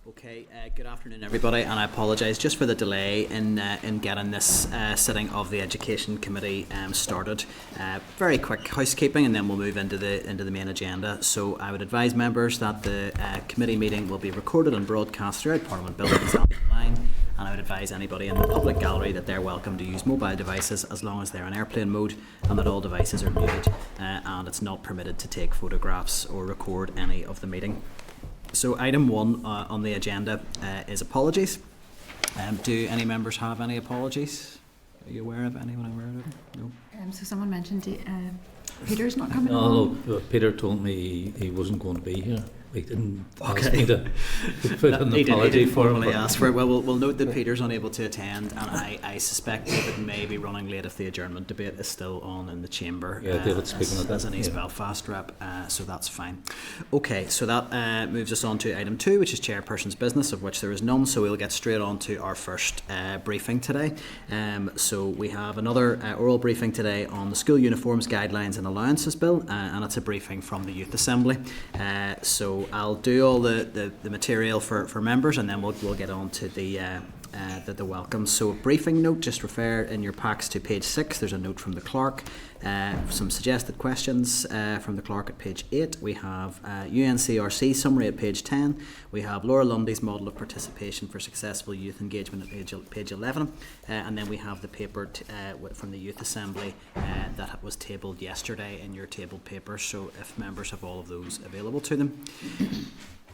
Okay, good afternoon everybody, and I apologise just for the delay in getting this sitting of the Education Committee started. Very quick housekeeping and then we'll move into the main agenda. So I would advise members that the committee meeting will be recorded and broadcast throughout Parliament buildings and online, and I would advise anybody in the public gallery that they're welcome to use mobile devices as long as they're in airplane mode and that all devices are muted, and it's not permitted to take photographs or record any of the meeting. So item 1 on the agenda is apologies. Do any members have any apologies? Are you aware of anyone aware of them? No? So someone mentioned Peter's not coming along? No, Peter told me he wasn't going to be here. He didn't ask me to put an apology for him. Ask for it. Well, we'll note that Peter's unable to attend, and I suspect David may be running late if the adjournment debate is still on in the chamber. Yeah, David's speaking of that. As an East Belfast rep, so that's fine. Okay, so that moves us on to item 2, which is chairperson's business, of which there is none. So we'll get straight on to our first briefing today. So we have another oral briefing today on the School Uniforms Guidelines and Allowances Bill, and it's a briefing from the Youth Assembly. So I'll do all the material for members, and then we'll get on to the welcome. So a briefing note, just refer in your packs to page 6. There's a note from the clerk, some suggested questions from the clerk at page 8. We have UNCRC summary at page 10. We have Laura Lundy's model of participation for successful youth engagement at page 11, and then we have the paper from the Youth Assembly that was tabled yesterday in your tabled paper, so if members have all of those available to them.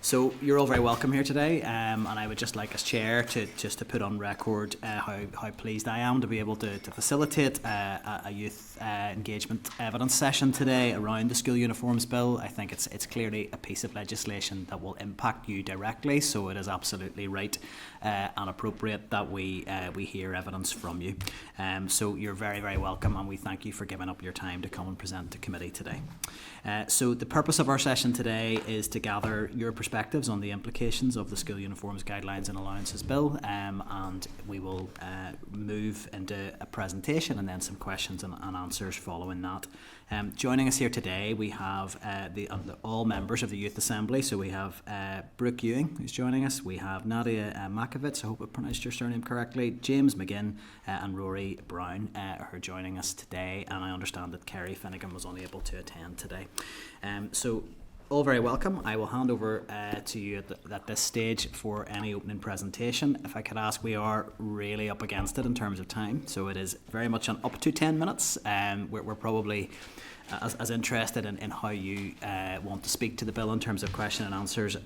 So you're all very welcome here today, and I would just like as chair to put on record how pleased I am to be able to facilitate a youth engagement evidence session today around the School Uniforms Bill. I think it's clearly a piece of legislation that will impact you directly, so it is absolutely right and appropriate that we hear evidence from you. So you're very, very welcome, and we thank you for giving up your time to come and present to committee today. So the purpose of our session today is to gather your perspectives on the implications of the School Uniforms Guidelines and Allowances Bill, and we will move into a presentation and then some questions and answers following that. Joining us here today we have all members of the Youth Assembly. So we have Brooke Ewing, who's joining us. We have Nadia Mackiewicz, I hope I pronounced your surname correctly, James Maginn, and Rory Brown are joining us today, and I understand that Kerrie Finnegan was unable to attend today. So all very welcome. I will hand over to you at this stage for any opening presentation. If I could ask, we are really up against it in terms of time, so it is very much an up to 10 minutes. We're probably as interested in how you want to speak to the bill in terms of question and answers,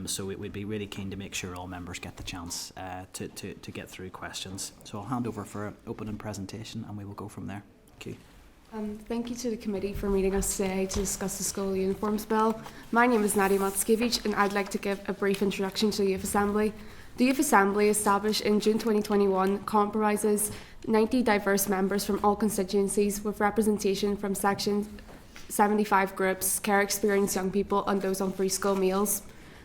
so we'd be really keen to make sure all members get the chance to get through questions. So I'll hand over for an opening presentation and we will go from there. Thank you. Thank you to the committee for meeting us today to discuss the School Uniforms Bill. My name is Nadia Mackiewicz, and I'd like to give a brief introduction to the Youth Assembly. The Youth Assembly, established in June 2021, comprises 90 diverse members from all constituencies with representation from Section 75 groups, care experienced young people and those on free school meals.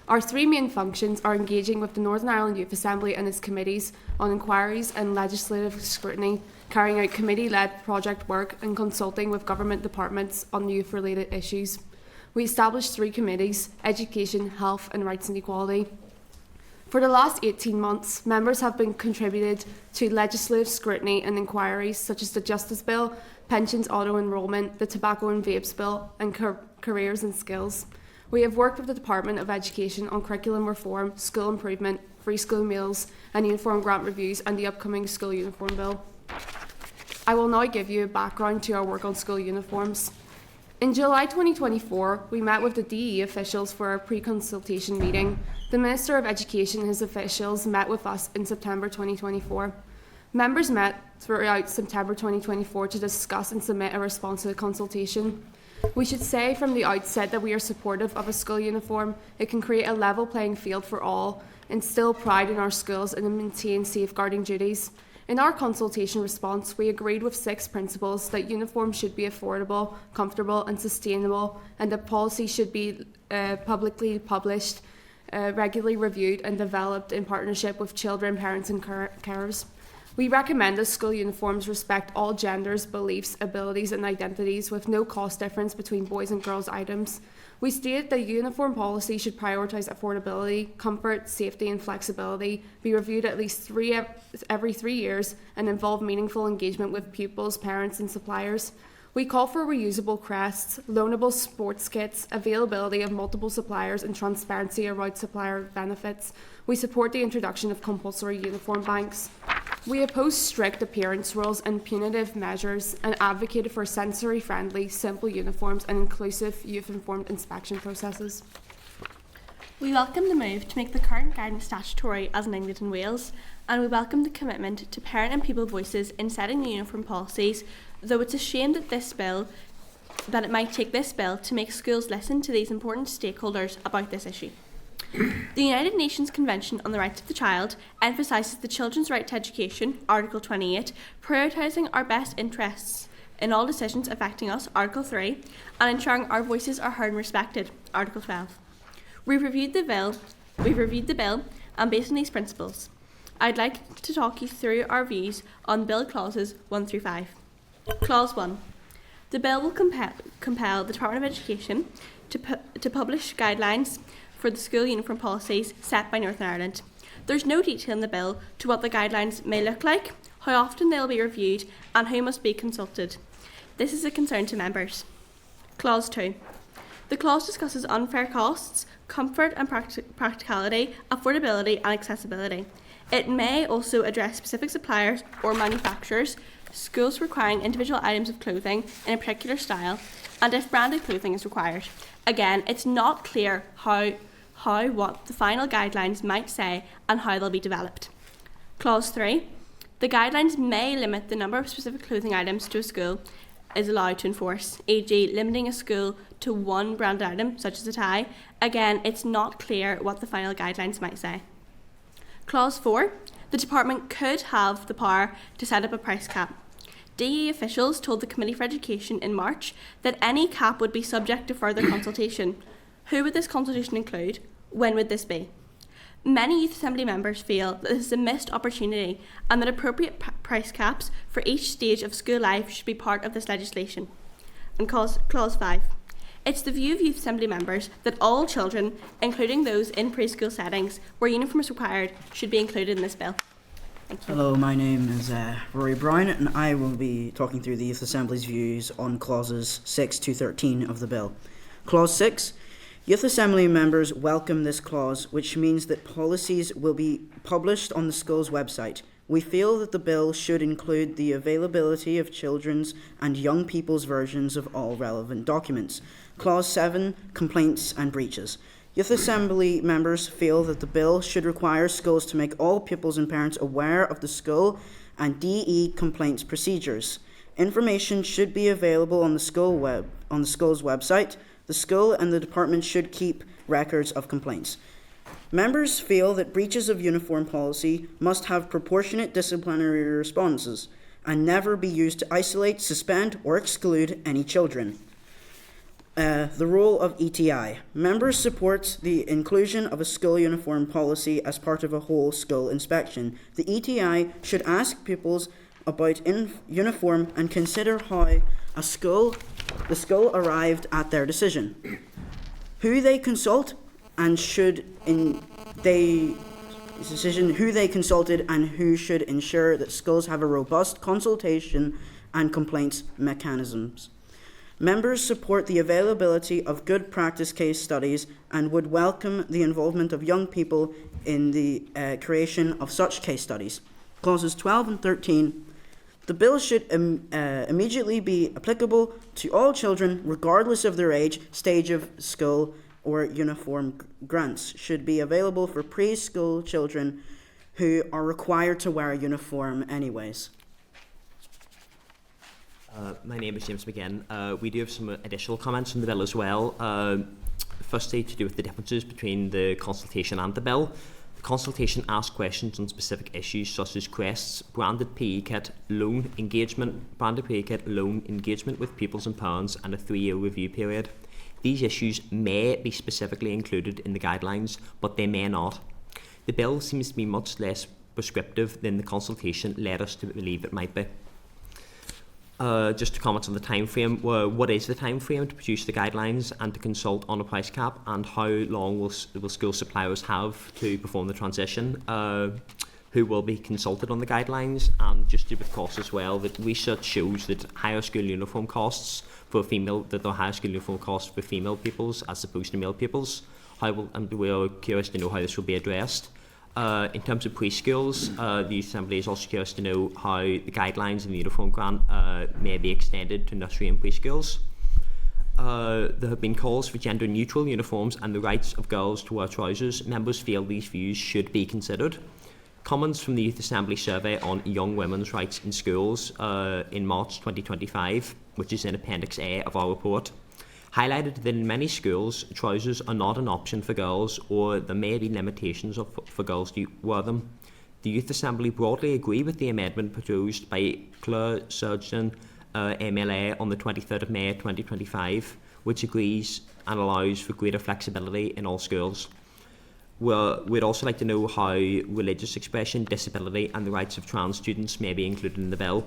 Our 3 main functions are engaging with the Northern Ireland Youth Assembly and its committees on inquiries and legislative scrutiny, carrying out committee-led project work and consulting with government departments on youth-related issues. We established 3 committees: Education, Health and Rights and Equality. For the last 18 months, members have been contributed to legislative scrutiny and inquiries such as the Justice Bill, Pensions Auto-Enrolment, the Tobacco and Vapes Bill and Careers and Skills. We have worked with the Department of Education on curriculum reform, school improvement, free school meals and uniform grant reviews and the upcoming School Uniform Bill. I will now give you a background to our work on school uniforms. In July 2024, we met with the DE officials for a pre-consultation meeting. The Minister of Education and his officials met with us in September 2024. Members met throughout September 2024 to discuss and submit a response to the consultation. We should say from the outset that we are supportive of a school uniform. It can create a level playing field for all, instill pride in our schools and maintain safeguarding duties. In our consultation response, we agreed with 6 principles: that uniforms should be affordable, comfortable and sustainable, and that policy should be publicly published, regularly reviewed and developed in partnership with children, parents and carers. We recommend that school uniforms respect all genders, beliefs, abilities and identities with no cost difference between boys and girls items. We state that uniform policy should prioritise affordability, comfort, safety and flexibility, be reviewed at least every 3 years and involve meaningful engagement with pupils, parents and suppliers. We call for reusable crests, loanable sports kits, availability of multiple suppliers and transparency around supplier benefits. We support the introduction of compulsory uniform banks. We oppose strict appearance rules and punitive measures and advocated for sensory-friendly, simple uniforms and inclusive, youth-informed inspection processes. We welcome the move to make the current guidance statutory as in England and Wales, and we welcome the commitment to parent and pupil voices in setting the uniform policies, though it's a shame that it might take this bill to make schools listen to these important stakeholders about this issue. The United Nations Convention on the Rights of the Child emphasises the children's right to education, Article 28, prioritising our best interests in all decisions affecting us, Article 3, and ensuring our voices are heard and respected, Article 12. We've reviewed the bill, and based on these principles, I'd like to talk you through our views on bill clauses 1 through 5. Clause 1. The bill will compel the Department of Education to publish guidelines for the school uniform policies set by Northern Ireland. There's no detail in the bill to what the guidelines may look like, how often they will be reviewed, and who must be consulted. This is a concern to members. Clause 2. The clause discusses unfair costs, comfort and practicality, affordability and accessibility. It may also address specific suppliers or manufacturers, schools requiring individual items of clothing in a particular style, and if branded clothing is required. Again, it's not clear what the final guidelines might say and how they'll be developed. Clause 3. The guidelines may limit the number of specific clothing items to a school is allowed to enforce, e.g. limiting a school to one branded item, such as a tie. Again, it's not clear what the final guidelines might say. Clause 4. The department could have the power to set up a price cap. DE officials told the Committee for Education in March that any cap would be subject to further consultation. Who would this consultation include? When would this be? Many Youth Assembly members feel that this is a missed opportunity and that appropriate price caps for each stage of school life should be part of this legislation. And Clause 5. It's the view of Youth Assembly members that all children, including those in preschool settings where uniform is required, should be included in this bill. Thank you. Hello, my name is Rory Brown, and I will be talking through the Youth Assembly's views on clauses 6 to 13 of the bill. Clause 6. Youth Assembly members welcome this clause, which means that policies will be published on the school's website. We feel that the bill should include the availability of children's and young people's versions of all relevant documents. Clause 7. Complaints and breaches. Youth Assembly members feel that the bill should require schools to make all pupils and parents aware of the school and DE complaints procedures. Information should be available on the school's website. The school and the department should keep records of complaints. Members feel that breaches of uniform policy must have proportionate disciplinary responses and never be used to isolate, suspend, or exclude any children. The role of ETI. Members support the inclusion of a school uniform policy as part of a whole school inspection. The ETI should ask pupils about uniform and consider how the school arrived at their decision, who they consult, and who they consulted, and who should ensure that schools have a robust consultation and complaints mechanisms. Members support the availability of good practice case studies and would welcome the involvement of young people in the creation of such case studies. Clauses 12 and 13. The bill should immediately be applicable to all children, regardless of their age, stage of school, or uniform grants should be available for preschool children who are required to wear a uniform anyways. My name is James Maginn. We do have some additional comments on the bill as well. Firstly, to do with the differences between the consultation and the bill. The consultation asks questions on specific issues such as crests, branded PE kit, loan engagement with pupils and parents, and a 3-year review period. These issues may be specifically included in the guidelines, but they may not. The bill seems to be much less prescriptive than the consultation led us to believe it might be. Just to comment on the time frame, what is the time frame to produce the guidelines and to consult on a price cap, and how long will school suppliers have to perform the transition? Who will be consulted on the guidelines? And just to do with costs as well, that research shows that higher school uniform costs for female, that there are higher school uniform costs for female pupils as opposed to male pupils. And we are curious to know how this will be addressed. In terms of preschools, the Youth Assembly is also curious to know how the guidelines in the uniform grant may be extended to nursery and preschools. There have been calls for gender-neutral uniforms and the rights of girls to wear trousers. Members feel these views should be considered. Comments from the Youth Assembly survey on young women's rights in schools in March 2025, which is in Appendix A of our report, highlighted that in many schools, trousers are not an option for girls, or there may be limitations for girls to wear them. The Youth Assembly broadly agree with the amendment proposed by Claire Surgeon, MLA, on the 23rd of May 2025, which agrees and allows for greater flexibility in all schools. We'd also like to know how religious expression, disability and the rights of trans students may be included in the bill.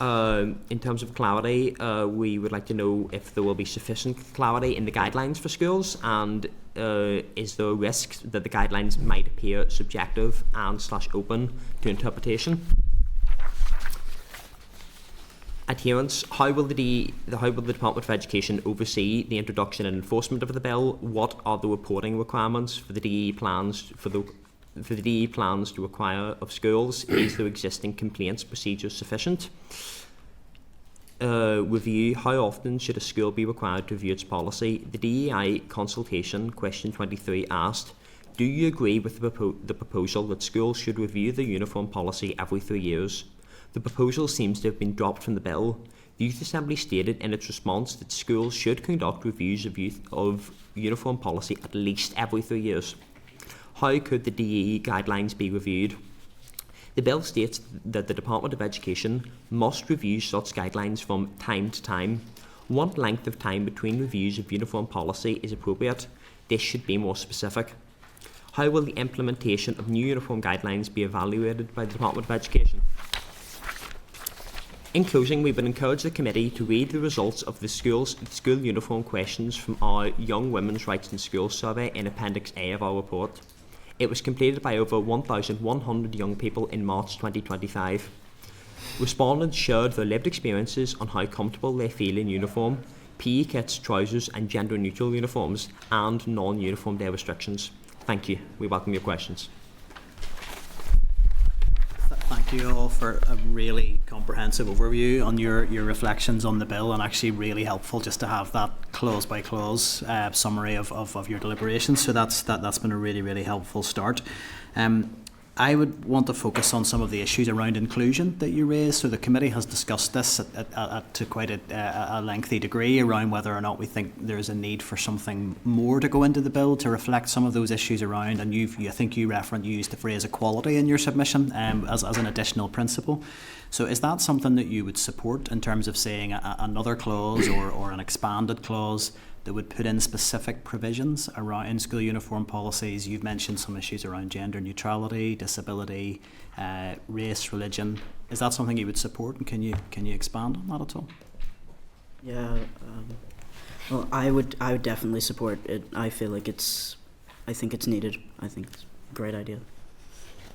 In terms of clarity, we would like to know if there will be sufficient clarity in the guidelines for schools, and is there a risk that the guidelines might appear subjective and / open to interpretation? Adherence. How will the Department of Education oversee the introduction and enforcement of the bill? What are the reporting requirements for the DE plans for the DE plans to require of schools? Is their existing complaints procedures sufficient? Review. How often should a school be required to review its policy? The DEI consultation, question 23, asked, do you agree with the proposal that schools should review their uniform policy every 3 years? The proposal seems to have been dropped from the bill. The Youth Assembly stated in its response that schools should conduct reviews of uniform policy at least every 3 years. How could the DE guidelines be reviewed? The bill states that the Department of Education must review such guidelines from time to time. What length of time between reviews of uniform policy is appropriate? This should be more specific. How will the implementation of new uniform guidelines be evaluated by the Department of Education? In closing, we would encourage the committee to read the results of the school uniform questions from our Young Women's Rights in Schools survey in Appendix A of our report. It was completed by over 1,100 young people in March 2025. Respondents shared their lived experiences on how comfortable they feel in uniform, PE kits, trousers and gender-neutral uniforms, and non-uniform day restrictions. Thank you. We welcome your questions. Thank you all for a really comprehensive overview on your reflections on the bill, and actually really helpful just to have that clause by clause summary of your deliberations. So that's been a really helpful start. I would want to focus on some of the issues around inclusion that you raised. So the committee has discussed this to quite a lengthy degree around whether or not we think there's a need for something more to go into the bill to reflect some of those issues around. And I think you used the phrase equality in your submission as an additional principle. So is that something that you would support in terms of saying another clause or an expanded clause that would put in specific provisions around in school uniform policies? You've mentioned some issues around gender neutrality, disability, race, religion. Is that something you would support, and can you expand on that at all? Yeah, well, I would definitely support it. I think it's needed. I think it's a great idea.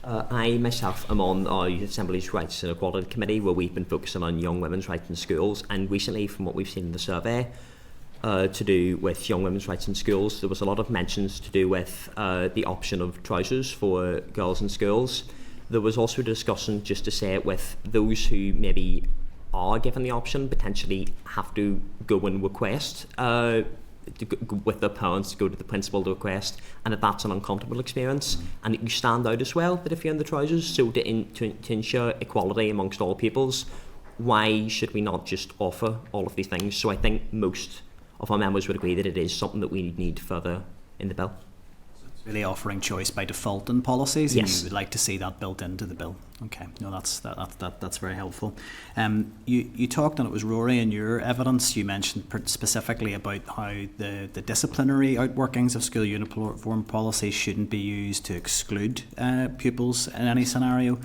I myself am on our Youth Assembly's Rights and Equality Committee, where we've been focusing on young women's rights in schools, and recently, from what we've seen in the survey, to do with young women's rights in schools, there was a lot of mentions to do with the option of trousers for girls in schools. There was also a discussion, just to say it, with those who maybe are given the option potentially have to go and request with their parents, to go to the principal to request, and that's an uncomfortable experience. And you stand out as well that if you're in the trousers. So to ensure equality amongst all peoples, why should we not just offer all of these things? So I think most of our members would agree that it is something that we need further in the bill. really offering choice by default in policies, and Yes. you would like to see that built into the bill. Okay, no, that's very helpful. You talked, and it was Rory in your evidence, you mentioned specifically about how the disciplinary outworkings of school uniform policy shouldn't be used to exclude pupils in any scenario.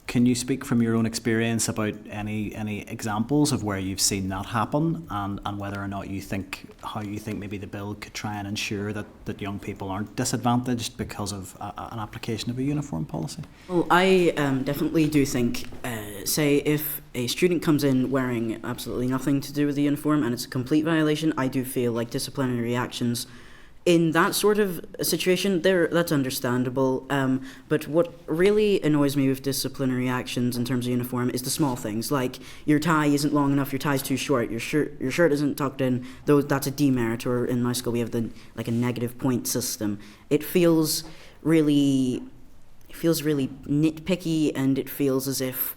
Can you speak from your own experience about any examples of where you've seen that happen, and whether or not how you think maybe the bill could try and ensure that young people aren't disadvantaged because of an application of a uniform policy? Well, I definitely do think, say, if a student comes in wearing absolutely nothing to do with the uniform and it's a complete violation, I do feel like disciplinary actions in that sort of situation, that's understandable. But what really annoys me with disciplinary actions in terms of uniform is the small things, like your tie isn't long enough, your tie's too short, your shirt isn't tucked in. That's a demerit, or in my school we have a negative point system. It feels really nitpicky, and it feels as if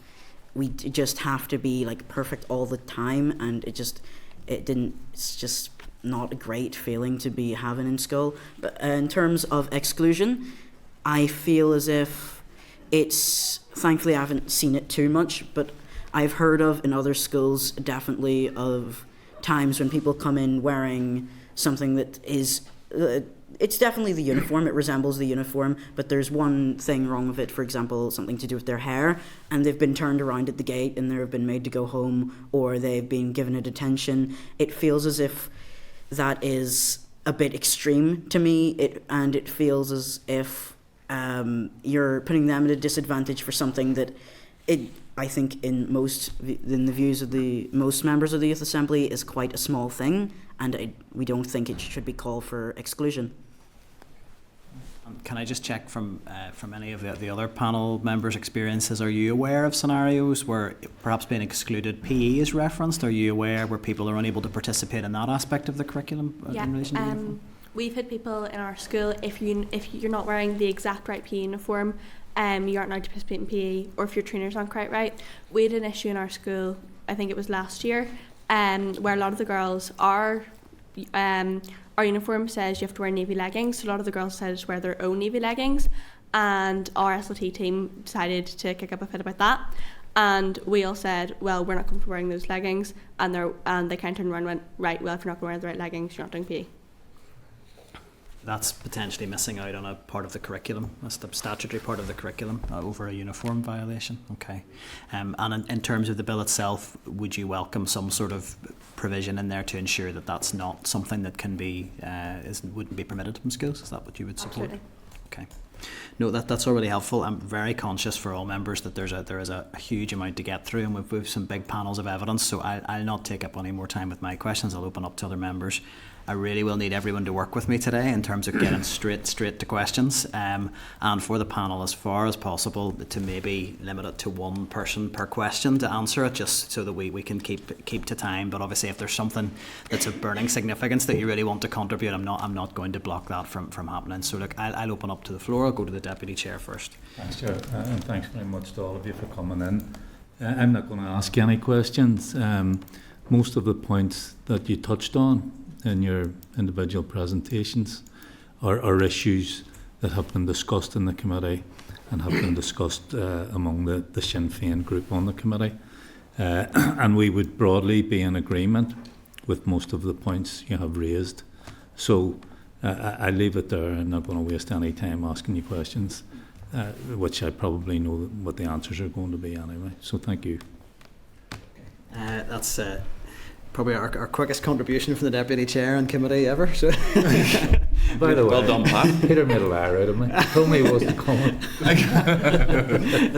we just have to be perfect all the time, and it's just not a great feeling to be having in school. But in terms of exclusion, I feel as if thankfully I haven't seen it too much, but I've heard of in other schools definitely of times when people come in wearing something that is it's definitely the uniform, it resembles the uniform, but there's one thing wrong with it, for example, something to do with their hair, and they've been turned around at the gate and they've been made to go home, or they've been given a detention. It feels as if that is a bit extreme to me, and it feels as if you're putting them at a disadvantage for something that I think in the views of the most members of the Youth Assembly is quite a small thing, and we don't think it should be called for exclusion. Can I just check from any of the other panel members' experiences, are you aware of scenarios where perhaps being excluded PE is referenced? Are you aware where people are unable to participate in that aspect of the curriculum in relation to uniform? We've had people in our school, if you're not wearing the exact right PE uniform, you aren't allowed to participate in PE, or if your trainers aren't quite right. We had an issue in our school, I think it was last year, where a lot of the girls our uniform says you have to wear navy leggings, so a lot of the girls decided to wear their own navy leggings, and our SLT team decided to kick up a fit about that, and we all said, well, we're not comfortable wearing those leggings, and they kind of turned around and went, right, well, if you're not wearing the right leggings, you're not doing PE. That's potentially missing out on a part of the curriculum, a statutory part of the curriculum over a uniform violation. Okay. And in terms of the bill itself, would you welcome some sort of provision in there to ensure that that's not something that can be wouldn't be permitted from schools? Is that what you would support? Absolutely. Okay. No, that's already helpful. I'm very conscious for all members that there is a huge amount to get through, and we've some big panels of evidence, so I'll not take up any more time with my questions. I'll open up to other members. I really will need everyone to work with me today in terms of getting straight to questions, and for the panel, as far as possible, to maybe limit it to one person per question to answer it, just so that we can keep to time. But obviously, if there's something that's of burning significance that you really want to contribute, I'm not going to block that from happening. So look, I'll open up to the floor. I'll go to the Deputy Chair first. Thanks, Chair, and thanks very much to all of you for coming in. I'm not going to ask you any questions. Most of the points that you touched on in your individual presentations are issues that have been discussed in the committee and have been discussed among the Sinn Féin group on the committee. And we would broadly be in agreement with most of the points you have raised. So I leave it there. I'm not going to waste any time asking you questions, which I probably know what the answers are going to be anyway. So thank you. That's probably our quickest contribution from the Deputy Chair and committee ever. So. By the way, well done, Pat. Peter made a liar out of me. Told me he wasn't coming.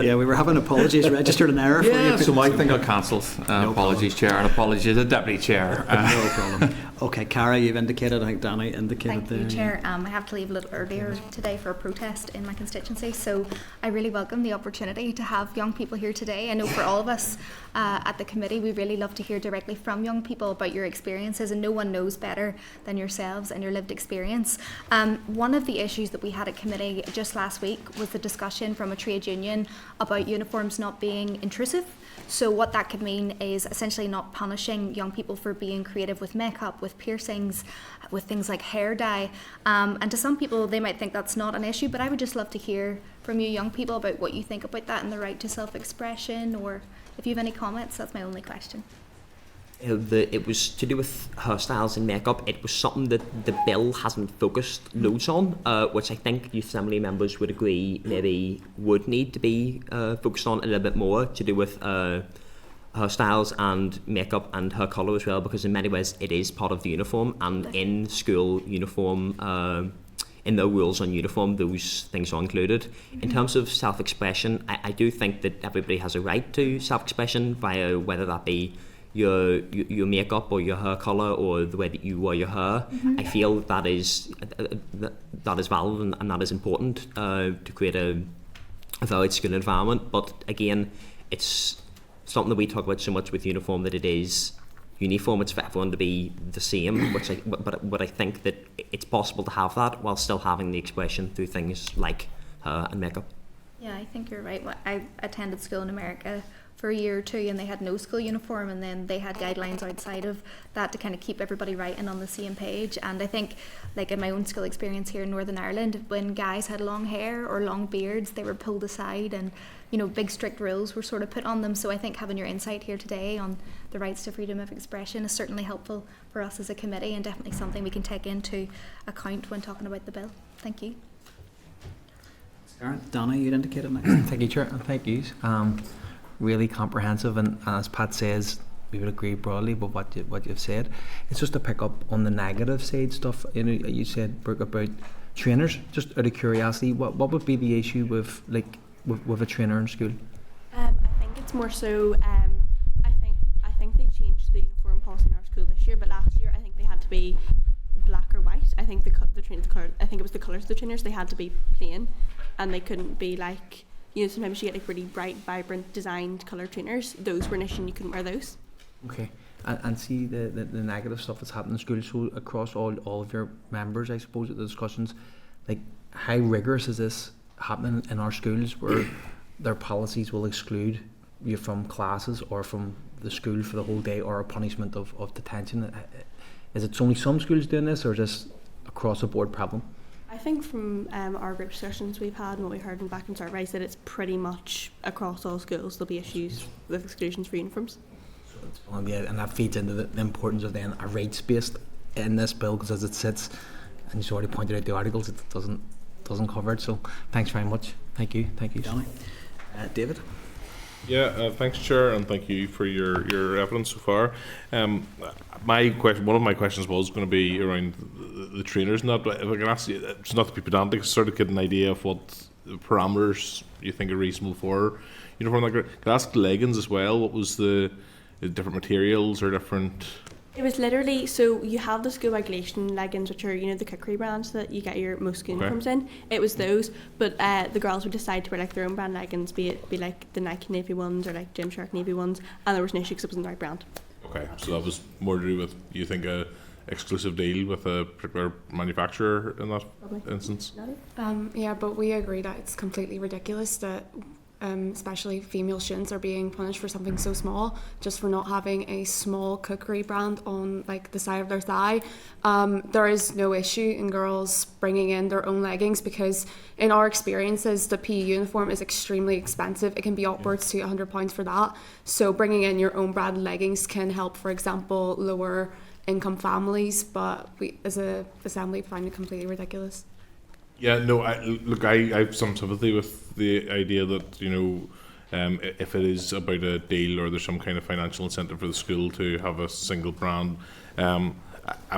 Yeah, we were having apologies registered in error. Yeah, for you. so my thing got cancelled. No Apologies, Chair, and apologies to the Deputy Chair. No problem. Okay, Kerrie, you've indicated, I think Danny indicated Thank you, Chair. I have to leave a little earlier today for a protest in my constituency, so I really welcome the opportunity to have young people here today. I know for all of us at the committee, we really love to hear directly from young people about your experiences, and no one knows better than yourselves and your lived experience. One of the issues that we had at committee just last week was the discussion from a trade union about uniforms not being intrusive. So what that could mean is essentially not punishing young people for being creative with makeup, with with piercings, with things like hair dye. And to some people, they might think that's not an issue, but I would just love to hear from you young people about what you think about that and the right to self-expression, or if you have any comments. That's my only question. It was to do with hairstyles and makeup. It was something that the bill hasn't focused loads on, which I think Youth Assembly members would agree maybe would need to be focused on a little bit more, to do with hairstyles and makeup and hair colour as well, because in many ways it is part of the uniform, and in school uniform, in the rules on uniform, those things are included. In terms of self-expression, I do think that everybody has a right to self-expression via whether that be your makeup or your hair colour or the way that you wear your hair. I feel that is valid and that is important to create a valid school environment. But again, it's something that we talk about so much with uniform, that it is uniform. It's for everyone to be the same. But I think that it's possible to have that while still having the expression through things like hair and makeup. Yeah, I think you're right. I attended school in America for a year or two, and they had no school uniform, and then they had guidelines outside of that to kind of keep everybody right and on the same page. And I think, like in my own school experience here in Northern Ireland, when guys had long hair or long beards, they were pulled aside, and big strict rules were sort of put on them. So I think having your insight here today on the rights to freedom of expression is certainly helpful for us as a committee, and definitely something we can take into account when talking about the bill. Thank you. Donna, you'd indicated next. Thank you, Chair, and thank you. Really comprehensive, and as Pat says, we would agree broadly with what you've said. It's just to pick up on the negative side stuff. You said, Brooke, about trainers. Just out of curiosity, what would be the issue with a trainer in school? I think it's more so. I think they changed the uniform policy in our school this year, but last year I think they had to be black or white. I think the colour. I think it was the colours of the trainers. They had to be plain, and they couldn't be like. Sometimes you get like really bright, vibrant, designed colour trainers. Those were an issue, and you couldn't wear those. Okay, and see the negative stuff that's happening in school. So across all of your members, I suppose, at the discussions, like how rigorous is this happening in our schools, where their policies will exclude you from classes or from the school for the whole day, or a punishment of detention? Is it only some schools doing this, or is this across the board problem? I think from our group discussions we've had and what we heard in back and surveys, that it's pretty much across all schools there'll be issues with exclusions for uniforms. And that feeds into the importance of then a rights based in this bill, because as it sits, and you've already pointed out the articles, it doesn't cover it. So thanks very much. Thank you, Johnny. David. Yeah, thanks, Chair, and thank you for your evidence so far. One of my questions was going to be around the trainers and that. But if I can ask you, it's not to be pedantic, sort of get an idea of what parameters you think are reasonable for uniform. Can I ask leggings as well? What was the different materials or different? It was literally, so you have the school regulation leggings, which are, the Kerrie brands that you get your most school uniforms in. It was those, but the girls would decide to wear like their own brand leggings, be like the Nike navy ones or like Gymshark navy ones, and there was no issue because it wasn't the right brand. Okay, so that was more to do with, you think, a exclusive deal with a particular manufacturer in that instance? Yeah, but we agree that it's completely ridiculous that especially female students are being punished for something so small, just for not having a small cookery brand on like the side of their thigh. There is no issue in girls bringing in their own leggings, because in our experiences the PE uniform is extremely expensive. It can be upwards to £100 for that. So bringing in your own brand leggings can help, for example, lower income families, but we as a assembly find it completely ridiculous. Yeah, no, I have some sympathy with the idea that, if it is about a deal or there's some kind of financial incentive for the school to have a single brand. I'm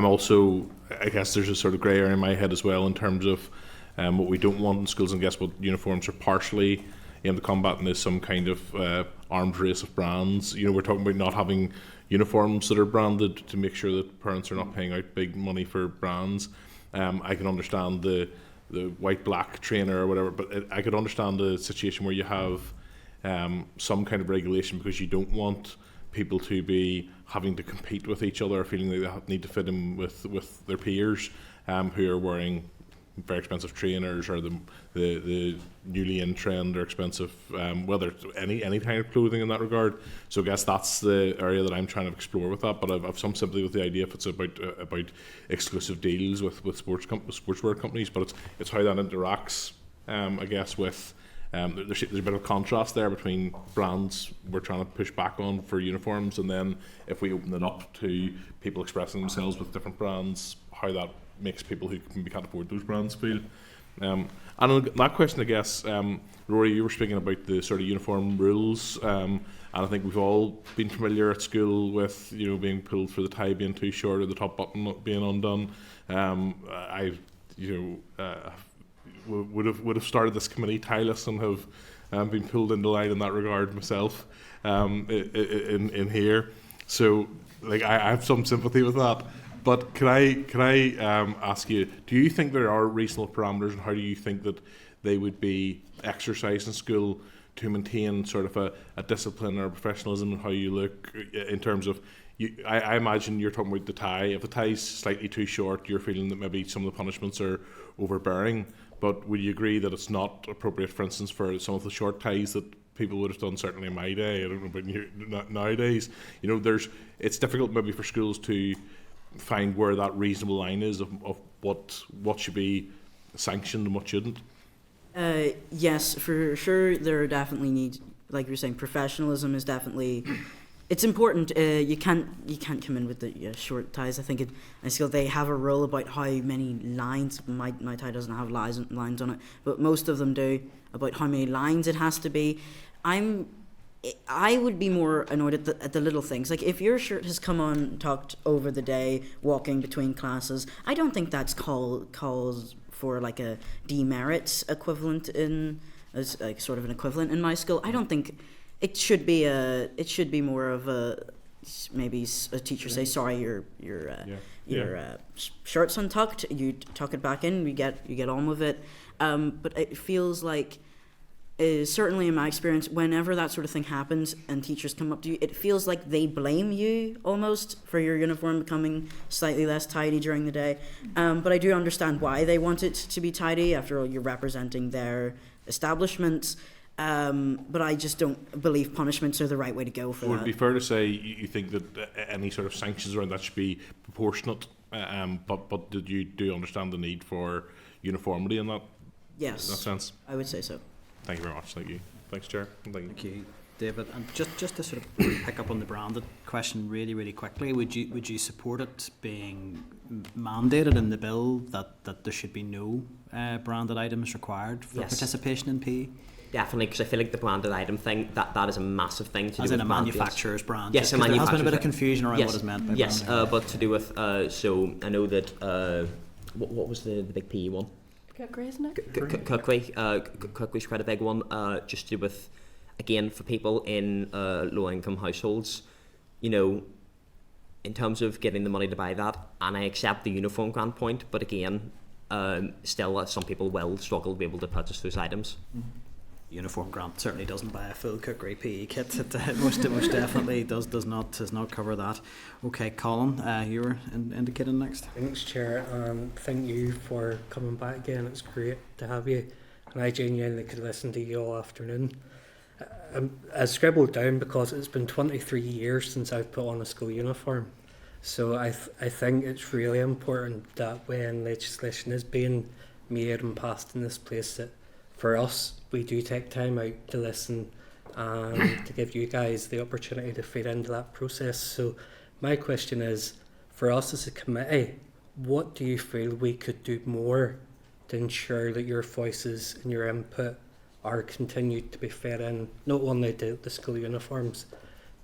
also, I guess there's a sort of grey area in my head as well in terms of what we don't want in schools, and guess what uniforms are partially aimed at combating is some kind of arms race of brands. We're talking about not having uniforms that are branded to make sure that parents are not paying out big money for brands. I can understand the white-black trainer or whatever, but I could understand a situation where you have some kind of regulation because you don't want people to be having to compete with each other, feeling like they need to fit in with their peers who are wearing very expensive trainers, or the newly in trend or expensive, whether it's any kind of clothing in that regard. So I guess that's the area that I'm trying to explore with that. But I've some sympathy with the idea if it's about exclusive deals with sportswear companies. But it's how that interacts, I guess, with. There's a bit of contrast there between brands we're trying to push back on for uniforms, and then if we open it up to people expressing themselves with different brands, how that makes people who maybe can't afford those brands feel. And on that question, I guess, Rory, you were speaking about the sort of uniform rules, and I think we've all been familiar at school with, you know, being pulled for the tie being too short or the top button not being undone. Would have started this committee tieless and have been pulled into line in that regard myself in here. So like I have some sympathy with that. But can I ask you, do you think there are reasonable parameters, and how do you think that they would be exercised in school to maintain sort of a discipline or professionalism in how you look in terms of, I imagine you're talking about the tie. If the tie's slightly too short, you're feeling that maybe some of the punishments are overbearing. But would you agree that it's not appropriate, for instance, for some of the short ties that people would have done, certainly in my day, I don't know about nowadays, you know, it's difficult maybe for schools to find where that reasonable line is of what should be sanctioned and what shouldn't? Yes, for sure. There definitely needs, like you're saying, professionalism is definitely. It's important. You can't come in with the short ties. I think in school they have a rule about how many lines. My tie doesn't have lines on it, but most of them do, about how many lines it has to be. I would be more annoyed at the little things. Like if your shirt has come untucked over the day, walking between classes, I don't think that's calls for like a demerit equivalent as like sort of an equivalent in my school. I don't think it should be more of a, maybe a teacher say, sorry, your shirt's untucked, you tuck it back in, you get on with it. But it feels like, certainly in my experience, whenever that sort of thing happens and teachers come up to you, it feels like they blame you almost for your uniform becoming slightly less tidy during the day. But I do understand why they want it to be tidy. After all, you're representing their establishments. But I just don't believe punishments are the right way to go for that. Would it be fair to say you think that any sort of sanctions around that should be proportionate? But did you do understand the need for uniformity in that? Yes. In that sense? I would say so. Thank you very much. Thank you. Thanks, Chair. Thank you, David. And just to sort of pick up on the branded question really, really quickly, would you support it being mandated in the bill that there should be no branded items required for participation in PE? Definitely, because I feel like the branded item thing, that is a massive thing to do with a manufacturer's brand. Yes, a manufacturer's. There has been a bit of brand. confusion around what is meant by yes, branding. but to do with, so I know that, what was the big PE one? Cookery, isn't it? Cookery's quite a big one, just to do with, again, for people in low income households, you know, in terms of getting the money to buy that, and I accept the uniform grant point, but again, still some people will struggle to be able to purchase those items. Uniform grant certainly doesn't buy a full cookery PE kit. It most definitely does not cover that. Okay, Colin, you were indicating next. Thanks, Chair, and thank you for coming back again. It's great to have you, and I genuinely could listen to you all afternoon. I scribbled down because it's been 23 years since I've put on a school uniform, so I think it's really important that when legislation is being made and passed in this place, that for us, we do take time out to listen and to give you guys the opportunity to feed into that process. So my question is, for us as a committee, what do you feel we could do more to ensure that your voices and your input are continued to be fed in, not only to the school uniforms,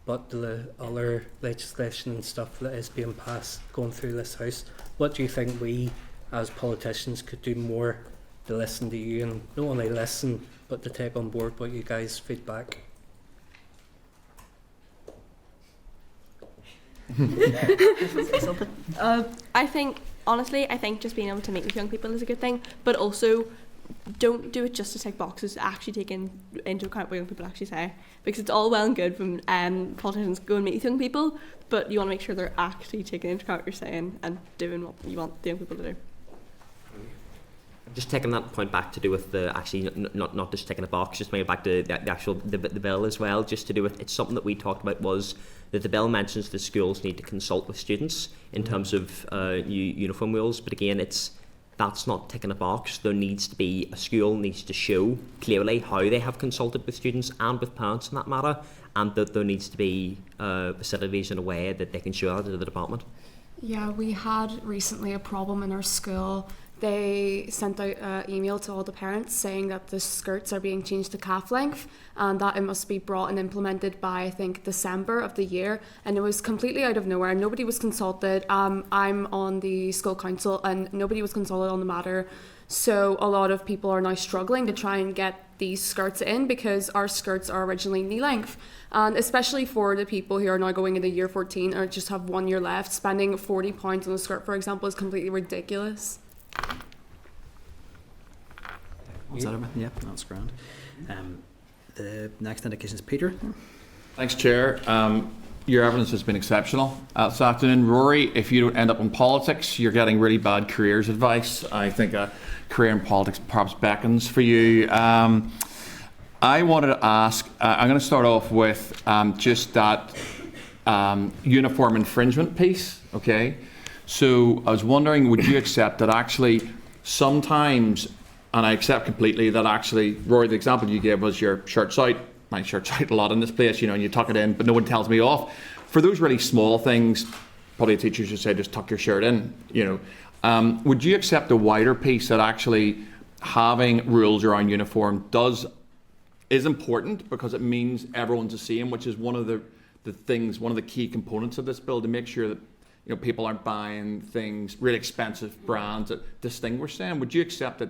but the other legislation and stuff that is being passed, going through this house? What do you think we, as politicians, could do more to listen to you, and not only listen, but to take on board what you guys feedback? I think, honestly, just being able to meet with young people is a good thing, but also don't do it just to tick boxes, actually take into account what young people actually say, because it's all well and good when politicians go and meet with young people, but you want to make sure they're actually taking into account what you're saying and doing what you want the young people to do. Just taking that point back to do with the actually not just ticking a box, just maybe back to the actual the bill as well, just to do with it's something that we talked about was that the bill mentions that schools need to consult with students in terms of new uniform rules, but again that's not ticking a box. There needs to be a school needs to show clearly how they have consulted with students and with parents in that matter, and that there needs to be facilities in a way that they can show that to the department. Yeah, we had recently a problem in our school. They sent out an email to all the parents saying that the skirts are being changed to calf length and that it must be brought and implemented by, I think, December of the year. And it was completely out of nowhere. Nobody was consulted. I'm on the school council and nobody was consulted on the matter. So a lot of people are now struggling to try and get these skirts in because our skirts are originally knee length. And especially for the people who are now going into year 14 or just have 1 year left, spending £40 on a skirt, for example, is completely ridiculous. Is that everything? Yeah, that's grand. The next indication is Peter. Thanks, Chair. Your evidence has been exceptional this afternoon. Rory, if you don't end up in politics, you're getting really bad careers advice. I think a career in politics perhaps beckons for you. I wanted to ask, I'm going to start off with just that uniform infringement piece, okay? So I was wondering, would you accept that actually sometimes, and I accept completely that actually, Rory, the example you gave was your shirt's out. My shirt's out a lot in this place, you know, and you tuck it in, but no one tells me off. For those really small things, probably a teacher should say, just tuck your shirt in, you know. Would you accept the wider piece that actually having rules around uniform is important because it means everyone's the same, which is one of the things, one of the key components of this bill to make sure that, you know, people aren't buying things, really expensive brands that distinguish them. Would you accept that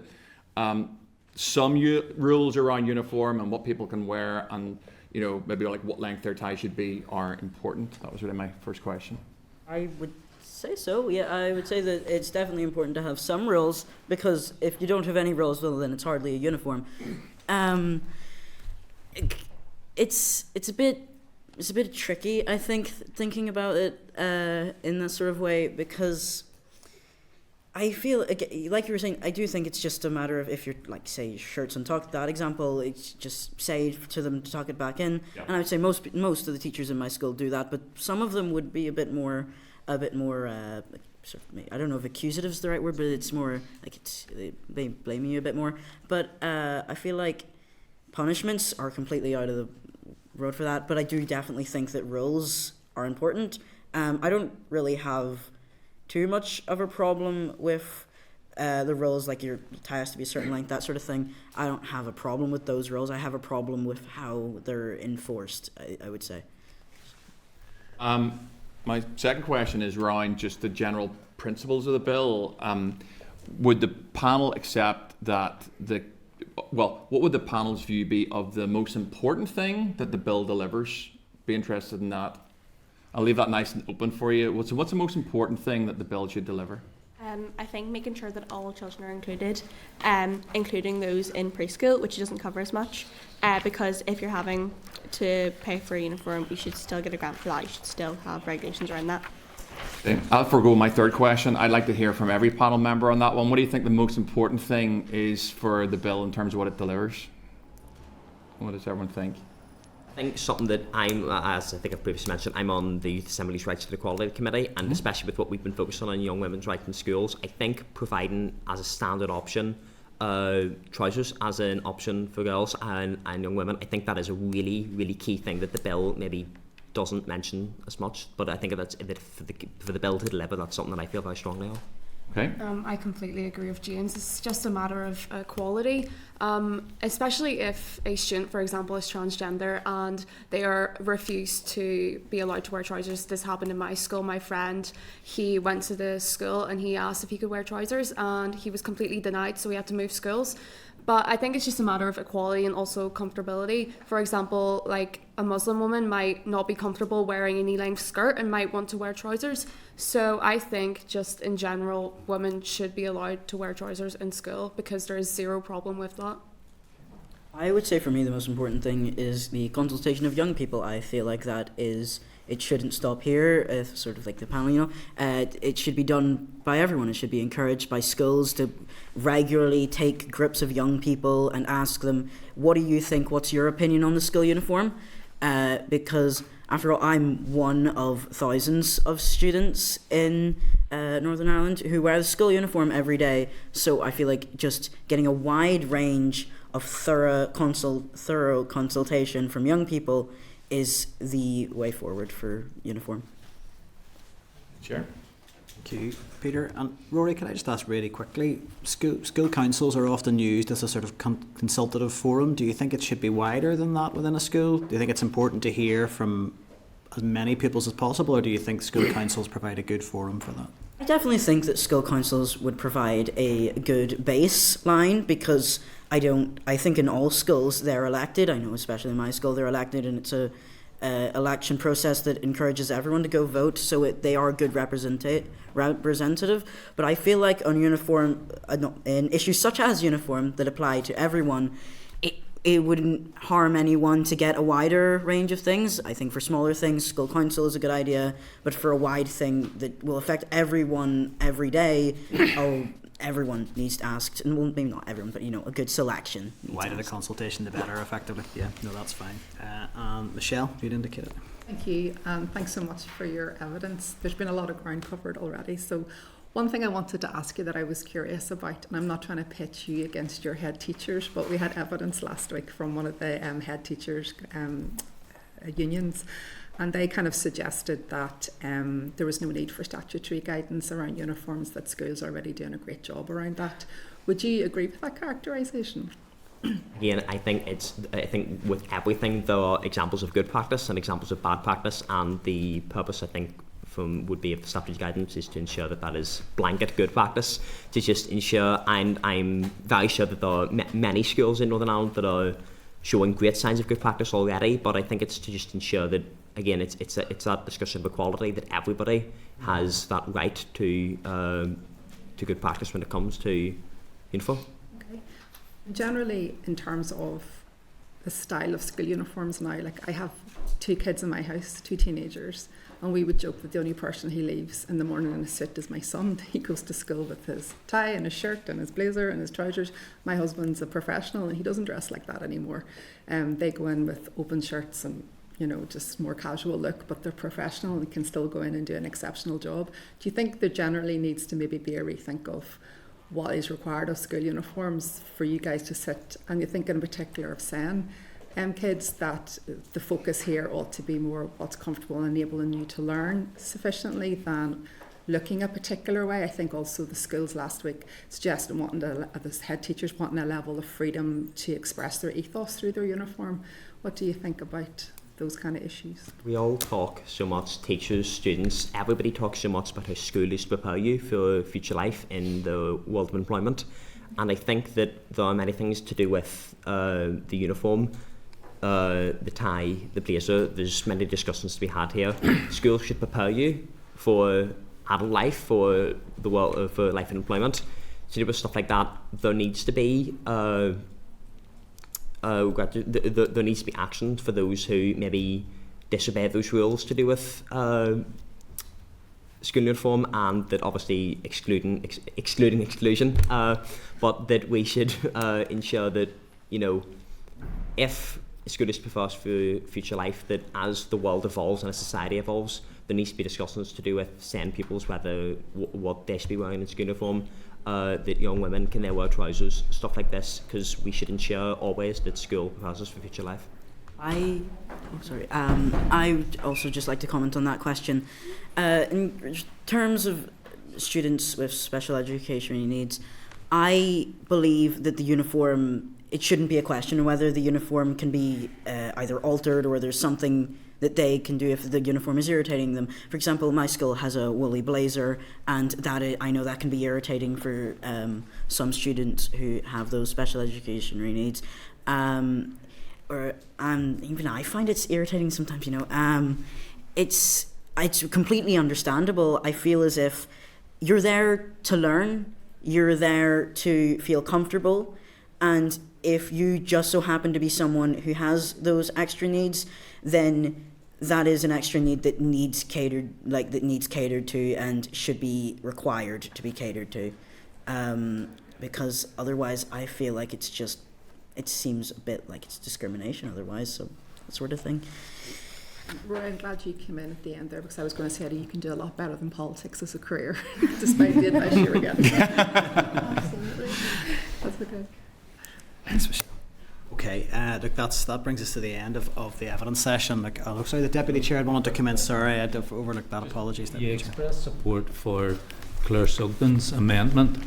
some rules around uniform and what people can wear and, you know, maybe like what length their tie should be are important? That was really my first question. I would say so. Yeah, I would say that it's definitely important to have some rules because if you don't have any rules, well, then it's hardly a uniform. It's a bit tricky, I think, thinking about it in that sort of way because I feel, like you were saying, I do think it's just a matter of if you're, like, say, shirts and tuck, that example, it's just say to them to tuck it back in. Yep. And I would say most of the teachers in my school do that, but some of them would be a bit more, sort of, I don't know if accusative is the right word, but it's more, like, they blame you a bit more. But I feel like punishments are completely out of the road for that, but I do definitely think that rules are important. I don't really have too much of a problem with the rules, like your tie has to be a certain length, that sort of thing. I don't have a problem with those rules. I have a problem with how they're enforced, I would say. My second question is around just the general principles of the bill. Would the panel accept that what would the panel's view be of the most important thing that the bill delivers? Be interested in that. I'll leave that nice and open for you. What's the most important thing that the bill should deliver? I think making sure that all children are included, including those in preschool, which doesn't cover as much, because if you're having to pay for a uniform, you should still get a grant for that. You should still have regulations around that. Okay. I'll forgo my third question. I'd like to hear from every panel member on that one. What do you think the most important thing is for the bill in terms of what it delivers? What does everyone think? I think something that as I think I've previously mentioned, I'm on the Youth Assembly's Rights to Equality Committee, and especially with what we've been focused on young women's rights in schools, I think providing as a standard option trousers as an option for girls and young women, I think that is a really, really key thing that the bill maybe doesn't mention as much, but I think that's for the bill to deliver, that's something that I feel very strongly on. Okay. I completely agree with James. It's just a matter of equality, especially if a student, for example, is transgender and they are refused to be allowed to wear trousers. This happened in my school. My friend, he went to the school and he asked if he could wear trousers and he was completely denied, so he had to move schools. But I think it's just a matter of equality and also comfortability. For example, like a Muslim woman might not be comfortable wearing a knee-length skirt and might want to wear trousers. So I think just in general, women should be allowed to wear trousers in school because there is zero problem with that. I would say for me the most important thing is the consultation of young people. I feel like it shouldn't stop here, sort of like the panel, it should be done by everyone. It should be encouraged by schools to regularly take groups of young people and ask them, what do you think, what's your opinion on the school uniform? Because after all, I'm one of thousands of students in Northern Ireland who wear the school uniform every day, so I feel like just getting a wide range of thorough consultation from young people is the way forward for uniform. Chair. Thank you, Peter. And Rory, can I just ask really quickly, school councils are often used as a sort of consultative forum. Do you think it should be wider than that within a school? Do you think it's important to hear from as many pupils as possible, or do you think school councils provide a good forum for that? I definitely think that school councils would provide a good baseline, because I think in all schools they're elected. I know especially in my school they're elected, and it's a election process that encourages everyone to go vote, so they are a good representative. But I feel like on in issues such as uniform that apply to everyone, it wouldn't harm anyone to get a wider range of things. I think for smaller things, school council is a good idea, but for a wide thing that will affect everyone every day, everyone needs to ask, and well, maybe not everyone, but a good selection. The wider the consultation, the better, effectively. Yeah, no, that's fine. Michelle, you'd indicated. Thank you, and thanks so much for your evidence. There's been a lot of ground covered already, so one thing I wanted to ask you that I was curious about, and I'm not trying to pitch you against your head teachers, but we had evidence last week from one of the head teachers' unions, and they kind of suggested that there was no need for statutory guidance around uniforms, that schools are already doing a great job around that. Would you agree with that characterisation? Again, I think with everything there are examples of good practice and examples of bad practice, and the purpose, I think, would be, if the statutory guidance is to ensure that is blanket good practice, to just ensure, and I'm very sure that there are many schools in Northern Ireland that are showing great signs of good practice already, but I think it's to just ensure that, again, it's that discussion of equality, that everybody has that right to good practice when it comes to uniform. Okay. Generally, in terms of the style of school uniforms now, like I have 2 kids in my house, 2 teenagers, and we would joke that the only person he leaves in the morning in a suit is my son. He goes to school with his tie and his shirt and his blazer and his trousers. My husband's a professional and he doesn't dress like that anymore. They go in with open shirts and just more casual look, but they're professional and can still go in and do an exceptional job. Do you think there generally needs to maybe be a rethink of what is required of school uniforms for you guys to sit, and you think in particular of SEN kids, that the focus here ought to be more what's comfortable and enabling you to learn sufficiently than looking a particular way? I think also the schools last week suggested the head teachers wanting a level of freedom to express their ethos through their uniform. What do you think about those kind of issues? We all talk so much, teachers, students, everybody talks so much about how school is to prepare you for future life in the world of employment, and I think that there are many things to do with the uniform, the tie, the blazer. There's many discussions to be had here. School should prepare you for adult life, for the world, for life and employment. To do with stuff like that, there needs to be there needs to be action for those who maybe disobey those rules to do with school uniform, and that obviously exclusion, but that we should ensure that if school is prepared for future life, that as the world evolves and as society evolves, there needs to be discussions to do with SEN pupils, whether what they should be wearing in school uniform, that young women can they wear trousers, stuff like this, because we should ensure always that school prepares us for future life. I would also just like to comment on that question. In terms of students with special educational needs, I believe that the uniform, it shouldn't be a question whether the uniform can be either altered or there's something that they can do if the uniform is irritating them. For example, my school has a woolly blazer, and I know that can be irritating for some students who have those special educational needs. Even I find it's irritating sometimes. It's completely understandable. I feel as if you're there to learn, you're there to feel comfortable, and if you just so happen to be someone who has those extra needs, then that is an extra need that needs catered to and should be required to be catered to. Because otherwise I feel like it seems a bit like it's discrimination otherwise, so that sort of thing. Rory, I'm glad you came in at the end there, because I was going to say that you can do a lot better than politics as a career, despite the advice you were getting. Absolutely. That's okay. Thanks, Michelle. Okay, look, that brings us to the end of the evidence session. Look, sorry, the Deputy Chair had wanted to come in. Sorry, I'd have overlooked that. Apologies. You expressed support for Claire Sugden's amendment.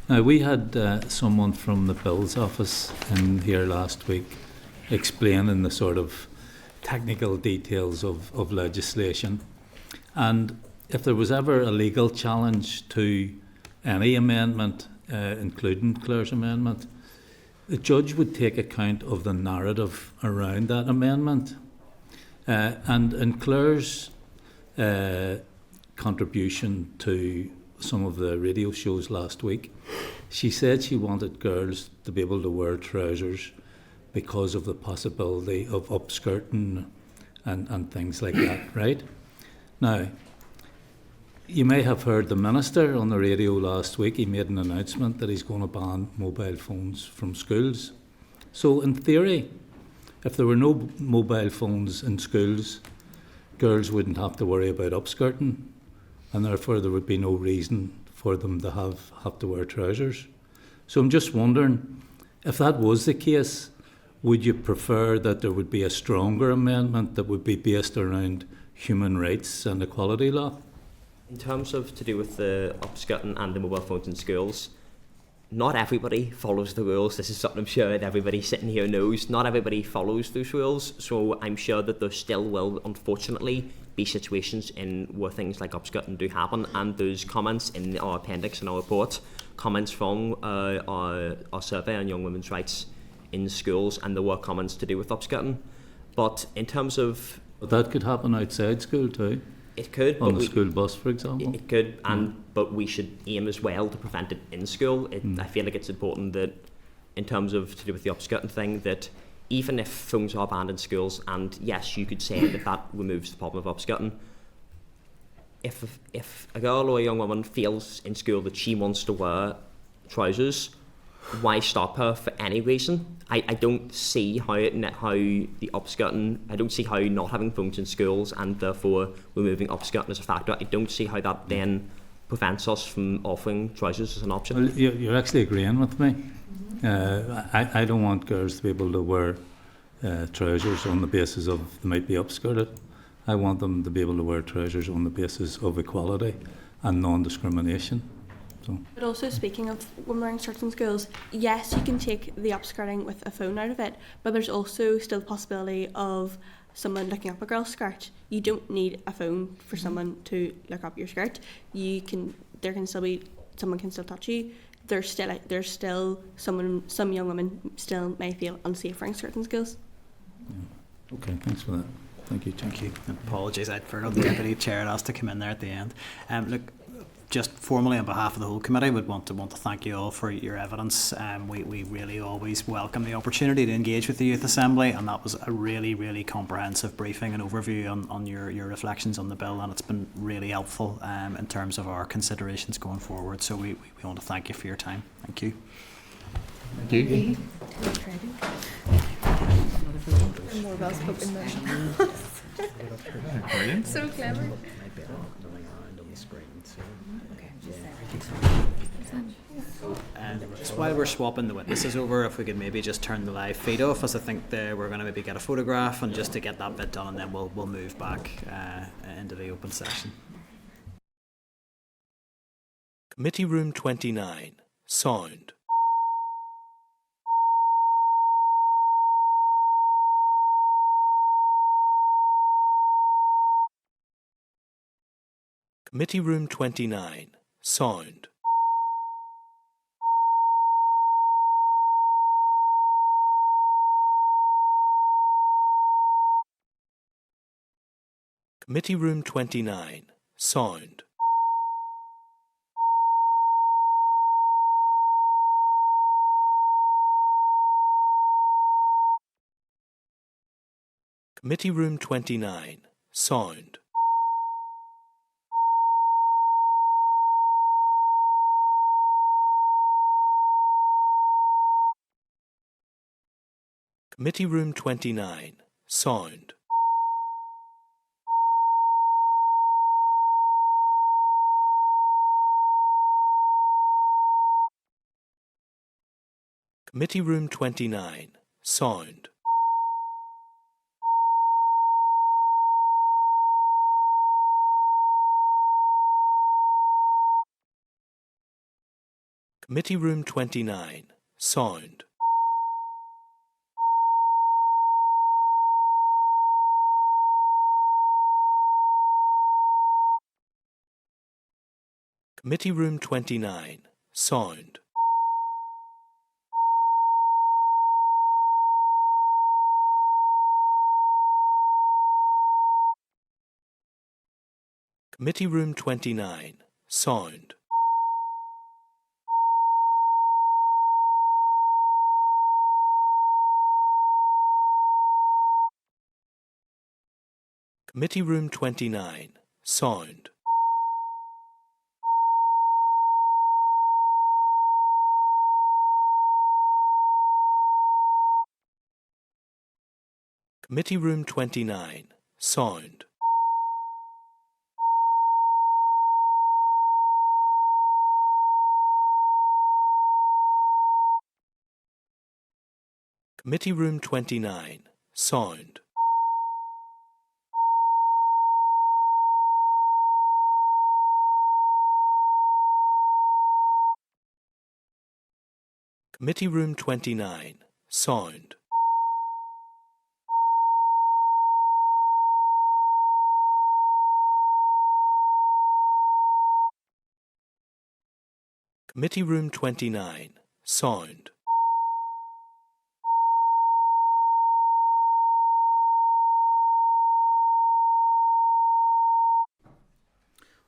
Now, we had someone from the Bills office in here last week explaining the sort of technical details of legislation. And if there was ever a legal challenge to any amendment, including Claire's amendment, the judge would take account of the narrative around that amendment. And in Claire's contribution to some of the radio shows last week, she said she wanted girls to be able to wear trousers because of the possibility of upskirting and things like that, right? Now, you may have heard the minister on the radio last week. He made an announcement that he's going to ban mobile phones from schools. So in theory, if there were no mobile phones in schools, girls wouldn't have to worry about upskirting, and therefore there would be no reason for them to have to wear trousers. So I'm just wondering, if that was the case, would you prefer that there would be a stronger amendment that would be based around human rights and equality law? In terms of to do with the upskirting and the mobile phones in schools, not everybody follows the rules. This is something I'm sure that everybody sitting here knows. Not everybody follows those rules, so I'm sure that there still will, unfortunately, be situations in where things like upskirting do happen, and those comments in our appendix in our report, comments from our survey on young women's rights in schools, and there were comments to do with upskirting. But in terms of... But that could happen outside school too. It could. On the school bus, for example. It could, but we should aim as well to prevent it in school. I feel like it's important that, in terms of to do with the upskirting thing, that even if phones are banned in schools, and yes, you could say that removes the problem of upskirting, if a girl or a young woman feels in school that she wants to wear trousers, why stop her for any reason? I don't see how the upskirting, I don't see how not having phones in schools and therefore removing upskirting as a factor, I don't see how that then prevents us from offering trousers as an option. Well, you're actually agreeing with me. I don't want girls to be able to wear trousers on the basis of they might be upskirted. I want them to be able to wear trousers on the basis of equality and non-discrimination. So. But also, speaking of when wearing skirts in schools, yes, you can take the upskirting with a phone out of it, but there's also still the possibility of someone looking up a girl's skirt. You don't need a phone for someone to look up your skirt. Someone can still touch you. There's still some young women still may feel unsafe wearing skirts in schools. Yeah. Okay, thanks for that. Thank you, Tim. Thank you. Apologies, I'd forgot the Deputy Chair had asked to come in there at the end. Look, just formally on behalf of the whole committee, would want to thank you all for your evidence. We really always welcome the opportunity to engage with the Youth Assembly, and that was a really, really comprehensive briefing and overview on your reflections on the bill, and it's been really helpful in terms of our considerations going forward. So we want to thank you for your time. Thank you. Thank you. More well spoken than so clever. Just while we're swapping the witnesses over, if we could maybe just turn the live feed off, as I think we're going to maybe get a photograph, and just to get that bit done, and then we'll move back into the open session. Committee Room 29. Sound. Committee Room 29. Sound. Committee Room 29. Sound. Committee Room 29, Sound. Committee Room 29, Sound. Committee Room 29, Sound. Committee Room 29, Sound. Committee Room 29, Sound. Committee Room 29, Sound. Committee Room 29, Sound. Committee Room 29, Sound. Committee Room 29, Sound. Committee Room 29, Sound. Committee Room 29, Sound.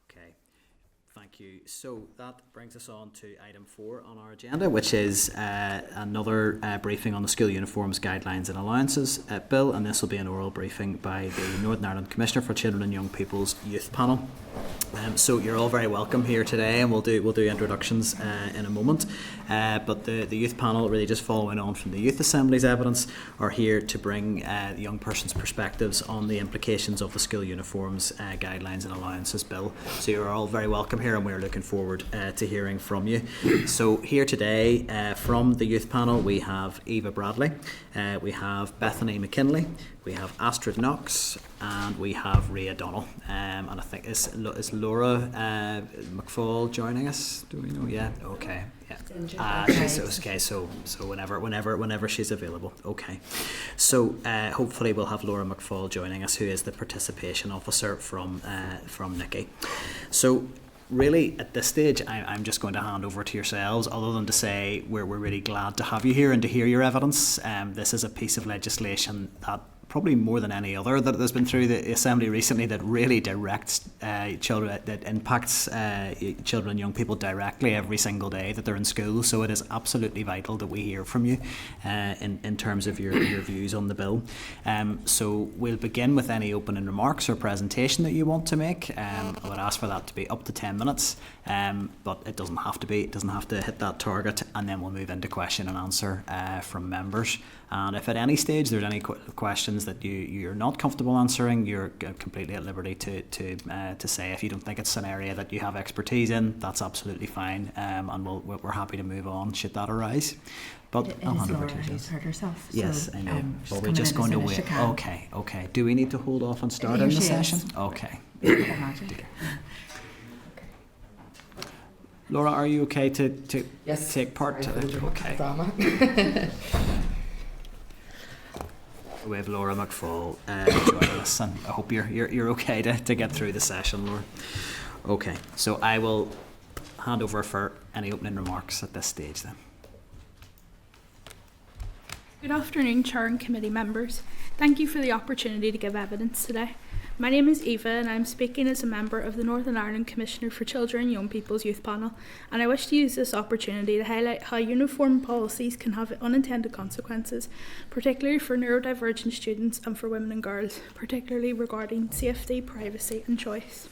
Okay, thank you. So that brings us on to item 4 on our agenda, which is another briefing on the School Uniforms Guidelines and Allowances Bill, and this will be an oral briefing by the Northern Ireland Commissioner for Children and Young People's Youth Panel. So you're all very welcome here today, and we'll do introductions in a moment. But the youth panel, really just following on from the Youth Assembly's evidence, are here to bring the young person's perspectives on the implications of the School Uniforms Guidelines and Allowances Bill. So you're all very welcome here, and we're looking forward to hearing from you. So here today from the youth panel we have Eva Bradley, we have Bethany McKinley, we have Astrid Knox, and we have Rhea Donnell. And I think is Laura McFall joining us? Do we know? Yeah. Okay. Yeah. So whenever she's available. Okay. So hopefully we'll have Laura McFall joining us, who is the participation officer from NICCY. So really, at this stage, I'm just going to hand over to yourselves, other than to say we're really glad to have you here and to hear your evidence. This is a piece of legislation that probably more than any other that has been through the Assembly recently that really directs children, that impacts children and young people directly every single day that they're in school. So it is absolutely vital that we hear from you in terms of your views on the bill. So we'll begin with any opening remarks or presentation that you want to make. I would ask for that to be up to 10 minutes, but it doesn't have to be. It doesn't have to hit that target, and then we'll move into question and answer from members. And if at any stage there's any questions that you're not comfortable answering, you're completely at liberty to say. If you don't think it's an area that you have expertise in, that's absolutely fine, and we're happy to move on should that arise. But I'll hand over to you. Who's hurt herself. Yes, so, I know. But we're just going to wait. Okay. Do we need to hold off on starting the session? Okay. Laura, are you okay to take part? Okay. We have Laura McFall joining us, and I hope you're okay to get through the session, Laura. Okay, so I will hand over for any opening remarks at this stage then. Good afternoon, Chair and committee members. Thank you for the opportunity to give evidence today. My name is Eva and I'm speaking as a member of the Northern Ireland Commissioner for Children and Young People's Youth Panel, and I wish to use this opportunity to highlight how uniform policies can have unintended consequences, particularly for neurodivergent students and for women and girls, particularly regarding safety, privacy and choice.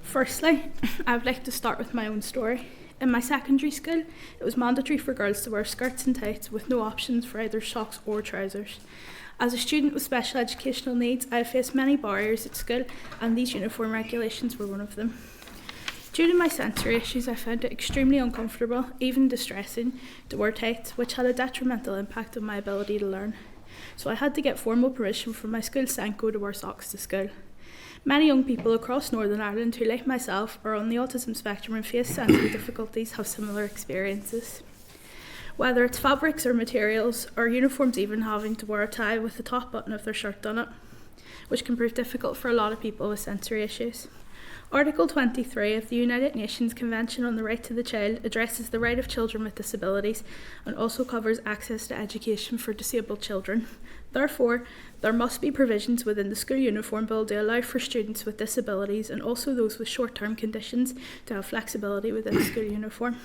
Firstly, I would like to start with my own story. In my secondary school, it was mandatory for girls to wear skirts and tights with no options for either socks or trousers. As a student with special educational needs, I have faced many barriers at school, and these uniform regulations were one of them. Due to my sensory issues, I found it extremely uncomfortable, even distressing, to wear tights, which had a detrimental impact on my ability to learn. So I had to get formal permission from my school Senko to wear socks to school. Many young people across Northern Ireland who, like myself, are on the autism spectrum and face sensory difficulties have similar experiences. Whether it's fabrics or materials, or uniforms even having to wear a tie with the top button of their shirt done up, which can prove difficult for a lot of people with sensory issues. Article 23 of the United Nations Convention on the Right to the Child addresses the right of children with disabilities and also covers access to education for disabled children. Therefore, there must be provisions within the school uniform bill to allow for students with disabilities and also those with short-term conditions to have flexibility within the school uniform.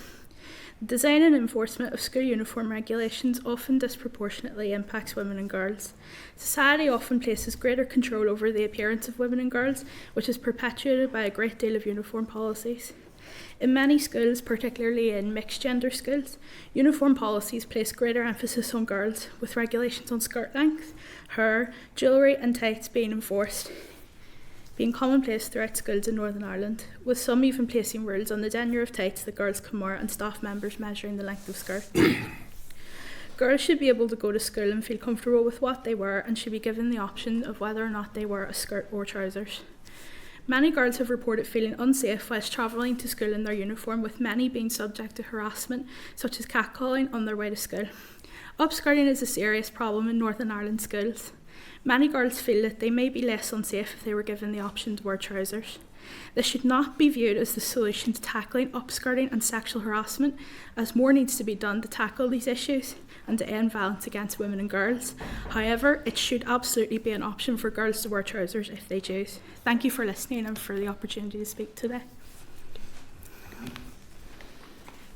Design and enforcement of school uniform regulations often disproportionately impacts women and girls. Society often places greater control over the appearance of women and girls, which is perpetuated by a great deal of uniform policies. In many schools, particularly in mixed gender schools, uniform policies place greater emphasis on girls, with regulations on skirt length, hair, jewellery and tights being enforced, being commonplace throughout schools in Northern Ireland, with some even placing rules on the tenure of tights that girls can wear and staff members measuring the length of skirts. Girls should be able to go to school and feel comfortable with what they wear and should be given the option of whether or not they wear a skirt or trousers. Many girls have reported feeling unsafe whilst travelling to school in their uniform, with many being subject to harassment, such as catcalling, on their way to school. Upskirting is a serious problem in Northern Ireland schools. Many girls feel that they may be less unsafe if they were given the option to wear trousers. This should not be viewed as the solution to tackling upskirting and sexual harassment, as more needs to be done to tackle these issues and to end violence against women and girls. However, it should absolutely be an option for girls to wear trousers if they choose. Thank you for listening and for the opportunity to speak today.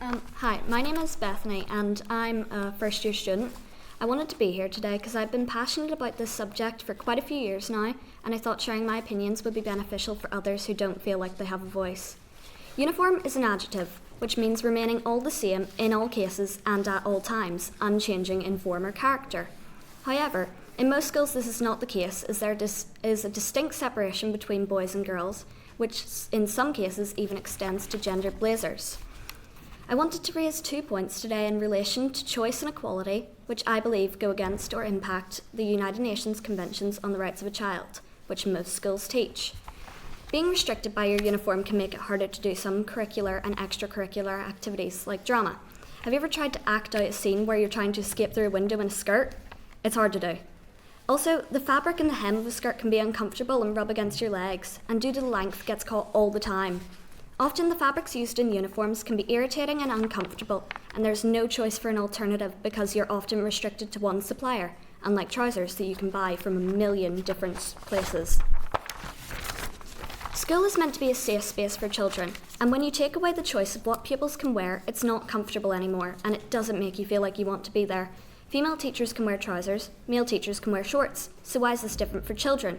Hi, my name is Bethany and I'm a first year student. I wanted to be here today because I've been passionate about this subject for quite a few years now, and I thought sharing my opinions would be beneficial for others who don't feel like they have a voice. Uniform is an adjective, which means remaining all the same in all cases and at all times, unchanging in form or character. However, in most schools this is not the case, as there is a distinct separation between boys and girls, which in some cases even extends to gender blazers. I wanted to raise 2 points today in relation to choice and equality, which I believe go against or impact the United Nations Conventions on the Rights of a Child, which most schools teach. Being restricted by your uniform can make it harder to do some curricular and extracurricular activities like drama. Have you ever tried to act out a scene where you're trying to escape through a window in a skirt? It's hard to do. Also, the fabric in the hem of a skirt can be uncomfortable and rub against your legs, and due to the length gets caught all the time. Often the fabrics used in uniforms can be irritating and uncomfortable, and there's no choice for an alternative because you're often restricted to one supplier, unlike trousers that you can buy from a million different places. School is meant to be a safe space for children, and when you take away the choice of what pupils can wear, it's not comfortable anymore, and it doesn't make you feel like you want to be there. Female teachers can wear trousers, male teachers can wear shorts, so why is this different for children?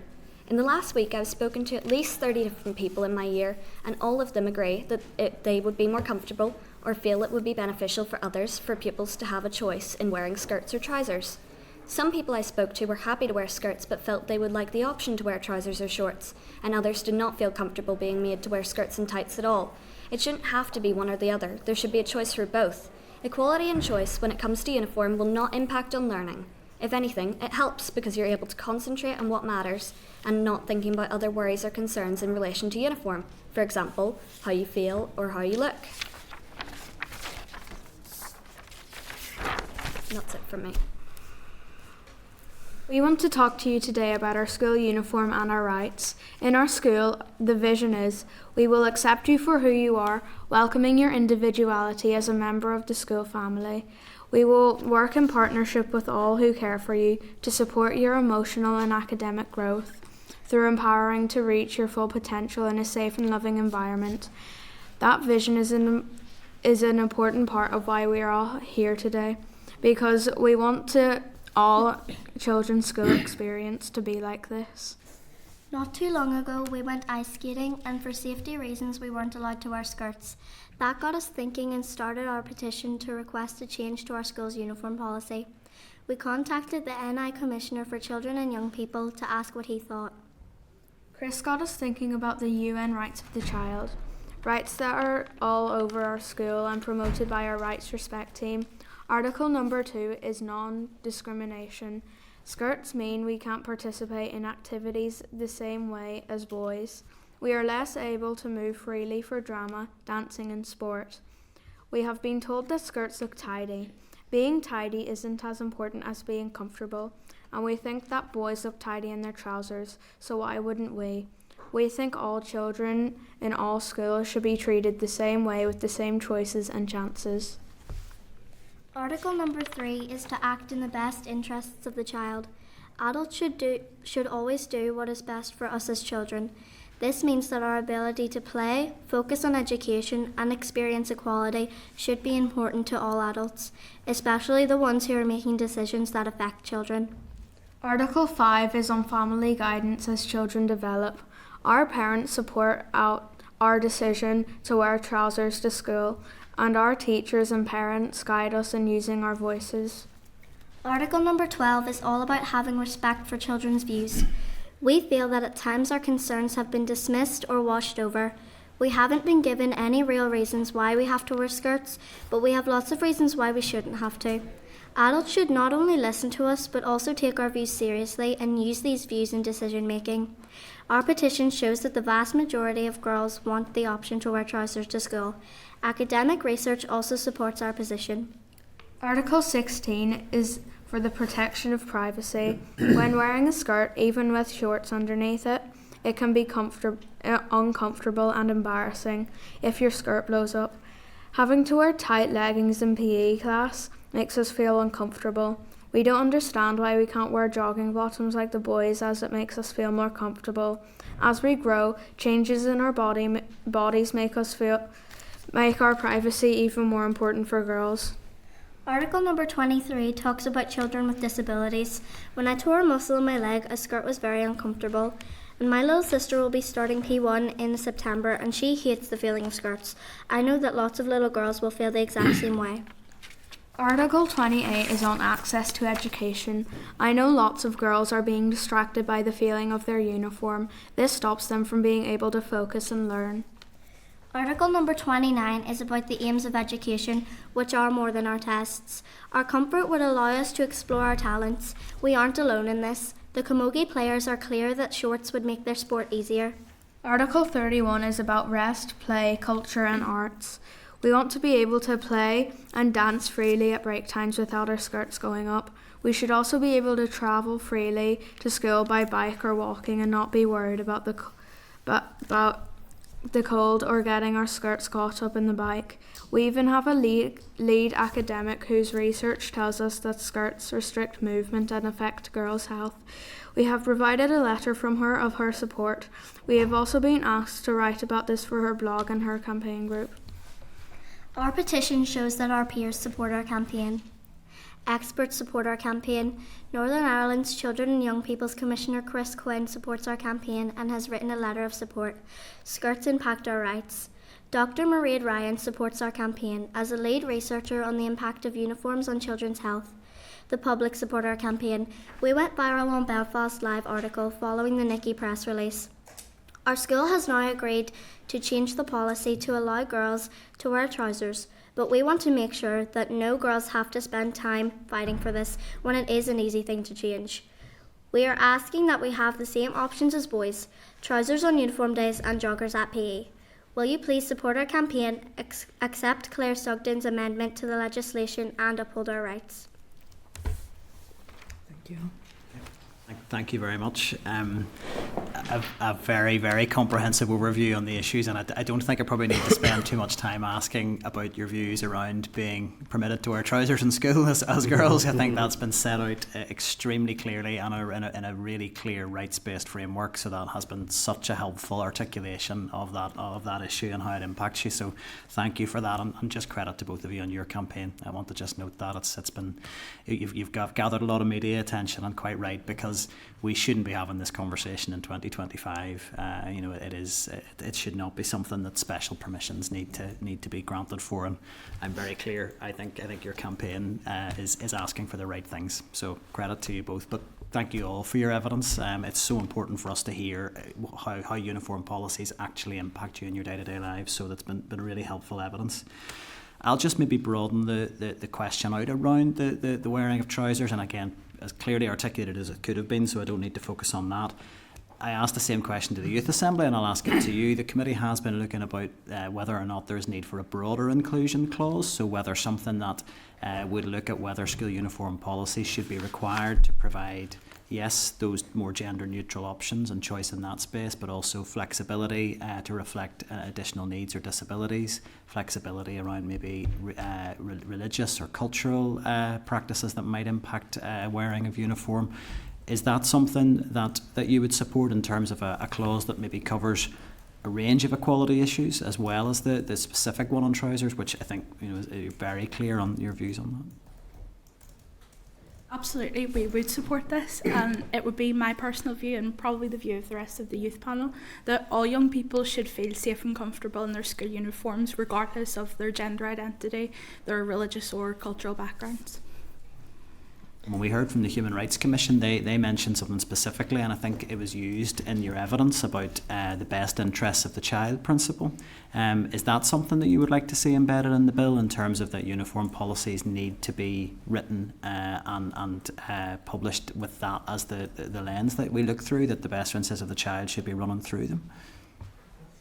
In the last week, I've spoken to at least 30 different people in my year, and all of them agree that they would be more comfortable or feel it would be beneficial for others for pupils to have a choice in wearing skirts or trousers. Some people I spoke to were happy to wear skirts but felt they would like the option to wear trousers or shorts, and others did not feel comfortable being made to wear skirts and tights at all. It shouldn't have to be one or the other. There should be a choice for both. Equality and choice when it comes to uniform will not impact on learning. If anything, it helps because you're able to concentrate on what matters and not thinking about other worries or concerns in relation to uniform. For example, how you feel or how you look. That's it from me. We want to talk to you today about our school uniform and our rights. In our school, the vision is, we will accept you for who you are, welcoming your individuality as a member of the school family. We will work in partnership with all who care for you to support your emotional and academic growth. through empowering to reach your full potential in a safe and loving environment. That vision is an important part of why we are all here today, because we want to all children's school experience to be like this. Not too long ago, we went ice skating, and for safety reasons, we weren't allowed to wear skirts. That got us thinking and started our petition to request a change to our school's uniform policy. We contacted the NI Commissioner for Children and Young People to ask what he thought. Chris got us thinking about the UN rights of the child, rights that are all over our school and promoted by our Rights Respect team. Article number 2 is non-discrimination. Skirts mean we can't participate in activities the same way as boys. We are less able to move freely for drama, dancing and sport. We have been told that skirts look tidy. Being tidy isn't as important as being comfortable, and we think that boys look tidy in their trousers, so why wouldn't we? We think all children in all schools should be treated the same way with the same choices and chances. Article number 3 is to act in the best interests of the child. Adults should always do what is best for us as children. This means that our ability to play, focus on education, and experience equality should be important to all adults, especially the ones who are making decisions that affect children. Article 5 is on family guidance as children develop. Our parents support our decision to wear trousers to school, and our teachers and parents guide us in using our voices. Article number 12 is all about having respect for children's views. We feel that at times our concerns have been dismissed or washed over. We haven't been given any real reasons why we have to wear skirts, but we have lots of reasons why we shouldn't have to. Adults should not only listen to us, but also take our views seriously and use these views in decision making. Our petition shows that the vast majority of girls want the option to wear trousers to school. Academic research also supports our position. Article 16 is for the protection of privacy. When wearing a skirt, even with shorts underneath it, it can be uncomfortable and embarrassing if your skirt blows up. Having to wear tight leggings in PE class makes us feel uncomfortable. We don't understand why we can't wear jogging bottoms like the boys, as it makes us feel more comfortable. As we grow, changes in our bodies make our privacy even more important for girls. Article number 23 talks about children with disabilities. When I tore a muscle in my leg, a skirt was very uncomfortable. And my little sister will be starting P1 in September, and she hates the feeling of skirts. I know that lots of little girls will feel the exact same way. Article 28 is on access to education. I know lots of girls are being distracted by the feeling of their uniform. This stops them from being able to focus and learn. Article number 29 is about the aims of education, which are more than our tests. Our comfort would allow us to explore our talents. We aren't alone in this. The camogie players are clear that shorts would make their sport easier. Article 31 is about rest, play, culture and arts. We want to be able to play and dance freely at break times without our skirts going up. We should also be able to travel freely to school by bike or walking and not be worried about the cold or getting our skirts caught up in the bike. We even have a lead academic whose research tells us that skirts restrict movement and affect girls' health. We have provided a letter from her of her support. We have also been asked to write about this for her blog and her campaign group. Our petition shows that our peers support our campaign. Experts support our campaign. Northern Ireland's Children and Young People's Commissioner Chris Quinn supports our campaign and has written a letter of support. Skirts impact our rights. Dr. Mairead Ryan supports our campaign as a lead researcher on the impact of uniforms on children's health. The public support our campaign. We went viral on Belfast Live article following the NICCY press release. Our school has now agreed to change the policy to allow girls to wear trousers, but we want to make sure that no girls have to spend time fighting for this when it is an easy thing to change. We are asking that we have the same options as boys, trousers on uniform days and joggers at PE. Will you please support our campaign, accept Claire Sugden's amendment to the legislation and uphold our rights? Thank you. Thank you very much. a very, very comprehensive overview on the issues, and I don't think I probably need to spend too much time asking about your views around being permitted to wear trousers in school as girls. I think that's been set out extremely clearly and in a really clear rights-based framework, so that has been such a helpful articulation of that issue and how it impacts you. So thank you for that, and just credit to both of you on your campaign. I want to just note that it's been you've gathered a lot of media attention, and quite right, because we shouldn't be having this conversation in 2025. It should not be something that special permissions need to be granted for, and I'm very clear. I think your campaign is asking for the right things. So credit to you both, but thank you all for your evidence. It's so important for us to hear how uniform policies actually impact you in your day-to-day lives. So that's been really helpful evidence. I'll just maybe broaden the question out around the wearing of trousers, and again, as clearly articulated as it could have been, so I don't need to focus on that. I asked the same question to the Youth Assembly, and I'll ask it to you. The committee has been looking about whether or not there's need for a broader inclusion clause, so whether something that would look at whether school uniform policies should be required to provide, yes, those more gender neutral options and choice in that space, but also flexibility to reflect additional needs or disabilities, flexibility around maybe religious or cultural practices that might impact wearing of uniform. Is that something that you would support in terms of a clause that maybe covers a range of equality issues as well as the specific one on trousers, which I think is very clear on your views on that? Absolutely, we would support this, and it would be my personal view, and probably the view of the rest of the youth panel, that all young people should feel safe and comfortable in their school uniforms, regardless of their gender identity, their religious or cultural backgrounds. When we heard from the Human Rights Commission, they mentioned something specifically, and I think it was used in your evidence about the best interests of the child principle. Is that something that you would like to see embedded in the bill, in terms of that uniform policies need to be written and published with that as the lens that we look through, that the best interests of the child should be running through them?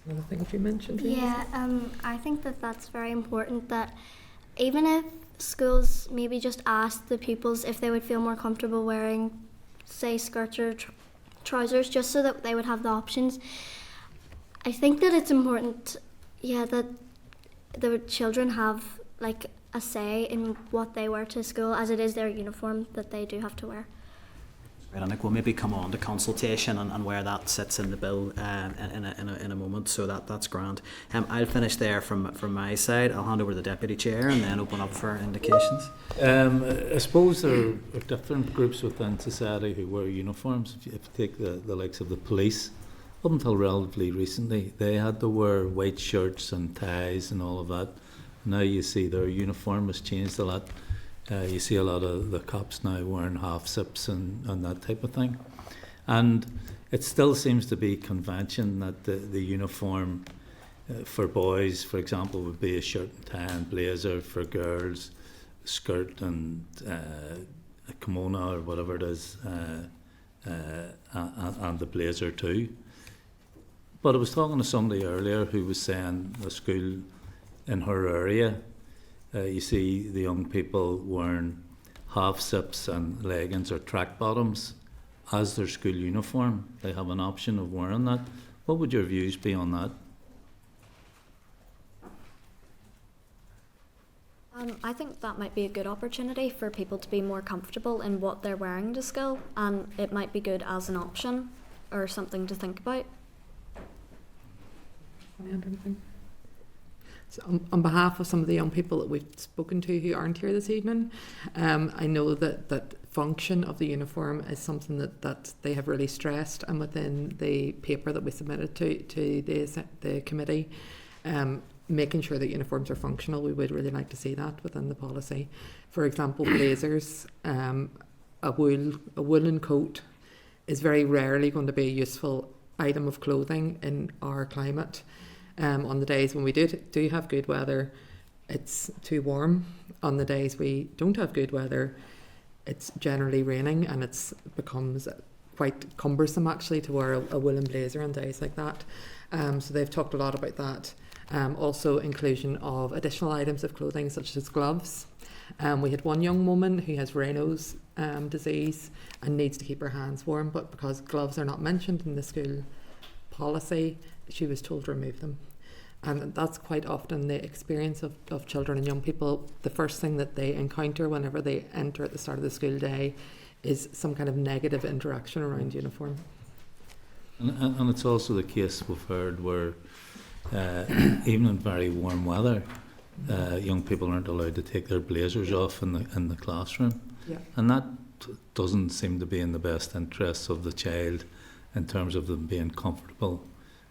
Another thing you mentioned. Yeah, I think that's very important, that even if schools maybe just ask the pupils if they would feel more comfortable wearing, say, skirts or trousers, just so that they would have the options. I think that it's important, that the children have like a say in what they wear to school, as it is their uniform that they do have to wear. Right, I think we'll maybe come on to consultation and where that sits in the bill in a moment, so that's grand. I'll finish there from my side. I'll hand over to the Deputy Chair and then open up for indications. I suppose there are different groups within society who wear uniforms. If you take the likes of the police, up until relatively recently, they had to wear white shirts and ties and all of that. Now you see their uniform has changed a lot. You see a lot of the cops now wearing half zips and that type of thing. And it still seems to be convention that the uniform for boys, for example, would be a shirt and tie and blazer. For girls, skirt and a kimono or whatever it is, and the blazer too. But I was talking to somebody earlier who was saying a school in her area, you see the young people wearing half zips and leggings or track bottoms as their school uniform. They have an option of wearing that. What would your views be on that? I think that might be a good opportunity for people to be more comfortable in what they're wearing to school, and it might be good as an option or something to think about. So on behalf of some of the young people that we've spoken to who aren't here this evening, I know that function of the uniform is something that they have really stressed, and within the paper that we submitted to the committee, making sure that uniforms are functional, we would really like to see that within the policy. For example, blazers, a woolen coat is very rarely going to be a useful item of clothing in our climate. On the days when we do have good weather, it's too warm. On the days we don't have good weather, it's generally raining, and it becomes quite cumbersome actually to wear a woolen blazer on days like that. So they've talked a lot about that. Also inclusion of additional items of clothing such as gloves. We had one young woman who has Raynaud's disease and needs to keep her hands warm, but because gloves are not mentioned in the school policy, she was told to remove them. And that's quite often the experience of children and young people. The first thing that they encounter whenever they enter at the start of the school day is some kind of negative interaction around uniform. And it's also the case we've heard where even in very warm weather, young people aren't allowed to take their blazers off in the classroom. Yeah. And that doesn't seem to be in the best interests of the child in terms of them being comfortable,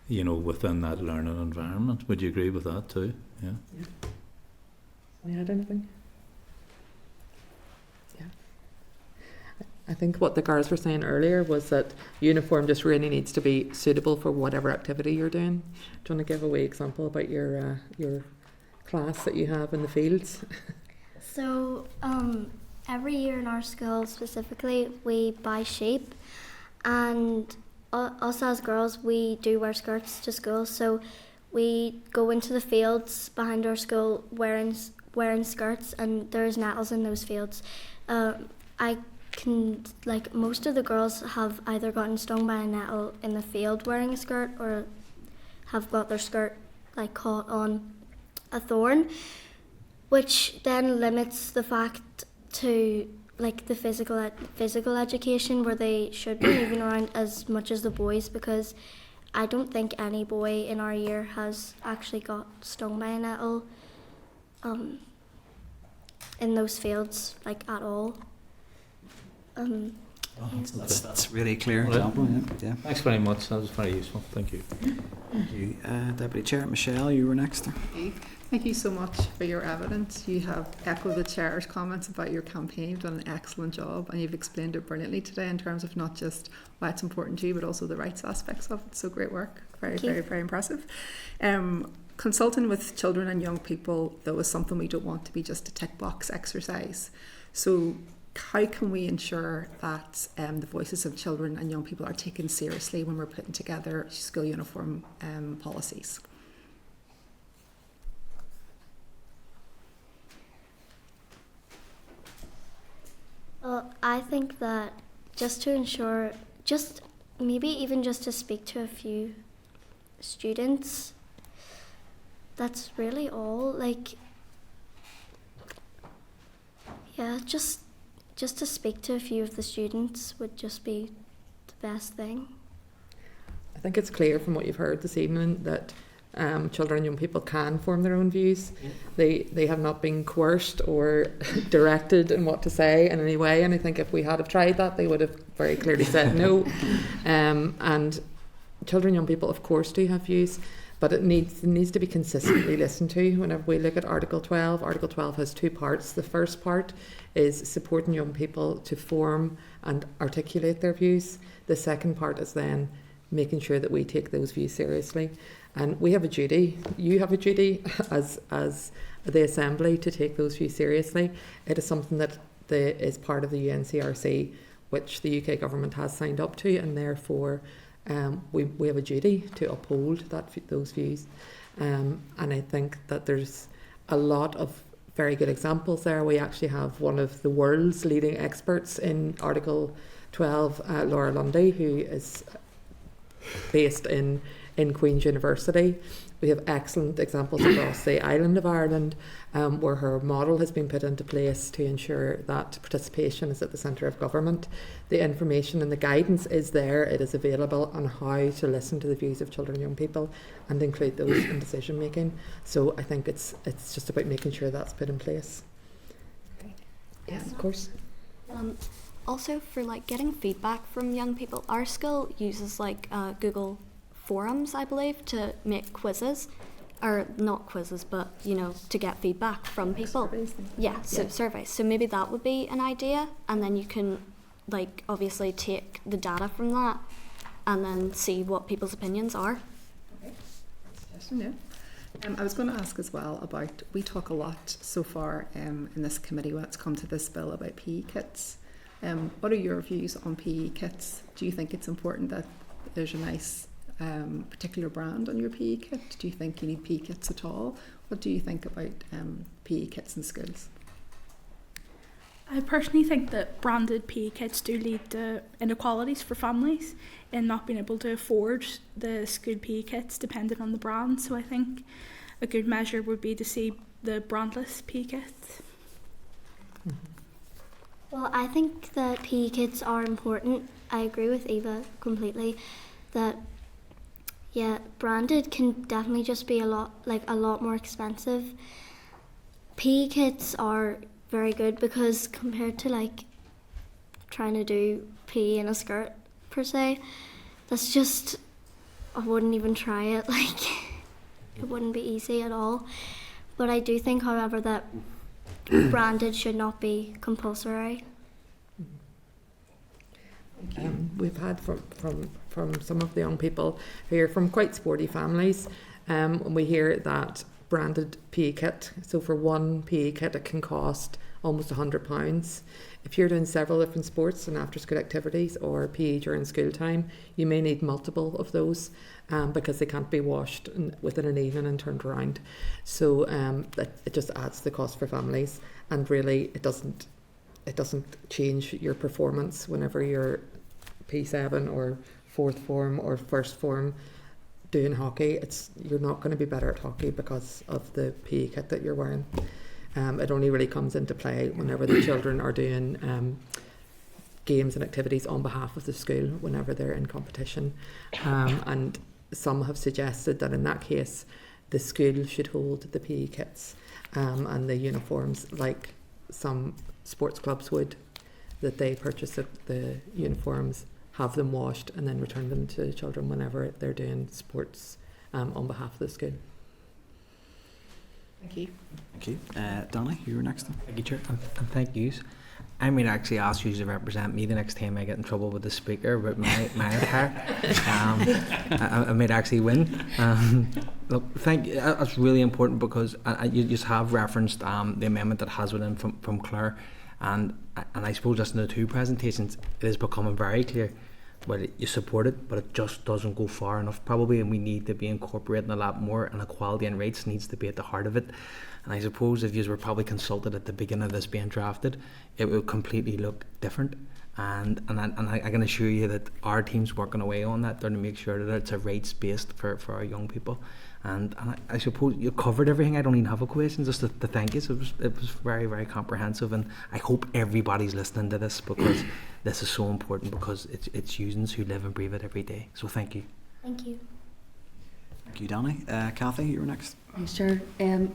you know, within that learning environment. Would you agree with that too? Yeah. Can you add anything? Yeah. I think what the girls were saying earlier was that uniform just really needs to be suitable for whatever activity you're doing. Do you want to give a wee example about your class that you have in the fields? So every year in our school specifically, we buy sheep, and us as girls, we do wear skirts to school. So we go into the fields behind our school wearing skirts, and there's nettles in those fields. Most of the girls have either gotten stung by a nettle in the field wearing a skirt, or have got their skirt caught on a thorn, which then limits the fact to the physical education where they should be moving around as much as the boys, because I don't think any boy in our year has actually got stung by a nettle in those fields at all. That's really clear Well, example. Yeah. Thanks very much. That was very useful. Thank you. Thank you. Deputy Chair Michelle, you were next. Thank you so much for your evidence. You have echoed the Chair's comments about your campaign. You've done an excellent job, and you've explained it brilliantly today in terms of not just why it's important to you, but also the rights aspects of it. So great work. Very impressive. Consulting with children and young people, though, is something we don't want to be just a tick box exercise. So how can we ensure that the voices of children and young people are taken seriously when we're putting together school uniform policies? Well, I think that just to ensure, maybe even just to speak to a few students, that's really all. Just to speak to a few of the students would just be the best thing. I think it's clear from what you've heard this evening that children and young people can form their own views. They have not been coerced or directed in what to say in any way, and I think if we had have tried that, they would have very clearly said no. And children and young people, of course, do have views, but it needs to be consistently listened to. Whenever we look at Article 12, Article 12 has two parts. The first part is supporting young people to form and articulate their views. The second part is then making sure that we take those views seriously. And we have a duty, you have a duty as the Assembly to take those views seriously. It is something that is part of the UNCRC, which the UK government has signed up to, and therefore we have a duty to uphold those views. And I think that there's a lot of very good examples there. We actually have one of the world's leading experts in Article 12, Laura Lundy, who is based in Queen's University. We have excellent examples across the island of Ireland where her model has been put into place to ensure that participation is at the centre of government. The information and the guidance is there. It is available on how to listen to the views of children and young people and include those in decision making. So I think it's just about making sure that's put in place. Yeah, of course. Also, for getting feedback from young people, our school uses Google Forums, I believe, to make quizzes, or not quizzes, but to get feedback from people. Surveys. So maybe that would be an idea, and then you can obviously take the data from that and then see what people's opinions are. Okay. I was going to ask as well about, we talk a lot so far in this committee when it's come to this bill about PE kits. What are your views on PE kits? Do you think it's important that there's a nice particular brand on your PE kit? Do you think you need PE kits at all? What do you think about PE kits in schools? I personally think that branded PE kits do lead to inequalities for families in not being able to afford the school PE kits depending on the brand. So I think a good measure would be to see the brandless PE kits. Well, I think that PE kits are important. I agree with Eva completely that, yeah, branded can definitely just be a lot more expensive. PE kits are very good because compared to like trying to do PE in a skirt per se, that's just, I wouldn't even try it. Like, it wouldn't be easy at all. But I do think, however, that branded should not be compulsory. We've had from some of the young people who are from quite sporty families, and we hear that branded PE kit, so for one PE kit it can cost almost £100. If you're doing several different sports and after school activities or PE during school time, you may need multiple of those because they can't be washed within an evening and turned around. So it just adds to the cost for families, and really it doesn't change your performance whenever you're P7 or fourth form or first form doing hockey. You're not going to be better at hockey because of the PE kit that you're wearing. It only really comes into play whenever the children are doing games and activities on behalf of the school whenever they're in competition. And some have suggested that in that case the school should hold the PE kits and the uniforms like some sports clubs would, that they purchase the uniforms, have them washed and then return them to the children whenever they're doing sports on behalf of the school. Thank you. Thank you. Donnell, you were next. Thank you, Chair, and thank you. I might actually ask you to represent me the next time I get in trouble with the speaker about my attire. I might actually win. Look, thank you. That's really important because you just have referenced the amendment that has been in from Claire, and I suppose just in the two presentations it is becoming very clear. Well, you support it, but it just doesn't go far enough probably, and we need to be incorporating a lot more, and equality and rights needs to be at the heart of it. And I suppose if you were probably consulted at the beginning of this being drafted, it would completely look different. And I can assure you that our team's working away on that there to make sure that it's a rights based for our young people. And I suppose you covered everything. I don't even have a question, just to thank you. So it was very, very comprehensive, and I hope everybody's listening to this because this is so important, because it's users who live and breathe it every day. So thank you. Thank you. Thank you, Donnell. Kathy, you were next. Sure.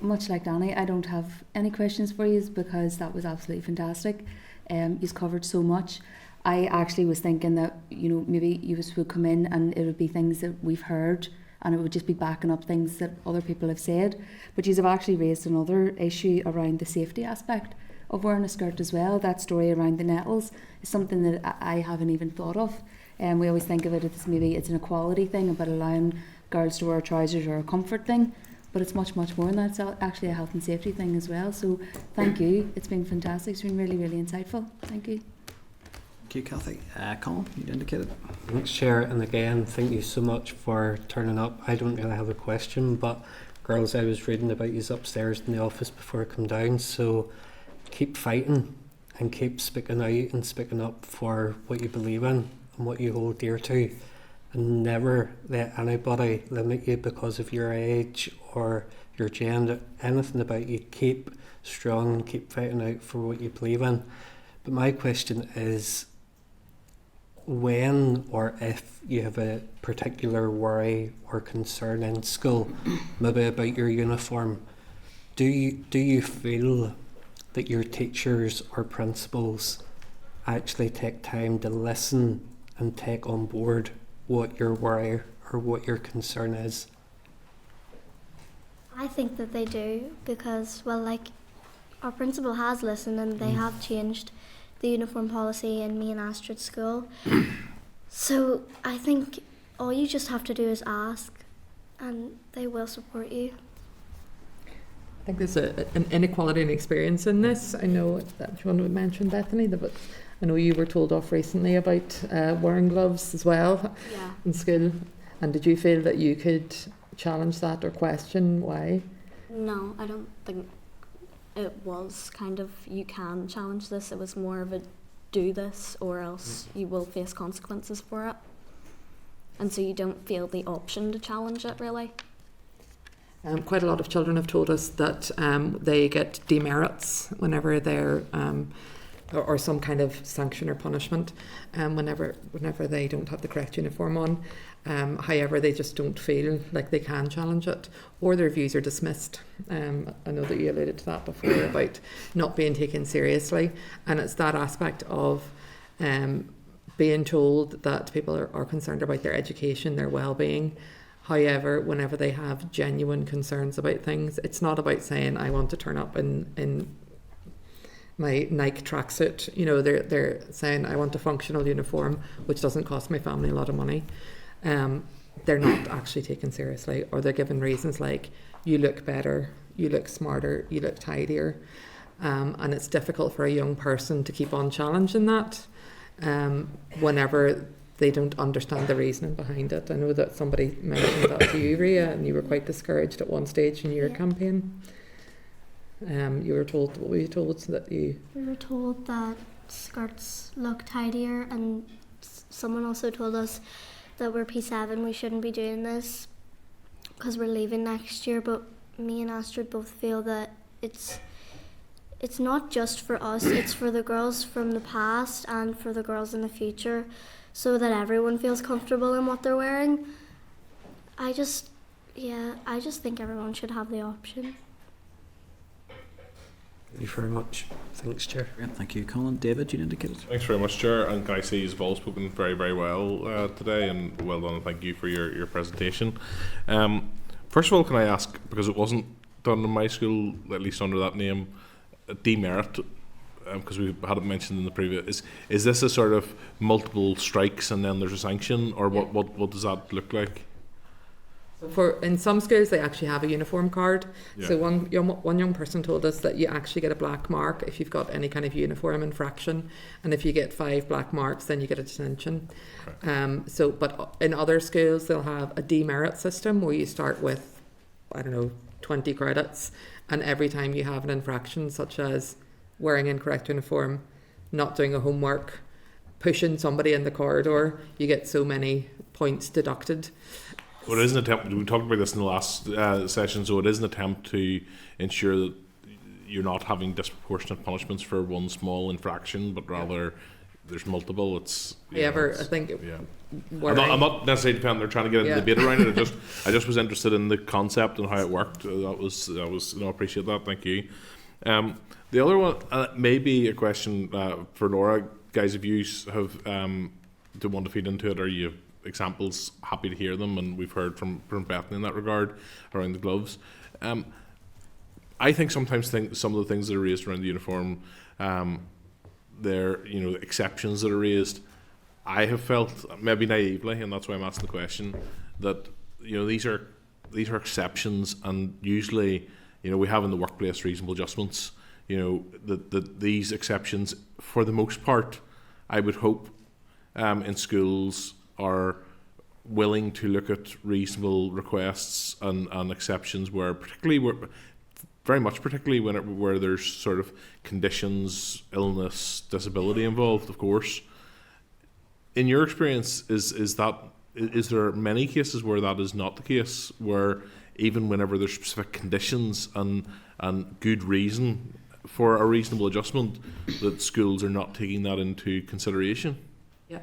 Much like Donnell, I don't have any questions for you because that was absolutely fantastic. You've covered so much. I actually was thinking that, maybe you would come in and it would be things that we've heard, and it would just be backing up things that other people have said. But you have actually raised another issue around the safety aspect of wearing a skirt as well. That story around the nettles is something that I haven't even thought of. We always think of it as maybe it's an equality thing about allowing girls to wear trousers or a comfort thing, but it's much, much more than that. It's actually a health and safety thing as well. So thank you. It's been fantastic. It's been really, really insightful. Thank you. Thank you, Kathy. Colin, you'd indicated. Thanks, Chair, and again, thank you so much for turning up. I don't really have a question, but girls, I was reading about you upstairs in the office before I come down, so keep fighting and keep speaking out and speaking up for what you believe in and what you hold dear to, and never let anybody limit you because of your age or your gender, anything about you. Keep strong and keep fighting out for what you believe in. But my question is, when or if you have a particular worry or concern in school, maybe about your uniform, do you feel that your teachers or principals actually take time to listen and take on board what your worry or what your concern is? I think that they do because, our principal has listened and they have changed the uniform policy in me and Astrid school. So I think all you just have to do is ask and they will support you. I think there's an inequality in experience in this. I know that you want to mention, Bethany, but I know you were told off recently about wearing gloves as well in school. And did you feel that you could challenge that or question why? No, I don't think it was kind of, you can challenge this. It was more of a do this or else you will face consequences for it. And so you don't feel the option to challenge it, really. Quite a lot of children have told us that they get demerits whenever they're, or some kind of sanction or punishment, whenever they don't have the correct uniform on. However, they just don't feel like they can challenge it, or their views are dismissed. I know that you alluded to that before about not being taken seriously, and it's that aspect of being told that people are concerned about their education, their well-being. However, whenever they have genuine concerns about things, it's not about saying, I want to turn up in my Nike tracksuit. You know, they're saying, I want a functional uniform, which doesn't cost my family a lot of money. They're not actually taken seriously, or they're given reasons like, you look better, you look smarter, you look tidier. And it's difficult for a young person to keep on challenging that whenever they don't understand the reasoning behind it. I know that somebody mentioned that to you, Rhea, and you were quite discouraged at one stage in your campaign. You were told, what were you told? That you... We were told that skirts look tidier, and someone also told us that we're P7, we shouldn't be doing this because we're leaving next year. But me and Astrid both feel that it's not just for us, it's for the girls from the past and for the girls in the future, so that everyone feels comfortable in what they're wearing. I just think everyone should have the option. Thank you very much. Thanks, Chair. Great, thank you, Colin. David, you indicated. Thanks very much, Chair. And can I say you've all spoken very, very well today, and well done, and thank you for your presentation. First of all, can I ask, because it wasn't done in my school, at least under that name, demerit, because we had it mentioned in the previous, is this a sort of multiple strikes and then there's a sanction, or what does that look like? So in some schools they actually have a uniform card. Yeah. So one young person told us that you actually get a black mark if you've got any kind of uniform infraction, and if you get 5 black marks then you get a detention. Okay. But in other schools they'll have a demerit system where you start with, I don't know, 20 credits, and every time you have an infraction such as wearing incorrect uniform, not doing a homework, pushing somebody in the corridor, you get so many points deducted. Well, it is an attempt, we talked about this in the last session, so it is an attempt to ensure that you're not having disproportionate punishments for one small infraction, but rather there's multiple. I think I'm not necessarily defending they're trying to get into the debate around it. I just was interested in the concept and how it worked. That was I appreciate that. Thank you. The other one may be a question for Laura. Guys, if you have don't want to feed into it, or you have examples, happy to hear them, and we've heard from Bethany in that regard around the gloves. I think sometimes some of the things that are raised around the uniform, they're exceptions that are raised. I have felt, maybe naively, and that's why I'm asking the question, that these are exceptions, and usually we have in the workplace reasonable adjustments. That these exceptions, for the most part, I would hope in schools are willing to look at reasonable requests and exceptions particularly where there's sort of conditions, illness, disability involved, of course. In your experience, is there many cases where that is not the case, where even whenever there's specific conditions and good reason for a reasonable adjustment, that schools are not taking that into consideration? Yeah.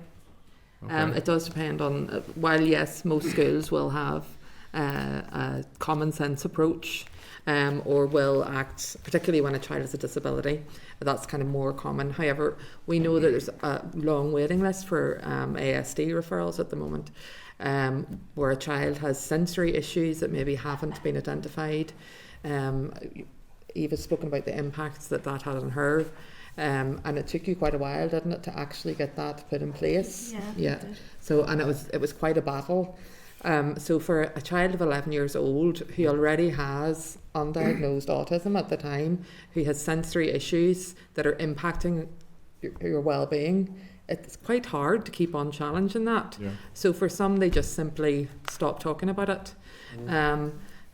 Okay. It does depend on, while yes, most schools will have a common sense approach, or will act, particularly when a child has a disability, that's kind of more common. However, we know that there's a long waiting list for ASD referrals at the moment, where a child has sensory issues that maybe haven't been identified. Eva's spoken about the impacts that had on her. And it took you quite a while, didn't it, to actually get that put in place? Yeah. So, and it was quite a battle. So for a child of 11 years old who already has undiagnosed autism at the time, who has sensory issues that are impacting your well-being, it's quite hard to keep on challenging that. Yeah. So for some, they just simply stop talking about it.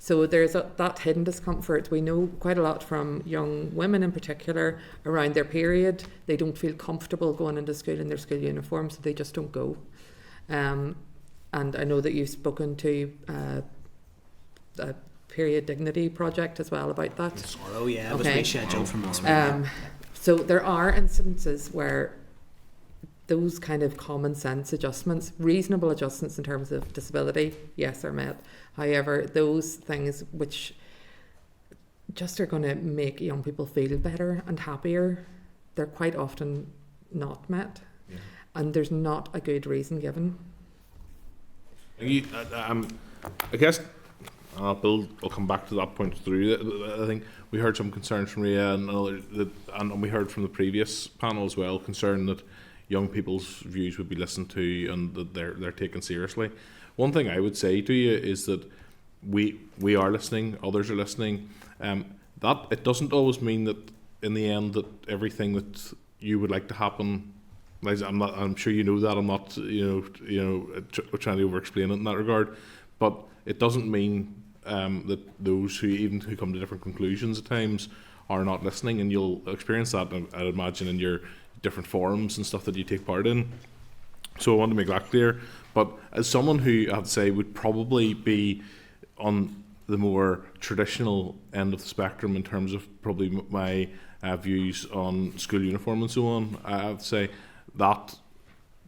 So there's that hidden discomfort. We know quite a lot from young women in particular around their period. They don't feel comfortable going into school in their school uniform, so they just don't go. And I know that you've spoken to a period dignity project as well about that. Sorrow, yeah, it was rescheduled from last week. So there are instances where those kind of common sense adjustments, reasonable adjustments in terms of disability, yes, are met. However, those things which just are going to make young people feel better and happier, they're quite often not met. Yeah. And there's not a good reason given. I guess Bill will come back to that point through. I think we heard some concerns from Rhea and we heard from the previous panel as well, concern that young people's views would be listened to and that they're taken seriously. One thing I would say to you is that we are listening, others are listening. That it doesn't always mean that in the end that everything that you would like to happen. I'm sure you know that. I'm not trying to over-explain it in that regard, but it doesn't mean that those who come to different conclusions at times are not listening, and you'll experience that, I'd imagine, in your different forums and stuff that you take part in. So I want to make that clear. But as someone who, I have to say, would probably be on the more traditional end of the spectrum in terms of probably my views on school uniform and so on, I have to say that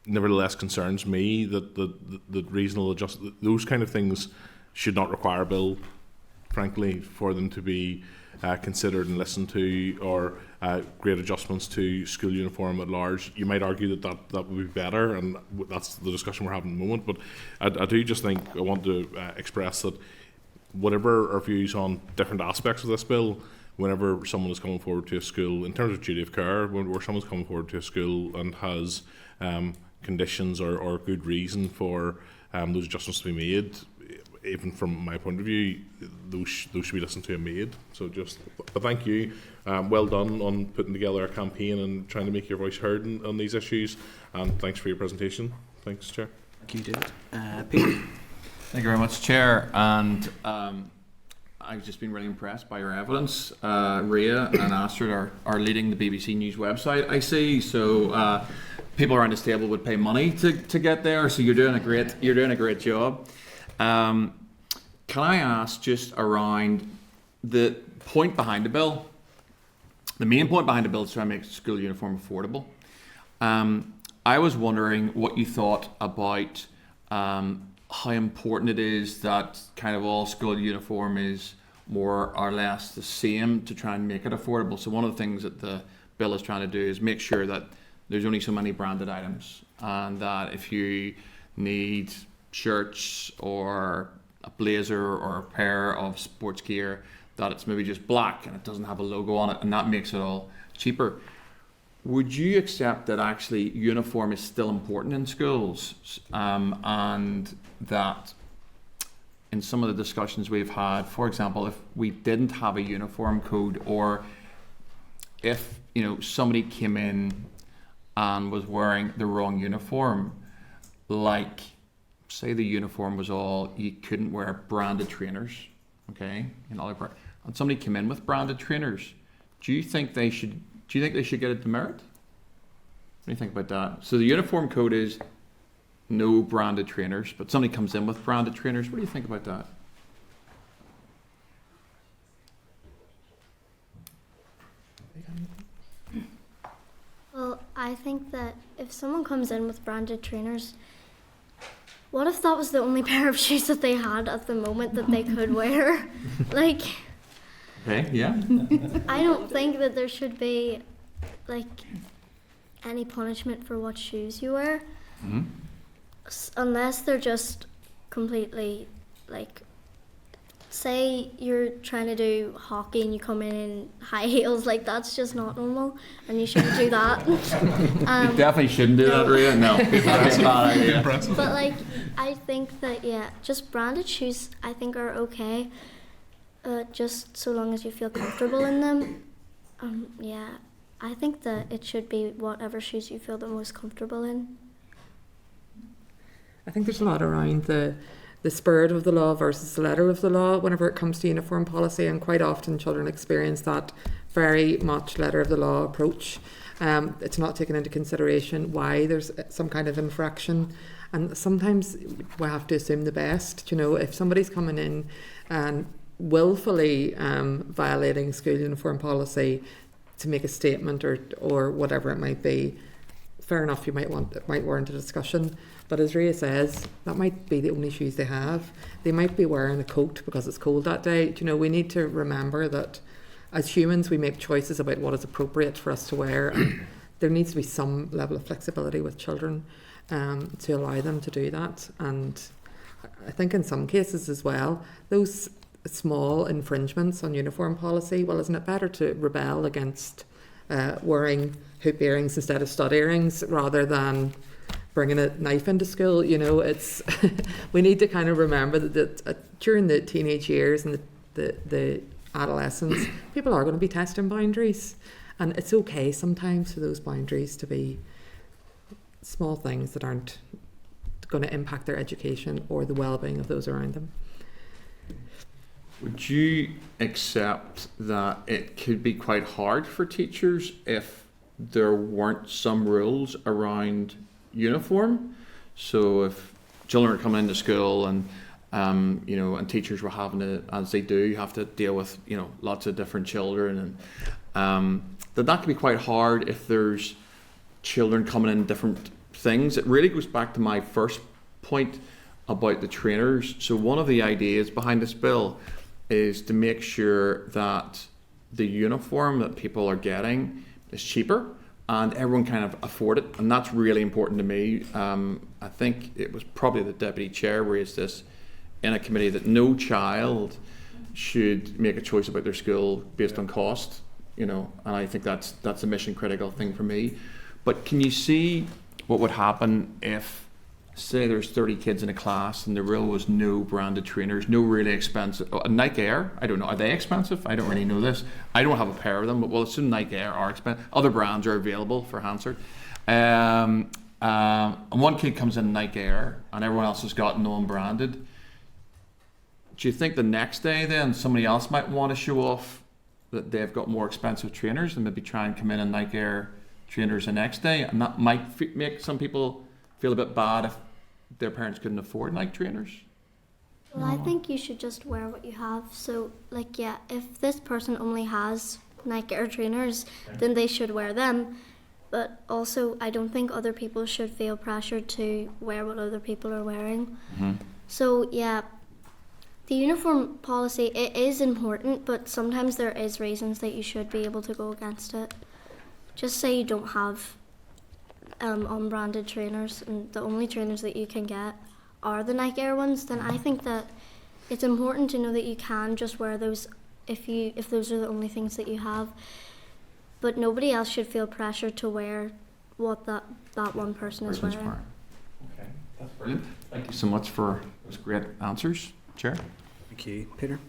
nevertheless concerns me that the reasonable those kind of things should not require a bill, frankly, for them to be considered and listened to, or great adjustments to school uniform at large. You might argue that would be better, and that's the discussion we're having at the moment. But I do just think I want to express that whatever our views on different aspects of this bill, whenever someone is coming forward to a school, in terms of duty of care, where someone's coming forward to a school and has conditions or good reason for those adjustments to be made, even from my point of view, those should be listened to and made. So but thank you. Well done on putting together a campaign and trying to make your voice heard on these issues. And thanks for your presentation. Thanks, Chair. Thank you, David. Peter. Thank you very much, Chair. And I've just been really impressed by your evidence. Rhea and Astrid are leading the BBC News website, I see. So people around this table would pay money to get there. So you're doing a great job. Can I ask just around the point behind the bill? The main point behind the bill is trying to make school uniform affordable. I was wondering what you thought about how important it is that kind of all school uniform is more or less the same to try and make it affordable. So one of the things that the bill is trying to do is make sure that there's only so many branded items, and that if you need shirts or a blazer or a pair of sports gear, that it's maybe just black and it doesn't have a logo on it, and that makes it all cheaper. Would you accept that actually uniform is still important in schools, and that in some of the discussions we've had, for example, if we didn't have a uniform code, or if somebody came in and was wearing the wrong uniform, like say the uniform was all, you couldn't wear branded trainers, okay, and somebody came in with branded trainers, do you think they should get a demerit? What do you think about that? So the uniform code is no branded trainers, but somebody comes in with branded trainers. What do you think about that? Well, I think that if someone comes in with branded trainers, what if that was the only pair of shoes that they had at the moment that they could wear? Like, okay, yeah. I don't think that there should be any punishment for what shoes you wear, unless they're just completely say you're trying to do hockey and you come in high heels, that's just not normal, and you shouldn't do that. You definitely shouldn't do that, Rhea. No, that's a bad idea. But I think that just branded shoes I think are okay, just so long as you feel comfortable in them. I think that it should be whatever shoes you feel the most comfortable in. I think there's a lot around the spirit of the law versus the letter of the law whenever it comes to uniform policy, and quite often children experience that very much letter of the law approach. It's not taken into consideration why there's some kind of infraction, and sometimes we have to assume the best. You know, if somebody's coming in and willfully violating school uniform policy to make a statement or whatever it might be, fair enough, it might warrant a discussion. But as Rhea says, that might be the only shoes they have. They might be wearing a coat because it's cold that day. You know, we need to remember that as humans we make choices about what is appropriate for us to wear, and there needs to be some level of flexibility with children to allow them to do that. And I think in some cases as well, those small infringements on uniform policy, well, isn't it better to rebel against wearing hoop earrings instead of stud earrings rather than bringing a knife into school? You know, it's we need to kind of remember that during the teenage years and the adolescence, people are going to be testing boundaries, and it's okay sometimes for those boundaries to be small things that aren't going to impact their education or the well-being of those around them. Would you accept that it could be quite hard for teachers if there weren't some rules around uniform? So if children are coming into school and and teachers were having to, as they do, have to deal with lots of different children, and that could be quite hard if there's children coming in different things. It really goes back to my first point about the trainers. So one of the ideas behind this bill is to make sure that the uniform that people are getting is cheaper and everyone kind of afford it, and that's really important to me. I think it was probably the deputy chair raised this in a committee that no child should make a choice about their school based on cost, and I think that's a mission critical thing for me. But can you see what would happen if, say, there's 30 kids in a class and there really was no branded trainers, no really expensive, Nike Air, I don't know, are they expensive? I don't really know this. I don't have a pair of them, but well, assume Nike Air are expensive. Other brands are available for Hansard. And one kid comes in Nike Air and everyone else has got non-branded. Do you think the next day then somebody else might want to show off that they've got more expensive trainers and maybe try and come in Nike Air trainers the next day? And that might make some people feel a bit bad if their parents couldn't afford Nike trainers. Well, I think you should just wear what you have. So, if this person only has Nike Air trainers, then they should wear them. But also, I don't think other people should feel pressured to wear what other people are wearing. Mm-hmm. So, the uniform policy, it is important, but sometimes there is reasons that you should be able to go against it. Just say you don't have unbranded trainers and the only trainers that you can get are the Nike Air ones, then I think that it's important to know that you can just wear those if those are the only things that you have, but nobody else should feel pressure to wear what that one person is wearing. Okay, that's brilliant. Thank you so much for those great answers, Chair. Thank you, Peter.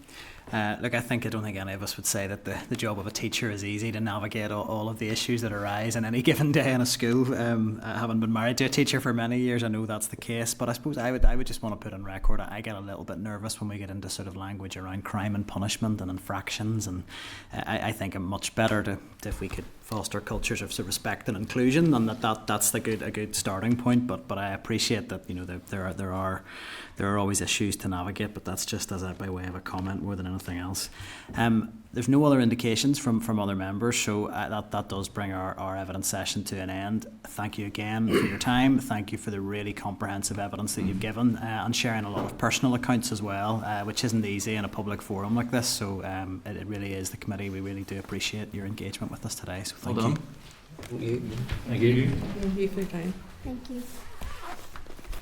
I don't think any of us would say that the job of a teacher is easy to navigate all of the issues that arise in any given day in a school. Having been married to a teacher for many years, I know that's the case, but I suppose I would just want to put on record, I get a little bit nervous when we get into sort of language around crime and punishment and infractions, and I think it's much better if we could foster cultures of respect and inclusion, and that's a good starting point. But I appreciate that there are always issues to navigate, but that's just by way of a comment more than anything else. There's no other indications from other members, so that does bring our evidence session to an end. Thank you again for your time. Thank you for the really comprehensive evidence that you've given, and sharing a lot of personal accounts as well, which isn't easy in a public forum like this. So it really is the committee. We really do appreciate your engagement with us today. So thank you. Thank you. Thank you. Thank you for your time. Thank you.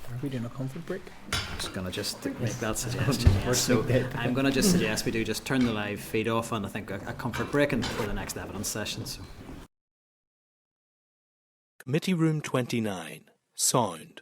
Are we doing a comfort break? I'm just going to make that suggestion. Yes. So I'm going to just suggest we do just turn the live feed off, and I think a comfort break for the next evidence session. So. Committee Room 29. Sound.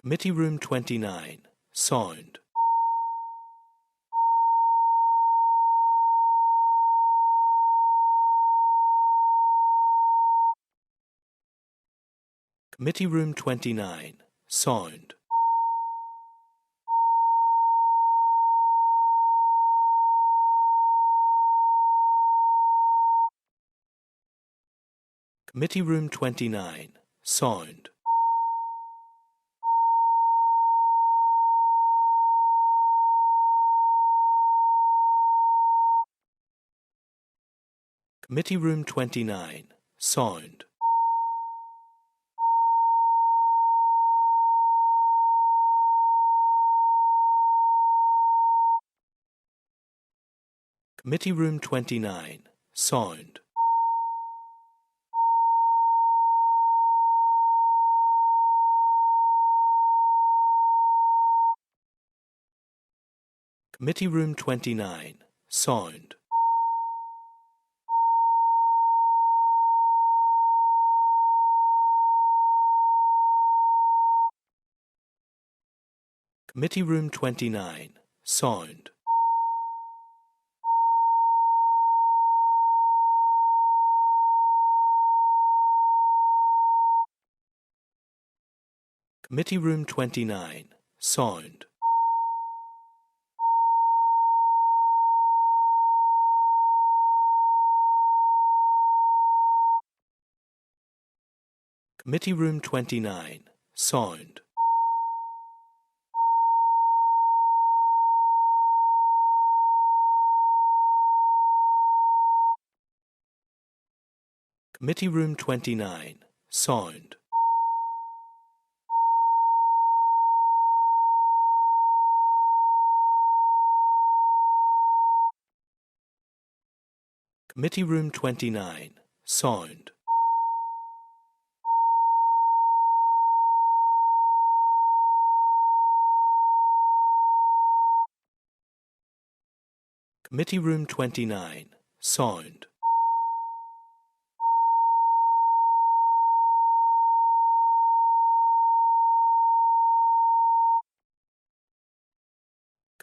Committee Room 29, Sound. Committee Room 29, Sound. Committee Room 29, Sound. Committee Room 29, Sound. Committee Room 29, Sound. Committee Room 29, Sound. Committee Room 29, Sound. Committee Room 29, Sound. Committee Room 29, Sound. Committee Room 29, Sound. Committee Room 29, Sound. Committee Room 29, Sound.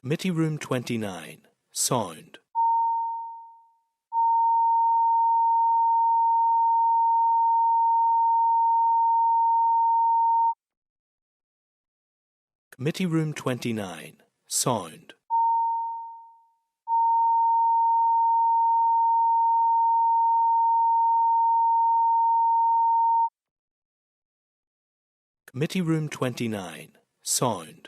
Committee Room 29, Sound. Committee Room 29, Sound. Committee Room 29, Sound.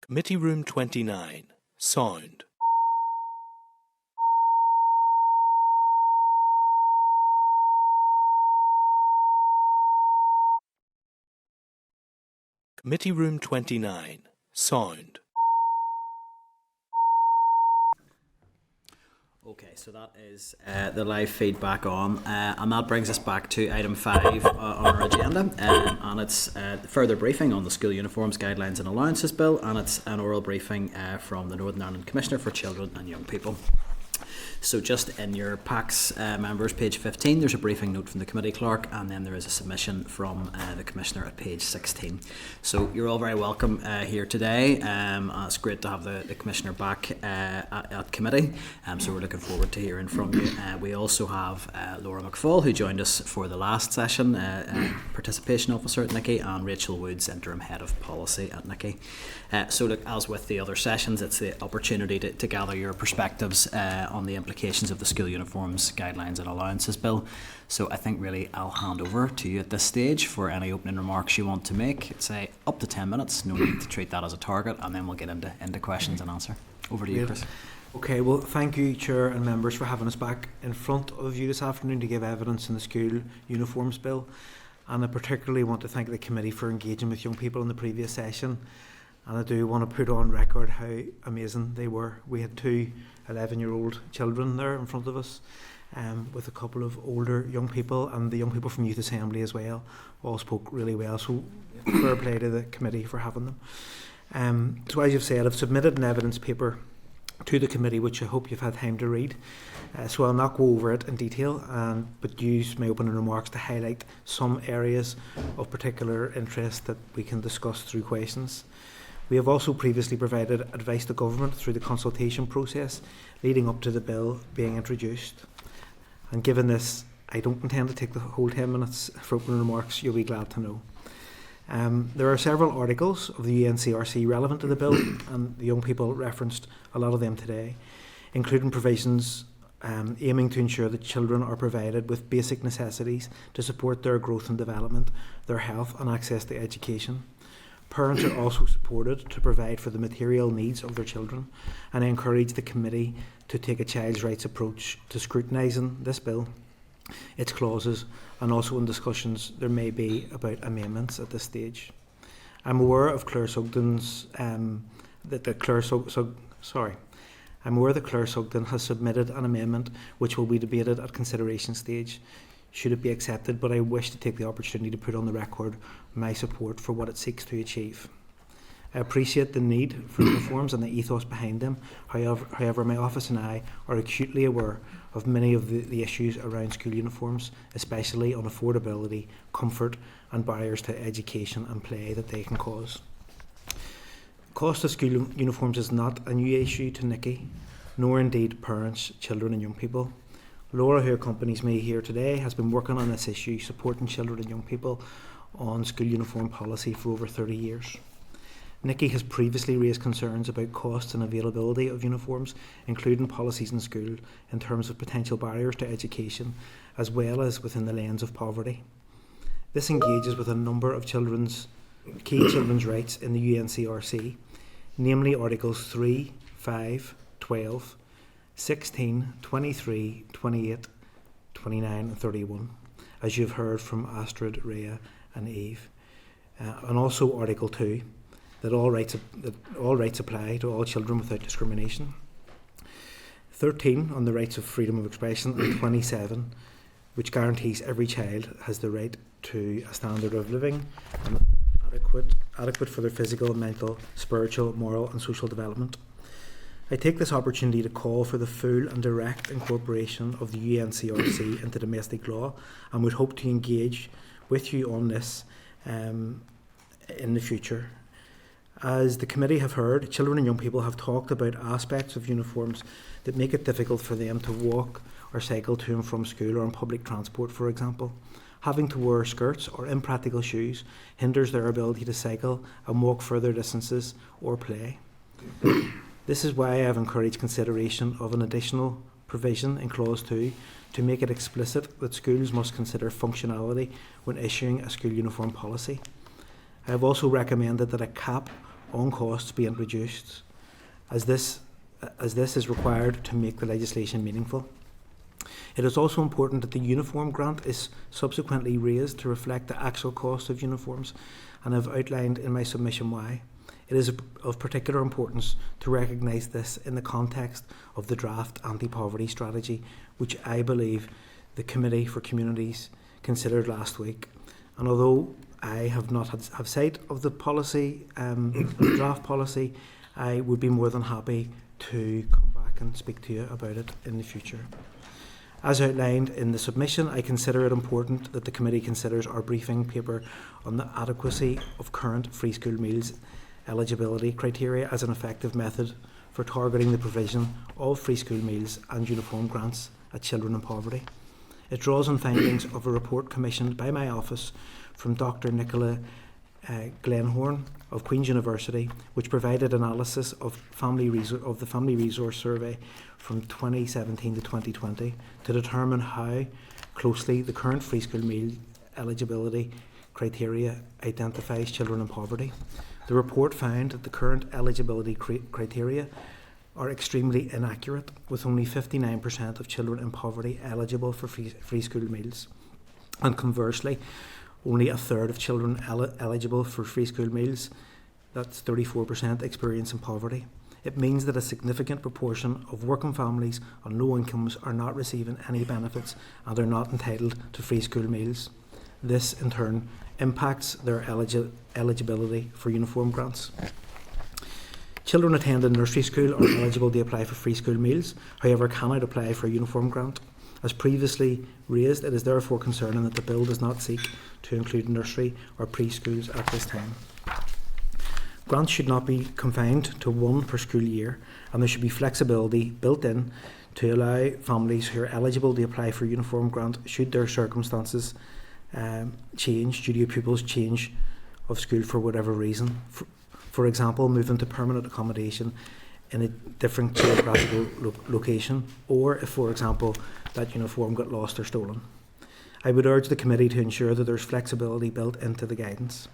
Committee Room 29, Sound. Committee Room 29, Sound. Okay, so that is the live feedback on, and that brings us back to item 5 on our agenda, and it's further briefing on the School Uniforms Guidelines and Allowances Bill, and it's an oral briefing from the Northern Ireland Commissioner for Children and Young People. So just in your packs, members, page 15, there's a briefing note from the committee clerk, and then there is a submission from the Commissioner at page 16. So you're all very welcome here today. It's great to have the Commissioner back at committee, so we're looking forward to hearing from you. We also have Laura McFall, who joined us for the last session, Participation Officer at NICCY, and Rachel Woods, Interim Head of Policy at NICCY. So look, as with the other sessions, it's the opportunity to gather your perspectives on the implications of the School Uniforms Guidelines and Allowances Bill. So I think really I'll hand over to you at this stage for any opening remarks you want to make. Say up to 10 minutes, no need to treat that as a target, and then we'll get into questions and answer. Over to you, Chris. Okay, well, thank you, Chair and members, for having us back in front of you this afternoon to give evidence in the School Uniforms Bill. And I particularly want to thank the committee for engaging with young people in the previous session. And I do want to put on record how amazing they were. We had 2 11-year-old children there in front of us, with a couple of older young people, and the young people from Youth Assembly as well all spoke really well. So fair play to the committee for having them. So as you've said, I've submitted an evidence paper to the committee, which I hope you've had time to read. So I'll not go over it in detail, but use my opening remarks to highlight some areas of particular interest that we can discuss through questions. We have also previously provided advice to government through the consultation process leading up to the bill being introduced. And given this, I don't intend to take the whole 10 minutes for opening remarks, you'll be glad to know. There are several articles of the UNCRC relevant to the bill, and the young people referenced a lot of them today, including provisions aiming to ensure that children are provided with basic necessities to support their growth and development, their health and access to education. Parents are also supported to provide for the material needs of their children, and I encourage the committee to take a child's rights approach to scrutinising this bill, its clauses, and also in discussions there may be about amendments at this stage. I'm aware of Claire Sugden's I'm aware that Claire Sugden has submitted an amendment which will be debated at consideration stage, should it be accepted, but I wish to take the opportunity to put on the record my support for what it seeks to achieve. I appreciate the need for uniforms and the ethos behind them. However, my office and I are acutely aware of many of the issues around school uniforms, especially on affordability, comfort and barriers to education and play that they can cause. Cost of school uniforms is not a new issue to NICCY, nor indeed parents, children and young people. Laura, who accompanies me here today, has been working on this issue, supporting children and young people on school uniform policy for over 30 years. NICCY has previously raised concerns about costs and availability of uniforms, including policies in school in terms of potential barriers to education, as well as within the lens of poverty. This engages with a number of key children's rights in the UNCRC, namely Articles 3, 5, 12, 16, 23, 28, 29 and 31, as you've heard from Astrid, Rhea and Eve, and also Article 2, that all rights apply to all children without discrimination. 13 on the rights of freedom of expression, and 27, which guarantees every child has the right to a standard of living and adequate for their physical, mental, spiritual, moral and social development. I take this opportunity to call for the full and direct incorporation of the UNCRC into domestic law, and would hope to engage with you on this in the future. As the committee have heard, children and young people have talked about aspects of uniforms that make it difficult for them to walk or cycle to and from school or on public transport, for example. Having to wear skirts or impractical shoes hinders their ability to cycle and walk further distances or play. This is why I have encouraged consideration of an additional provision in Clause 2 to make it explicit that schools must consider functionality when issuing a school uniform policy. I have also recommended that a cap on costs be introduced, as this is required to make the legislation meaningful. It is also important that the uniform grant is subsequently raised to reflect the actual cost of uniforms, and I've outlined in my submission why. It is of particular importance to recognise this in the context of the draft anti-poverty strategy, which I believe the Committee for Communities considered last week. And although I have not have sight of the policy, draft policy, I would be more than happy to come back and speak to you about it in the future. As outlined in the submission, I consider it important that the committee considers our briefing paper on the adequacy of current free school meals eligibility criteria as an effective method for targeting the provision of free school meals and uniform grants at children in poverty. It draws on findings of a report commissioned by my office from Dr. Nicola Glenhorn of Queen's University, which provided analysis of the Family Resource Survey from 2017 to 2020 to determine how closely the current free school meal eligibility criteria identifies children in poverty. The report found that the current eligibility criteria are extremely inaccurate, with only 59% of children in poverty eligible for free school meals, and conversely, only a third of children eligible for free school meals, that's 34%, experience in poverty. It means that a significant proportion of working families on low incomes are not receiving any benefits and are not entitled to free school meals. This, in turn, impacts their eligibility for uniform grants. Children attending nursery school are eligible to apply for free school meals, however cannot apply for a uniform grant. As previously raised, it is therefore concerning that the bill does not seek to include nursery or preschools at this time. Grants should not be confined to one per school year, and there should be flexibility built in to allow families who are eligible to apply for a uniform grant should their circumstances change due to a pupil's change of school for whatever reason. For example, moving to permanent accommodation in a different geographical location, or if, for example, that uniform got lost or stolen. I would urge the committee to ensure that there's flexibility built into the guidance.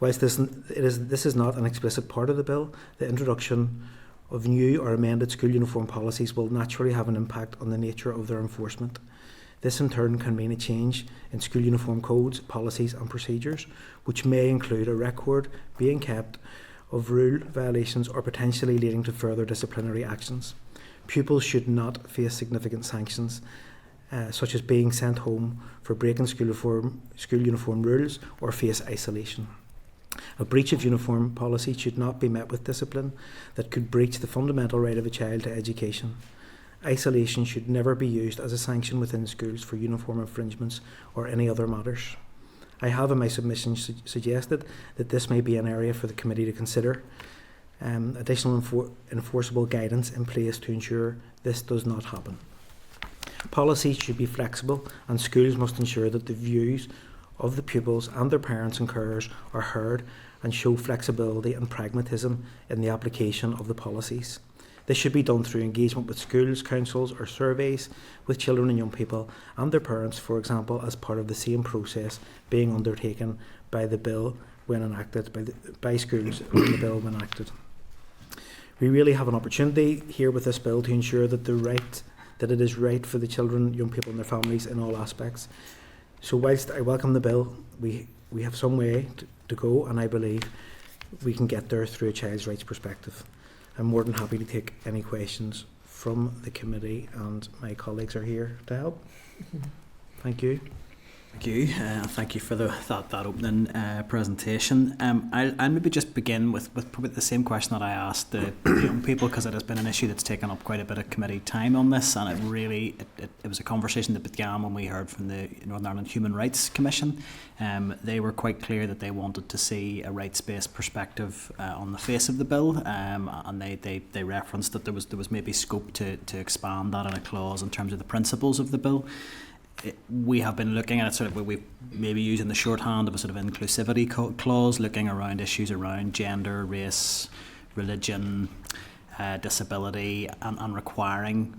Whilst this is not an explicit part of the bill, the introduction of new or amended school uniform policies will naturally have an impact on the nature of their enforcement. This in turn can mean a change in school uniform codes, policies and procedures, which may include a record being kept of rule violations or potentially leading to further disciplinary actions. Pupils should not face significant sanctions, such as being sent home for breaking school uniform rules or face isolation. A breach of uniform policy should not be met with discipline that could breach the fundamental right of a child to education. Isolation should never be used as a sanction within schools for uniform infringements or any other matters. I have in my submission suggested that this may be an area for the committee to consider additional enforceable guidance in place to ensure this does not happen. Policies should be flexible, and schools must ensure that the views of the pupils and their parents and carers are heard and show flexibility and pragmatism in the application of the policies. This should be done through engagement with schools, councils or surveys with children and young people and their parents, for example, as part of the same process being undertaken by the bill when enacted, by schools when the bill when enacted. We really have an opportunity here with this bill to ensure that it is right for the children, young people and their families in all aspects. So whilst I welcome the bill, we have some way to go, and I believe we can get there through a child's rights perspective. I'm more than happy to take any questions from the committee, and my colleagues are here to help. Thank you. Thank you. Thank you for that opening presentation. I'll maybe just begin with probably the same question that I asked the young people, because it has been an issue that's taken up quite a bit of committee time on this, and it was a conversation that began when we heard from the Northern Ireland Human Rights Commission. They were quite clear that they wanted to see a rights-based perspective on the face of the bill, and they referenced that there was maybe scope to expand that in a clause in terms of the principles of the bill. We have been looking at it we've maybe using the shorthand of a sort of inclusivity clause, looking around issues around gender, race, religion, disability, and requiring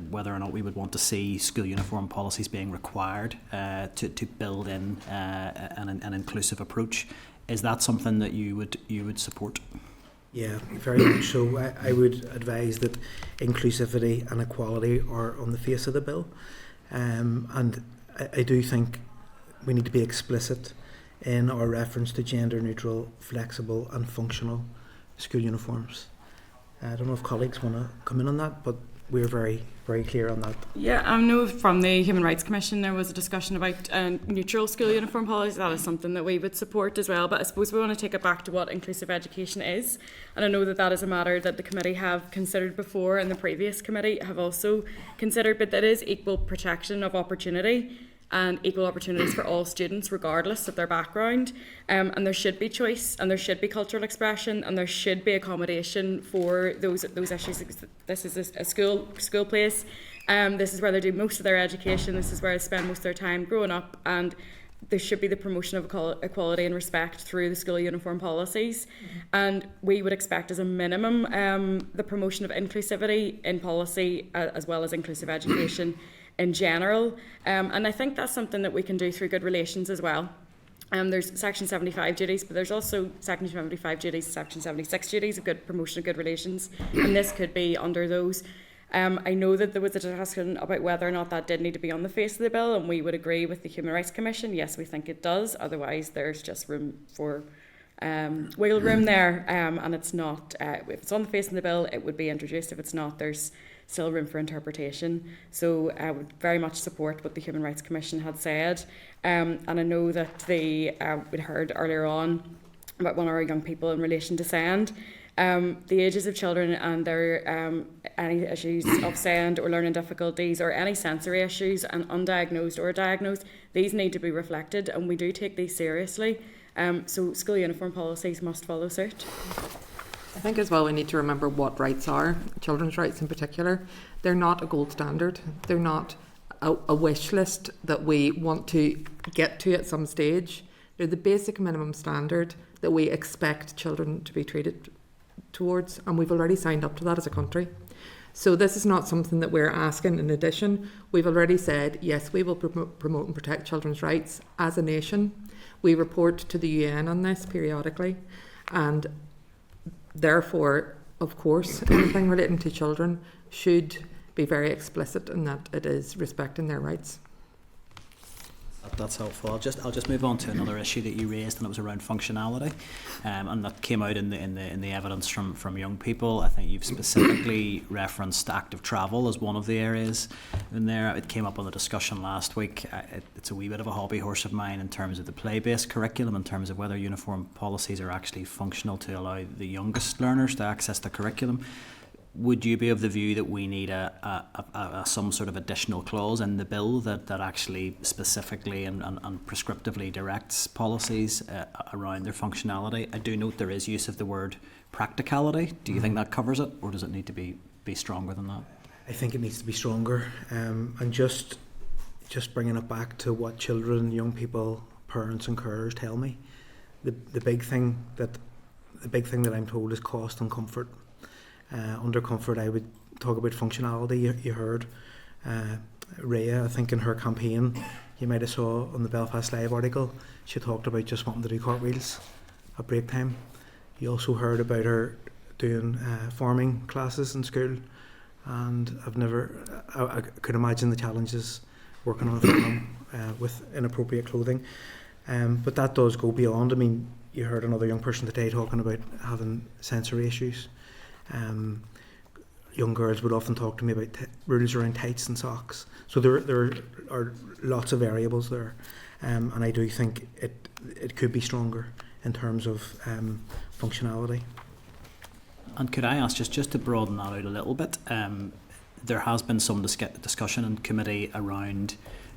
whether or not we would want to see school uniform policies being required to build in an inclusive approach. Is that something that you would support? Yeah, very much so. I would advise that inclusivity and equality are on the face of the bill. And I do think we need to be explicit in our reference to gender neutral, flexible and functional school uniforms. I don't know if colleagues want to come in on that, but we're very, very clear on that. Yeah, I know from the Human Rights Commission there was a discussion about neutral school uniform policy. That is something that we would support as well, but I suppose we want to take it back to what inclusive education is, and I know that is a matter that the committee have considered before, and the previous committee have also considered, but that is equal protection of opportunity and equal opportunities for all students regardless of their background, and there should be choice, and there should be cultural expression, and there should be accommodation for those issues. This is a school place, this is where they do most of their education, this is where they spend most of their time growing up, and there should be the promotion of equality and respect through the school uniform policies. And we would expect as a minimum the promotion of inclusivity in policy as well as inclusive education in general, and I think that's something that we can do through good relations as well. There's Section 75 duties, but there's also Section 75 duties, Section 76 duties of good promotion of good relations, and this could be under those. I know that there was a discussion about whether or not that did need to be on the face of the bill, and we would agree with the Human Rights Commission. Yes, we think it does. Otherwise, there's just room for wiggle room there, and it's not. If it's on the face of the bill, it would be introduced. If it's not, there's still room for interpretation. So I would very much support what the Human Rights Commission had said, and I know that we heard earlier on about one of our young people in relation to SEND. the ages of children and their any issues of sound or learning difficulties or any sensory issues and undiagnosed or diagnosed, these need to be reflected, and we do take these seriously. So school uniform policies must follow suit. I think as well we need to remember what rights are, children's rights in particular. They're not a gold standard. They're not a wish list that we want to get to at some stage. They're the basic minimum standard that we expect children to be treated towards, and we've already signed up to that as a country. So this is not something that we're asking in addition. We've already said, yes, we will promote and protect children's rights as a nation. We report to the UN on this periodically, and therefore, of course, anything relating to children should be very explicit in that it is respecting their rights. That's helpful. I'll just move on to another issue that you raised, and it was around functionality, and that came out in the evidence from young people. I think you've specifically referenced active travel as one of the areas in there. It came up on the discussion last week. It's a wee bit of a hobby horse of mine in terms of the play-based curriculum, in terms of whether uniform policies are actually functional to allow the youngest learners to access the curriculum. Would you be of the view that we need some sort of additional clause in the bill that actually specifically and prescriptively directs policies around their functionality? I do note there is use of the word practicality. Do you think that covers it, or does it need to be stronger than that? I think it needs to be stronger, and just bringing it back to what children, young people, parents and carers tell me, the big thing that I'm told is cost and comfort. Under comfort, I would talk about functionality. You heard Rhea, I think in her campaign, you might have saw on the Belfast Live article, she talked about just wanting to do cartwheels at break time. You also heard about her doing farming classes in school, and I could imagine the challenges working on a farm with inappropriate clothing. But that does go beyond. I mean, you heard another young person today talking about having sensory issues. Young girls would often talk to me about rules around tights and socks. So there are lots of variables there, and I do think it could be stronger in terms of functionality. And could I ask, just to broaden that out a little bit, there has been some discussion in committee around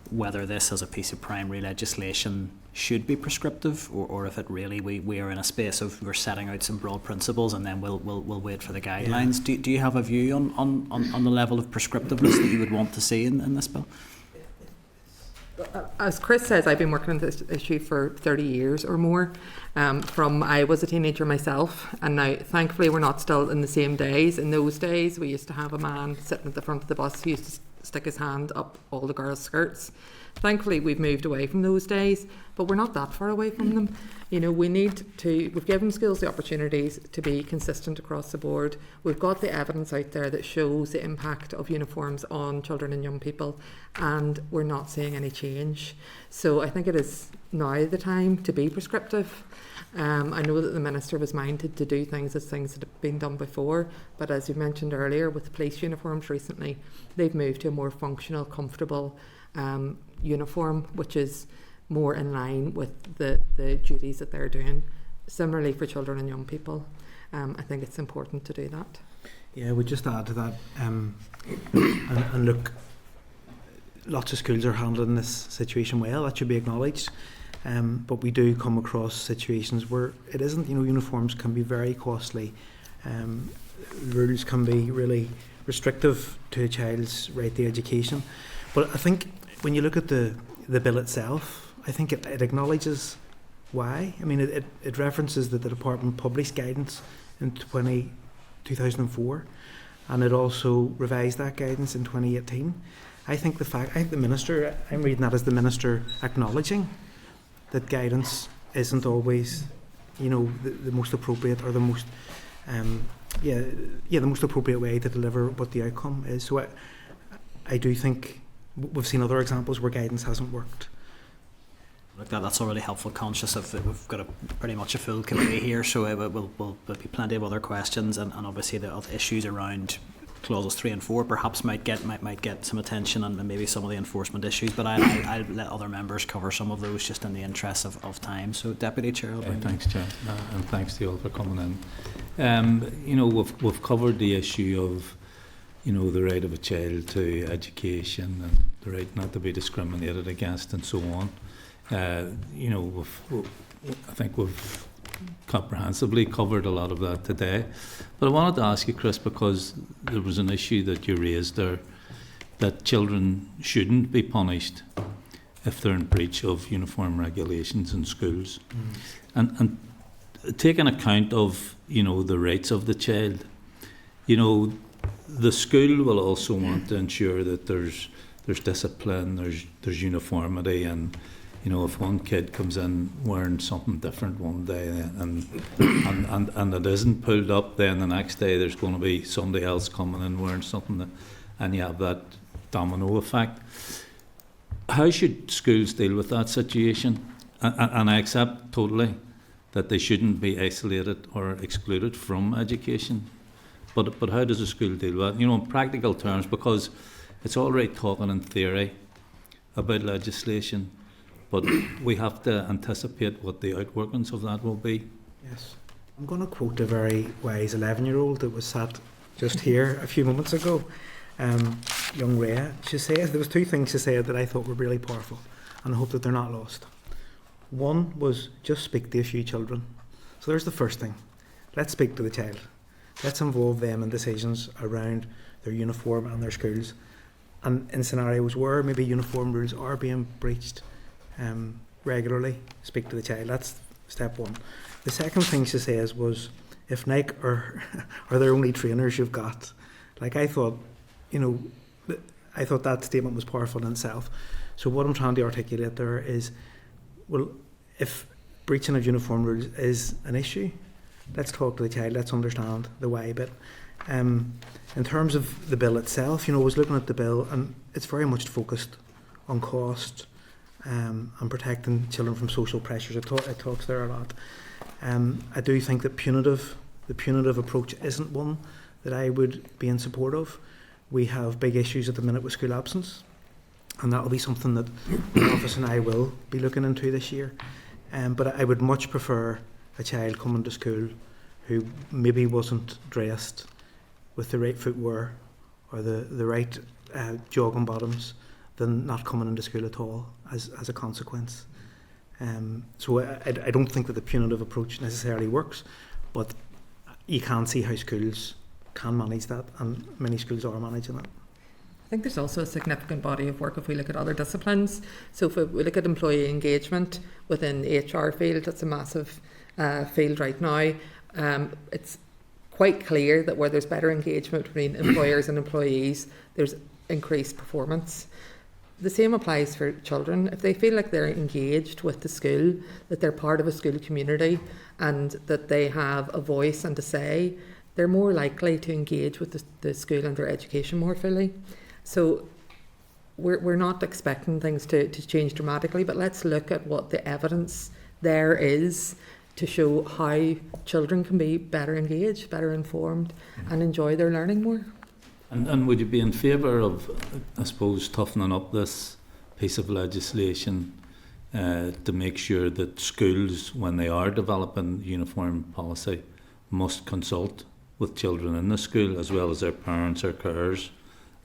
whether this as a piece of primary legislation should be prescriptive, or if it really we are in a space of we're setting out some broad principles and then we'll wait for the guidelines. Yeah. Do you have a view on the level of prescriptiveness that you would want to see in this bill? As Chris says, I've been working on this issue for 30 years or more. From I was a teenager myself, and now thankfully we're not still in the same days. In those days we used to have a man sitting at the front of the bus who used to stick his hand up all the girls' skirts. Thankfully we've moved away from those days, but we're not that far away from them. You know, we've given schools the opportunities to be consistent across the board. We've got the evidence out there that shows the impact of uniforms on children and young people, and we're not seeing any change. So I think it is now the time to be prescriptive. I know that the Minister was minded to do things as things that have been done before, but as you mentioned earlier with the police uniforms recently, they've moved to a more functional, comfortable uniform, which is more in line with the duties that they're doing. Similarly for children and young people, I think it's important to do that. Yeah, we just add to that, and look, lots of schools are handling this situation well. That should be acknowledged. But we do come across situations where it isn't. You know, uniforms can be very costly. Rules can be really restrictive to a child's right to education. But I think when you look at the bill itself, I think it acknowledges why. I mean, it references that the department published guidance in 2004, and it also revised that guidance in 2018. I think the Minister, I'm reading that as the Minister acknowledging that guidance isn't always, you know, the most appropriate or the most, the most appropriate way to deliver what the outcome is. So I do think we've seen other examples where guidance hasn't worked. Look, that's already helpful, conscious of that we've got pretty much a full committee here, so there'll be plenty of other questions, and obviously the other issues around clauses 3 and 4 perhaps might get some attention, and maybe some of the enforcement issues, but I'll let other members cover some of those just in the interest of time. So Deputy Chair, thanks Chair, and thanks to you all for coming We've covered the issue of, the right of a child to education and the right not to be discriminated against and so on. I think we've comprehensively covered a lot of that today. But I wanted to ask you, Chris, because there was an issue that you raised there, that children shouldn't be punished if they're in breach of uniform regulations in schools. And taking account of, the rights of the child, the school will also want to ensure that there's discipline, there's uniformity, and if one kid comes in wearing something different one day and it isn't pulled up, then the next day there's going to be somebody else coming in wearing something, and you have that domino effect. How should schools deal with that situation? And I accept totally that they shouldn't be isolated or excluded from education. But how does a school deal with that? In practical terms, because it's all right talking in theory about legislation, but we have to anticipate what the outworkings of that will be. Yes. I'm going to quote a very wise 11-year-old that was sat just here a few moments ago. Young Rhea, she said, there was two things she said that I thought were really powerful, and I hope that they're not lost. One was just speak to a few children. So there's the first thing. Let's speak to the child. Let's involve them in decisions around their uniform and their schools. And in scenarios where maybe uniform rules are being breached regularly, speak to the child. That's step one. The second thing she says was, if Nike are their only trainers you've got. Like, I thought that statement was powerful in itself. So what I'm trying to articulate there is, well, if breaching of uniform rules is an issue, let's talk to the child, let's understand the why bit. In terms of the bill itself, I was looking at the bill, and it's very much focused on cost and protecting children from social pressures. It talks there a lot. I do think that the punitive approach isn't one that I would be in support of. We have big issues at the minute with school absence, and that will be something that the office and I will be looking into this year. But I would much prefer a child coming to school who maybe wasn't dressed with the right footwear or the right jogging bottoms than not coming into school at all as a consequence. So I don't think that the punitive approach necessarily works, but you can see how schools can manage that, and many schools are managing it. I think there's also a significant body of work if we look at other disciplines. So if we look at employee engagement within the HR field, that's a massive field right now. It's quite clear that where there's better engagement between employers and employees, there's increased performance. The same applies for children. If they feel like they're engaged with the school, that they're part of a school community and that they have a voice and a say, they're more likely to engage with the school and their education more fully. So we're not expecting things to change dramatically, but let's look at what the evidence there is to show how children can be better engaged, better informed, and enjoy their learning more. And would you be in favour of, I suppose, toughening up this piece of legislation to make sure that schools, when they are developing uniform policy, must consult with children in the school as well as their parents or carers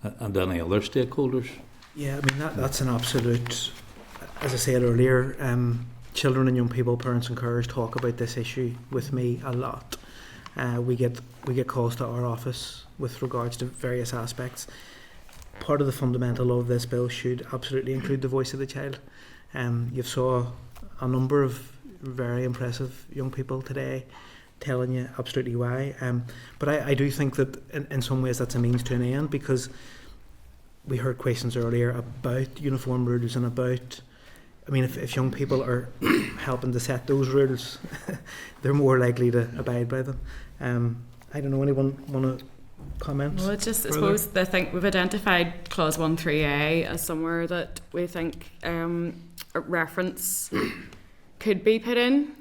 and any other stakeholders? Yeah, I mean that's an absolute. As I said earlier, children and young people, parents and carers talk about this issue with me a lot. We get calls to our office with regards to various aspects. Part of the fundamental of this bill should absolutely include the voice of the child. You've saw a number of very impressive young people today telling you absolutely why. But I do think that in some ways that's a means to an end, because we heard questions earlier about uniform rules and about, I mean, if young people are helping to set those rules, they're more likely to abide by them. I don't know, anyone want to comment? Well, it's just, I suppose, I think we've identified clause 1.3a as somewhere that we think a reference could be put in.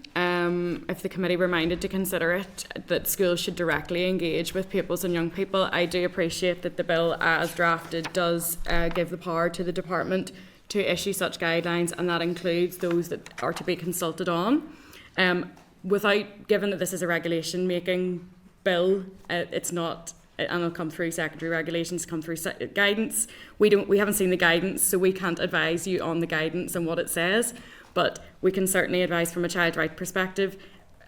If the committee were minded to consider it, that schools should directly engage with pupils and young people. I do appreciate that the bill as drafted does give the power to the department to issue such guidelines, and that includes those that are to be consulted on. Without, given that this is a regulation making bill. It's not, and it'll come through secondary regulations, come through guidance. We haven't seen the guidance, so we can't advise you on the guidance and what it says. But we can certainly advise from a child right perspective.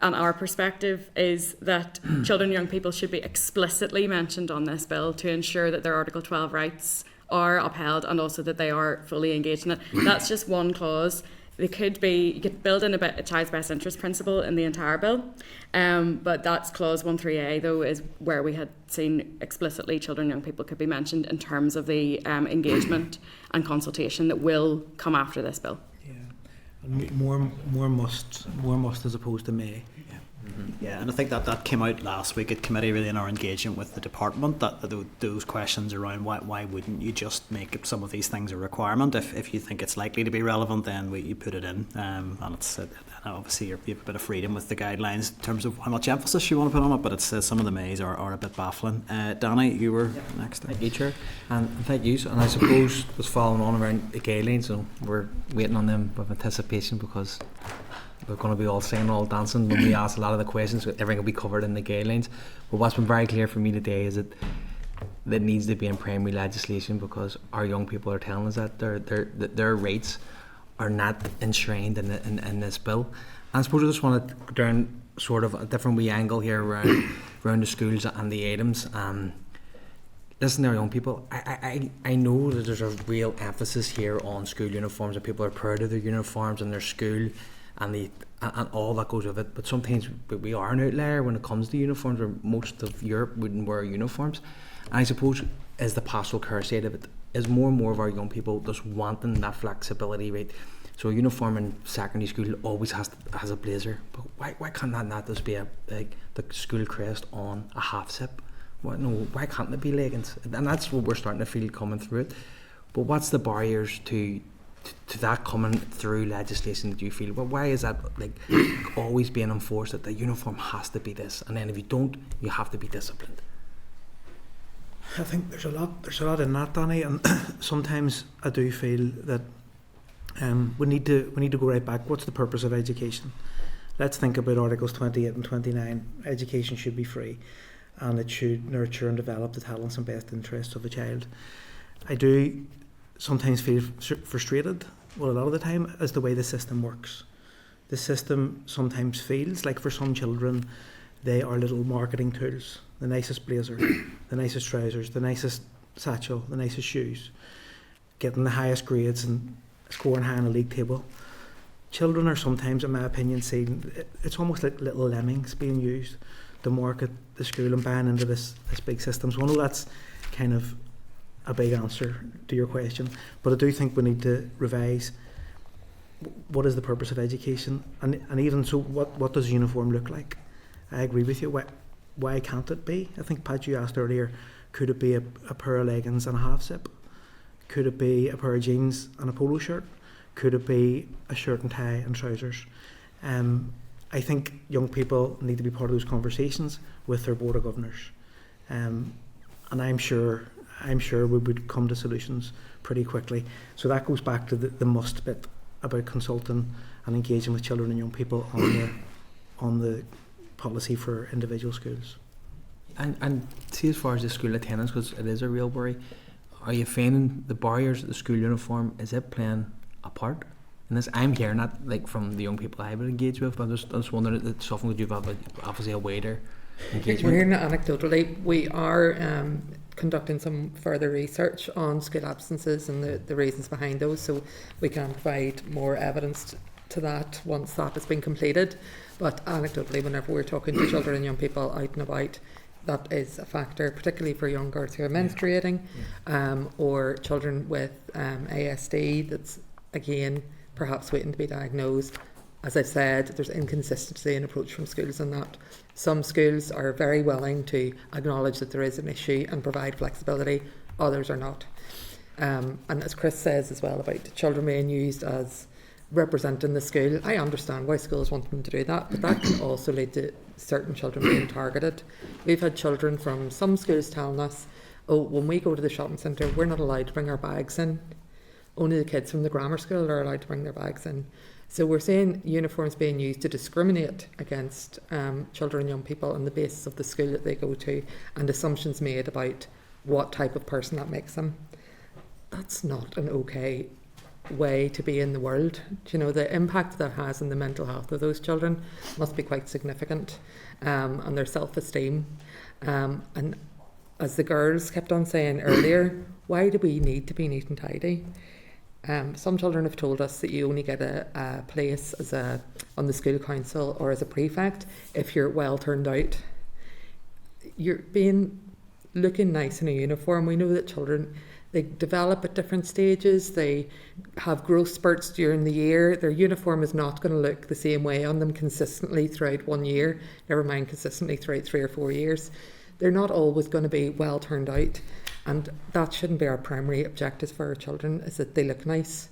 And our perspective is that children and young people should be explicitly mentioned on this bill to ensure that their Article 12 rights are upheld and also that they are fully engaged in it. That's just one clause. They could be, you could build in a child's best interest principle in the entire bill, but that's clause 13A though, is where we had seen explicitly children and young people could be mentioned in terms of the engagement and consultation that will come after this bill. More must as opposed to may. Yeah, and I think that came out last week at committee, really, in our engagement with the department, that those questions around why wouldn't you just make some of these things a requirement if you think it's likely to be relevant, then you put it in, and it's obviously you have a bit of freedom with the guidelines in terms of how much emphasis you want to put on it, but it's some of the mays are a bit baffling. Danny, you were next. Thank you, Chair, and thank you. And I suppose was following on around the guidelines, so we're waiting on them with anticipation because we're going to be all singing, all dancing when we ask a lot of the questions. Everything will be covered in the guidelines. But what's been very clear for me today is that needs to be in primary legislation, because our young people are telling us that their rights are not enshrined in this bill. And I suppose I just want to go down sort of a different wee angle here around the schools and the items. Listen to our young people. I know that there's a real emphasis here on school uniforms, and people are proud of their uniforms and their school and all that goes with it, but sometimes we are an outlier when it comes to uniforms, where most of Europe wouldn't wear uniforms. And I suppose, as the pastoral care side of it, is more and more of our young people just wanting that flexibility, right? So a uniform in secondary school always has a blazer, but why can't that not just be the school crest on a half zip? Why can't it be leggings? And that's what we're starting to feel coming through it. But what's the barriers to that coming through legislation that you feel? Well, why is that always being enforced that the uniform has to be this, and then if you don't, you have to be disciplined? I think there's a lot in that, Danny, and sometimes I do feel that we need to go right back. What's the purpose of education? Let's think about Articles 28 and 29. Education should be free, and it should nurture and develop the talents and best interests of a child. I do sometimes feel frustrated, well, a lot of the time, as the way the system works. The system sometimes feels like, for some children, they are little marketing tools. The nicest blazer, the nicest trousers, the nicest satchel, the nicest shoes, getting the highest grades and scoring high on a league table. Children are sometimes, in my opinion, seen, it's almost like little lemmings being used to market the school and buying into this big system. So I know that's kind of a big answer to your question, but I do think we need to revise what is the purpose of education, and even so, what does a uniform look like? I agree with you. Why can't it be? I think, Pat, you asked earlier, could it be a pair of leggings and a half zip? Could it be a pair of jeans and a polo shirt? Could it be a shirt and tie and trousers? I think young people need to be part of those conversations with their board of governors, and I'm sure we would come to solutions pretty quickly. So that goes back to the must bit about consulting and engaging with children and young people on the policy for individual schools. And see, as far as the school attendance, because it is a real worry, are you finding the barriers at the school uniform, is it playing a part in this? I'm hearing that from the young people I would engage with, but I'm just wondering if it's something that you've obviously a wider engagement. We're hearing it anecdotally. We are conducting some further research on school absences and the reasons behind those, so we can provide more evidence to that once that has been completed. But anecdotally, whenever we're talking to children and young people out and about, that is a factor, particularly for young girls who are menstruating, or children with ASD that's, again, perhaps waiting to be diagnosed. As I've said, there's inconsistency in approach from schools in that. Some schools are very willing to acknowledge that there is an issue and provide flexibility, others are not. And as Chris says as well about children being used as representing the school, I understand why schools want them to do that, but that can also lead to certain children being targeted. We've had children from some schools telling us, oh, when we go to the shopping centre, we're not allowed to bring our bags in. Only the kids from the grammar school are allowed to bring their bags in. So we're saying uniforms being used to discriminate against children and young people on the basis of the school that they go to, and assumptions made about what type of person that makes them. That's not an okay way to be in the world. You know, the impact that has on the mental health of those children must be quite significant, and their self-esteem. And as the girls kept on saying earlier, why do we need to be neat and tidy? Some children have told us that you only get a place on the school council or as a prefect if you're well turned out. You're looking nice in a uniform. We know that children, they develop at different stages. They have growth spurts during the year. Their uniform is not going to look the same way on them consistently throughout 1 year, never mind consistently throughout 3 or 4 years. They're not always going to be well turned out, and that shouldn't be our primary objective for our children, is that they look nice.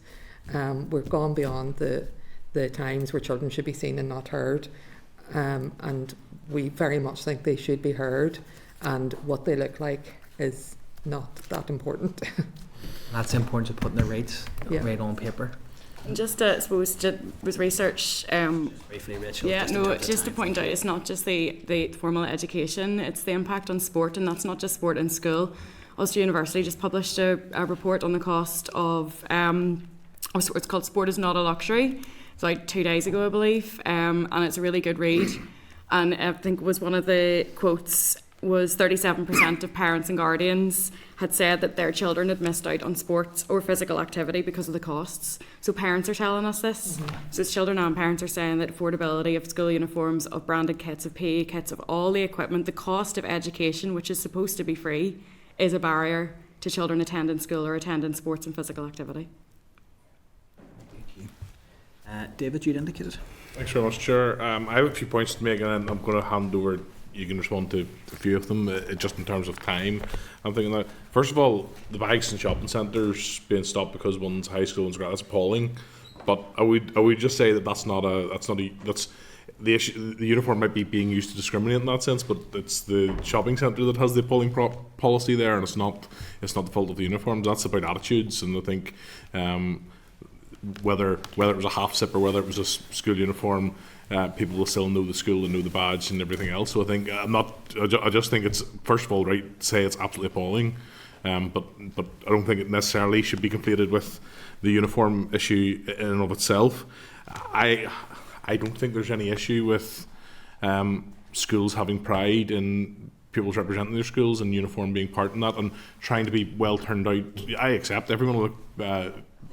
We've gone beyond the times where children should be seen and not heard, and we very much think they should be heard, and what they look like is not that important. That's the importance of putting the rights right on paper. Just I suppose just was research. Briefly, Rachel. Yeah, no, just to point out, it's not just the formal education; it's the impact on sport, and that's not just sport in school. Ulster University just published a report on the cost of it's called "Sport is Not a Luxury." It's like 2 days ago, I believe, and it's a really good read. And I think was one of the quotes was 37% of parents and guardians had said that their children had missed out on sports or physical activity because of the costs. So parents are telling us this. So it's children and parents are saying that affordability of school uniforms, of branded kits, of PE kits, of all the equipment, the cost of education, which is supposed to be free, is a barrier to children attending school or attending sports and physical activity. David, you'd indicated. Thanks very much, Chair. I have a few points to make, and I'm going to hand over. You can respond to a few of them, just in terms of time. I'm thinking that, first of all, the bags in shopping centres being stopped because one's high school, one's grad, that's appalling. But I would just say that's the issue. The uniform might be being used to discriminate in that sense, but it's the shopping centre that has the appalling policy there, and it's not the fault of the uniforms. That's about attitudes, and I think whether it was a half zip or whether it was a school uniform, people will still know the school and know the badge and everything else. So I think I just think it's, first of all, right to say it's absolutely appalling, but I don't think it necessarily should be conflated with the uniform issue in and of itself. I don't think there's any issue with schools having pride in pupils representing their schools and uniform being part in that and trying to be well turned out. I accept everyone will look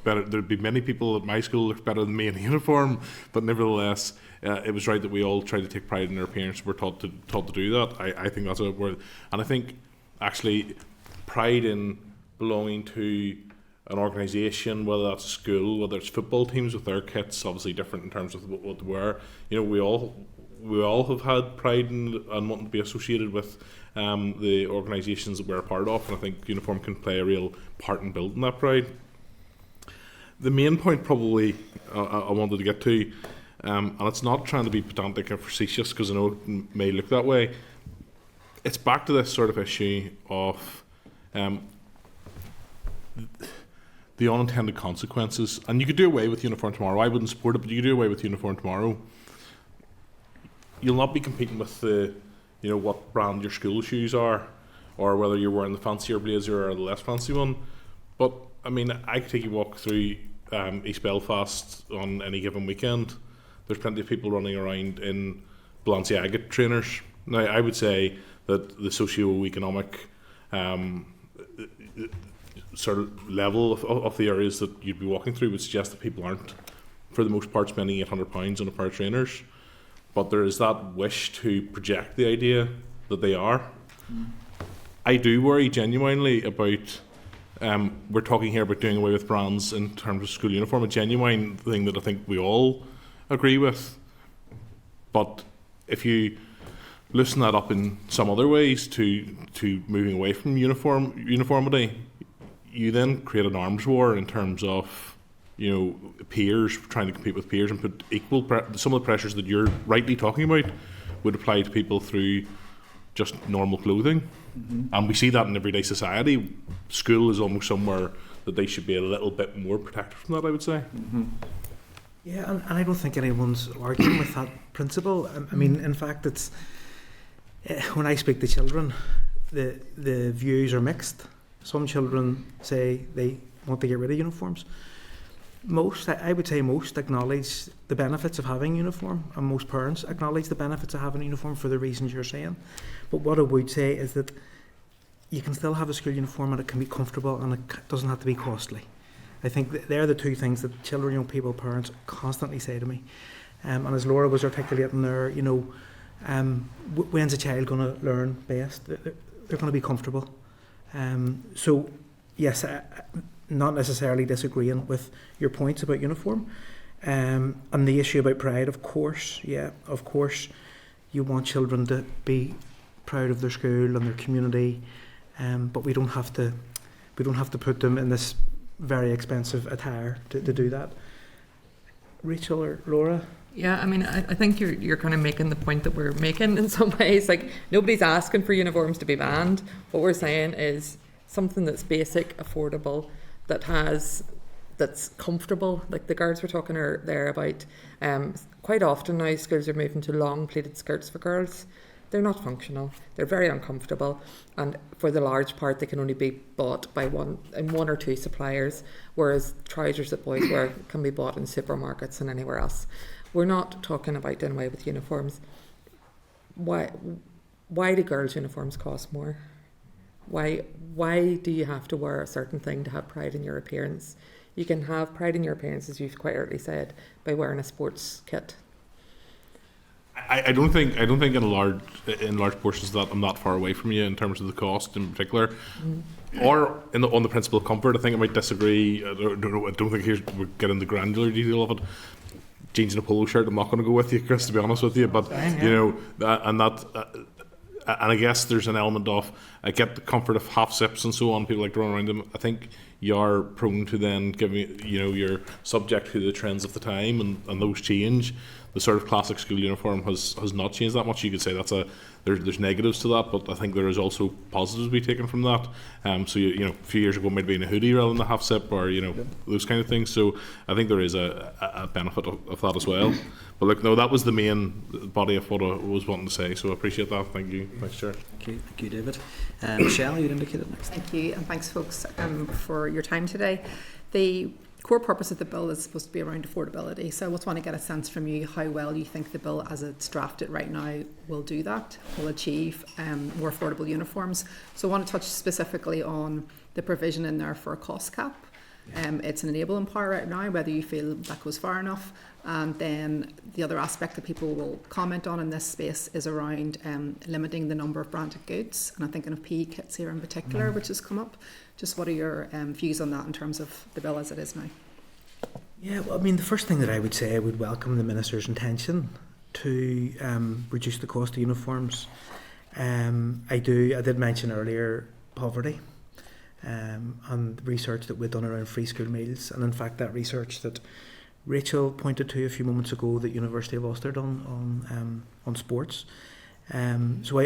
better. There'd be many people at my school look better than me in a uniform, but nevertheless, it was right that we all try to take pride in our appearance. We're taught to do that. I think that's a word, and I think actually pride in belonging to an organisation, whether that's a school, whether it's football teams with their kits, obviously different in terms of what they wear. You know, we all have had pride in and wanting to be associated with the organisations that we're a part of, and I think uniform can play a real part in building that pride. The main point probably I wanted to get to, and it's not trying to be pedantic and facetious because I know it may look that way, it's back to this sort of issue of the unintended consequences. And you could do away with uniform tomorrow. I wouldn't support it, but you could do away with uniform tomorrow. You'll not be competing with what brand your school shoes are, or whether you're wearing the fancier blazer or the less fancy one. But I mean, I could take you walk through East Belfast on any given weekend. There's plenty of people running around in Balenciaga trainers. Now, I would say that the socio-economic sort of level of the areas that you'd be walking through would suggest that people aren't, for the most part, spending £800 on a pair of trainers. But there is that wish to project the idea that they are. I do worry genuinely about, we're talking here about doing away with brands in terms of school uniform, a genuine thing that I think we all agree with. But if you loosen that up in some other ways to moving away from uniformity, you then create an arms war in terms of peers trying to compete with peers, and put some of the pressures that you're rightly talking about would apply to people through just normal clothing. And we see that in everyday society. School is almost somewhere that they should be a little bit more protected from that, I would say. Yeah, and I don't think anyone's arguing with that principle. I mean, in fact, it's when I speak to children, the views are mixed. Some children say they want to get rid of uniforms. Most, I would say most, acknowledge the benefits of having uniform, and most parents acknowledge the benefits of having a uniform for the reasons you're saying. But what I would say is that you can still have a school uniform and it can be comfortable and it doesn't have to be costly. I think they're the two things that children, young people, parents constantly say to me. And as Laura was articulating there, you know, when's a child going to learn best? They're going to be comfortable. So, yes, not necessarily disagreeing with your points about uniform. And the issue about pride, of course, yeah, of course, you want children to be proud of their school and their community, but we don't have to put them in this very expensive attire to do that. Rachel or Laura? Yeah, I mean, I think you're kind of making the point that we're making in some ways. Like, nobody's asking for uniforms to be banned. What we're saying is something that's basic, affordable, that's comfortable. Like the girls were talking there about, quite often now schools are moving to long pleated skirts for girls. They're not functional. They're very uncomfortable, and for the large part, they can only be bought by one or two suppliers. Whereas trousers that boys wear can be bought in supermarkets and anywhere else. We're not talking about doing away with uniforms. Why do girls' uniforms cost more? Why do you have to wear a certain thing to have pride in your appearance? You can have pride in your appearance, as you've quite rightly said, by wearing a sports kit. I don't think in large portions that I'm not far away from you in terms of the cost in particular, or on the principle of comfort. I think I might disagree. I don't think we're getting the granular detail of it. Jeans and a polo shirt, I'm not going to go with you, Chris, to be honest with you. But you know, and I guess there's an element of, I get the comfort of half sips and so on. People like to run around them. I think you're prone to then giving, you know, you're subject to the trends of the time, and those change. The sort of classic school uniform has not changed that much. You could say there's negatives to that, but I think there is also positives to be taken from that. So you know, a few years ago, maybe in a hoodie rather than a half zip, or you know, those kind of things. So I think there is a benefit of that as well. But look, no, that was the main body of what I was wanting to say. So I appreciate that. Thank you, Vice Chair. Thank you, David. Michelle, you'd indicated next. Thank you, and thanks, folks, for your time today. The core purpose of the bill is supposed to be around affordability, so I just want to get a sense from you how well you think the bill as it's drafted right now will do that, will achieve more affordable uniforms. So I want to touch specifically on the provision in there for a cost cap. It's an enabling power right now, whether you feel that goes far enough. And then the other aspect that people will comment on in this space is around limiting the number of branded goods, and I'm thinking of PE kits here in particular, which has come up. Just what are your views on that in terms of the bill as it is now? Yeah, well, I mean, the first thing that I would say, I would welcome the Minister's intention to reduce the cost of uniforms. I did mention earlier poverty and research that we've done around free school meals, and in fact that research that Rachel pointed to a few moments ago that University of Ulster done on sports. So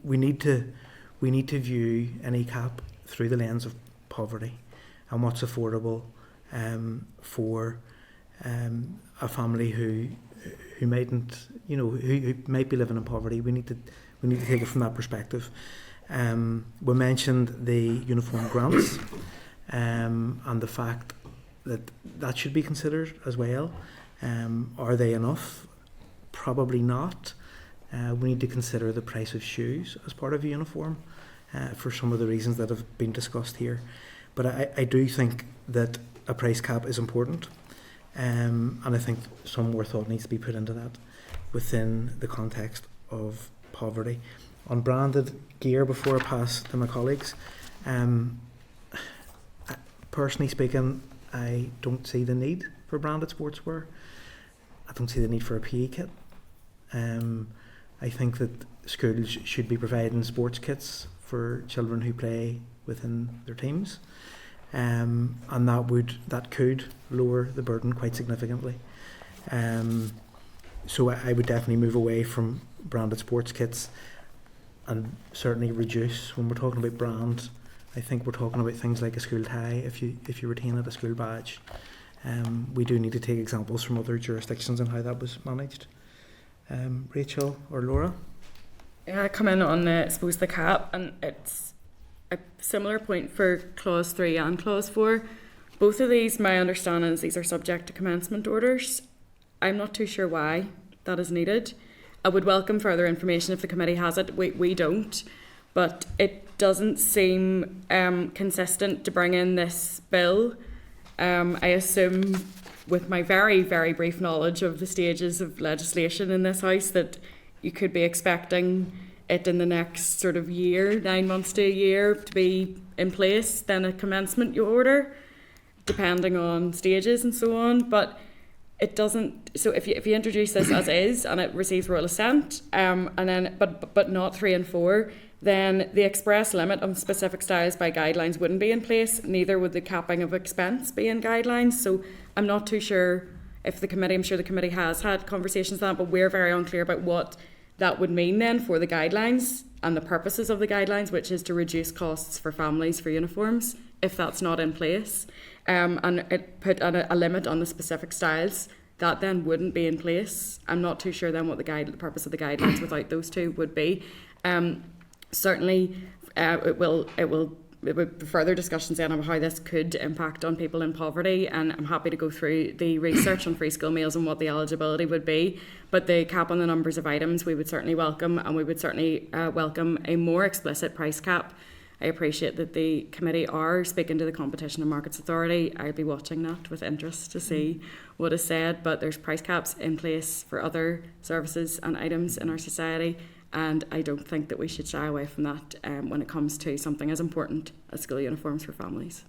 we need to view any cap through the lens of poverty and what's affordable for a family who mightn't, you know, who might be living in poverty. We need to take it from that perspective. We mentioned the uniform grants and the fact that should be considered as well. Are they enough? Probably not. We need to consider the price of shoes as part of a uniform for some of the reasons that have been discussed here. But I do think that a price cap is important, and I think some more thought needs to be put into that within the context of poverty. On branded gear, before I pass to my colleagues, personally speaking, I don't see the need for branded sportswear. I don't see the need for a PE kit. I think that schools should be providing sports kits for children who play within their teams, and that could lower the burden quite significantly. So I would definitely move away from branded sports kits, and certainly reduce when we're talking about brand. I think we're talking about things like a school tie, if you retain it, a school badge, we do need to take examples from other jurisdictions and how that was managed. Rachel or Laura? Yeah, I come in on, I suppose, the cap, and it's a similar point for Clause 3 and Clause 4. Both of these, my understanding is these are subject to commencement orders. I'm not too sure why that is needed. I would welcome further information if the committee has it. We don't, but it doesn't seem consistent to bring in this bill. I assume, with my very, very brief knowledge of the stages of legislation in this House, that you could be expecting it in the next sort of year, 9 months to a year, to be in place, then a commencement order, depending on stages and so on. But it doesn't. So if you introduce this as is and it receives royal assent, and then but not 3 and 4, then the express limit on specific styles by guidelines wouldn't be in place. Neither would the capping of expense be in guidelines. So I'm not too sure if the committee. I'm sure the committee has had conversations on that, but we're very unclear about what that would mean then for the guidelines and the purposes of the guidelines, which is to reduce costs for families for uniforms, if that's not in place. And it put a limit on the specific styles, that then wouldn't be in place. I'm not too sure then what the purpose of the guidelines without those two would be. Certainly, it will be further discussions then on how this could impact on people in poverty, and I'm happy to go through the research on free school meals and what the eligibility would be. But the cap on the numbers of items we would certainly welcome, and we would certainly welcome a more explicit price cap. I appreciate that the committee are speaking to the Competition and Markets Authority. I'll be watching that with interest to see what is said, but there's price caps in place for other services and items in our society, and I don't think that we should shy away from that when it comes to something as important as school uniforms for families.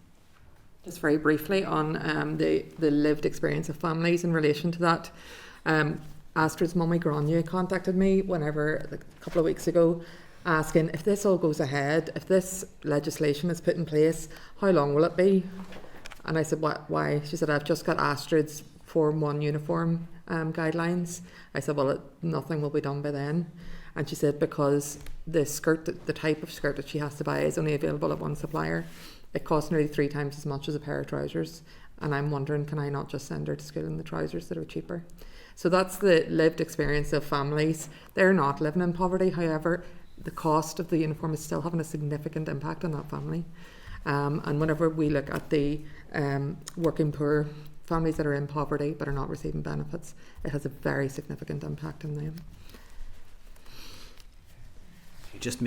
Just very briefly on the lived experience of families in relation to that. Astrid's mummy Grania contacted me a couple of weeks ago, asking if this all goes ahead, if this legislation is put in place, how long will it be? And I said, why? She said, I've just got Astrid's Form 1 uniform guidelines. I said, well, nothing will be done by then. And she said, because the type of skirt that she has to buy is only available at one supplier. It costs nearly 3 times as much as a pair of trousers. And I'm wondering, can I not just send her to school in the trousers that are cheaper? So that's the lived experience of families. They're not living in poverty, however, the cost of the uniform is still having a significant impact on that family. And whenever we look at the working poor families that are in poverty but are not receiving benefits, it has a very significant impact on them. Just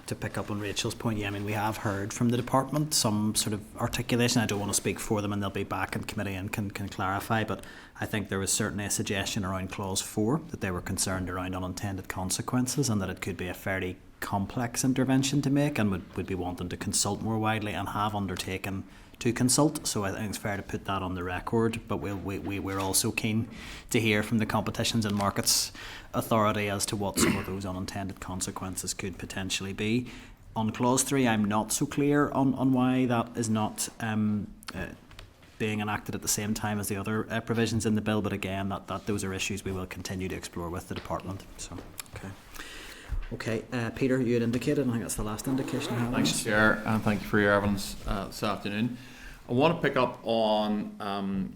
to pick up on Rachel's point, yeah, I mean, we have heard from the department some sort of articulation. I don't want to speak for them, and they'll be back in committee and can clarify, but I think there was certainly a suggestion around Clause 4 that they were concerned around unintended consequences and that it could be a fairly complex intervention to make and would be wanting to consult more widely and have undertaken to consult. So I think it's fair to put that on the record, but we're also keen to hear from the Competitions and Markets Authority as to what some of those unintended consequences could potentially be. On Clause 3, I'm not so clear on why that is not being enacted at the same time as the other provisions in the bill, but again, that those are issues we will continue to explore with the department. So, okay, Peter, you had indicated, and I think that's the last indication I have. Thanks, Chair, and thank you for your evidence this afternoon. I want to pick up on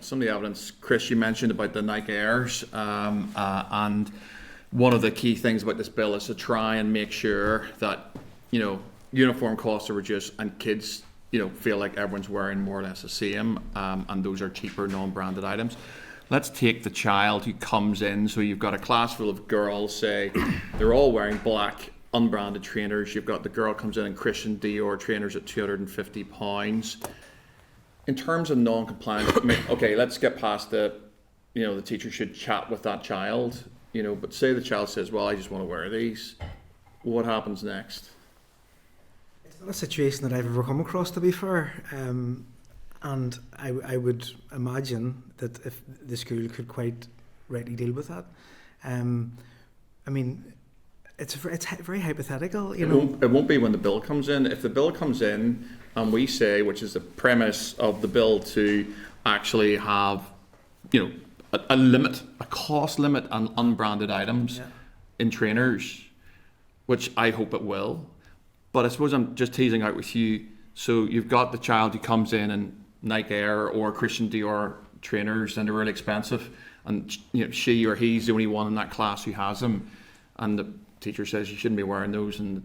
some of the evidence, Chris, you mentioned about the NICCY Airs, and one of the key things about this bill is to try and make sure that, uniform costs are reduced and kids, feel like everyone's wearing more or less the same, and those are cheaper non-branded items. Let's take the child who comes in. So you've got a class full of girls, say, they're all wearing black, unbranded trainers. You've got the girl comes in Christian Dior trainers at £250. In terms of non-compliance, okay, let's get past the teacher should chat with that child, but say the child says, well, I just want to wear these. What happens next? It's not a situation that I've ever come across, to be fair. And I would imagine that if the school could quite rightly deal with that. I mean, it's very hypothetical, It won't be when the bill comes in. If the bill comes in and we say, which is the premise of the bill, to actually have, a limit, a cost limit on unbranded items in trainers, which I hope it will. But I suppose I'm just teasing out with you. So you've got the child who comes in and Nike Air or Christian Dior trainers, and they're really expensive. And she or he's the only one in that class who has them, and the teacher says you shouldn't be wearing those, and the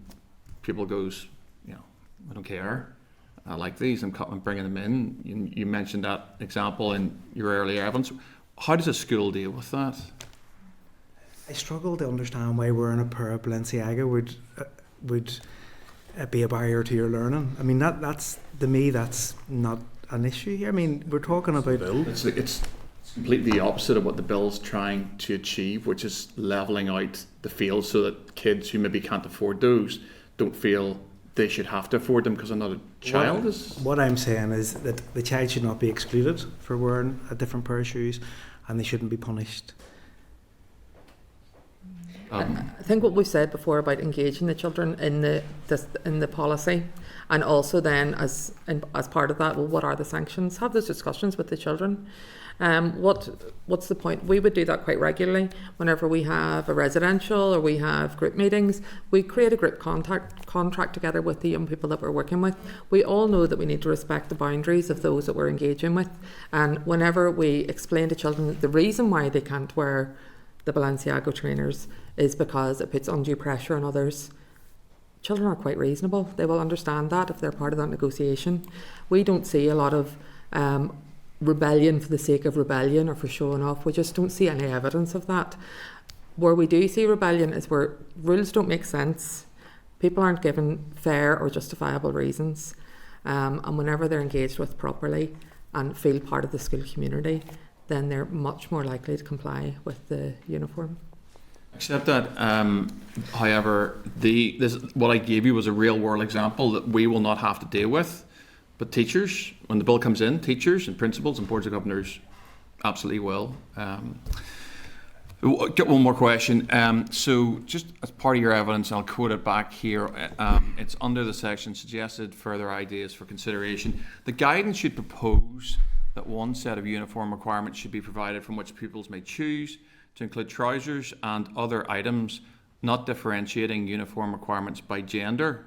pupil goes, I don't care. I like these. I'm bringing them in. You mentioned that example in your earlier evidence. How does a school deal with that? I struggle to understand why wearing a pair of Balenciaga would be a barrier to your learning. I mean, that's to me, that's not an issue here. I mean, we're talking about... It's completely the opposite of what the bill's trying to achieve, which is levelling out the field so that kids who maybe can't afford those don't feel they should have to afford them because another child is... What I'm saying is that the child should not be excluded for wearing a different pair of shoes, and they shouldn't be punished. I think what we said before about engaging the children in the policy, and also then as part of that, well, what are the sanctions? Have those discussions with the children. What's the point? We would do that quite regularly. Whenever we have a residential or we have group meetings, we create a group contract together with the young people that we're working with. We all know that we need to respect the boundaries of those that we're engaging with, and whenever we explain to children that the reason why they can't wear the Balenciaga trainers is because it puts undue pressure on others, children are quite reasonable. They will understand that if they're part of that negotiation. We don't see a lot of rebellion for the sake of rebellion or for showing off. We just don't see any evidence of that. Where we do see rebellion is where rules don't make sense, people aren't given fair or justifiable reasons, and whenever they're engaged with properly and feel part of the school community, then they're much more likely to comply with the uniform. Except that, however, what I gave you was a real world example that we will not have to deal with. But teachers, when the bill comes in, teachers and principals and boards of governors absolutely will. Get one more question. So just as part of your evidence, I'll quote it back here. It's under the section suggested further ideas for consideration. The guidance should propose that one set of uniform requirements should be provided from which pupils may choose to include trousers and other items, not differentiating uniform requirements by gender.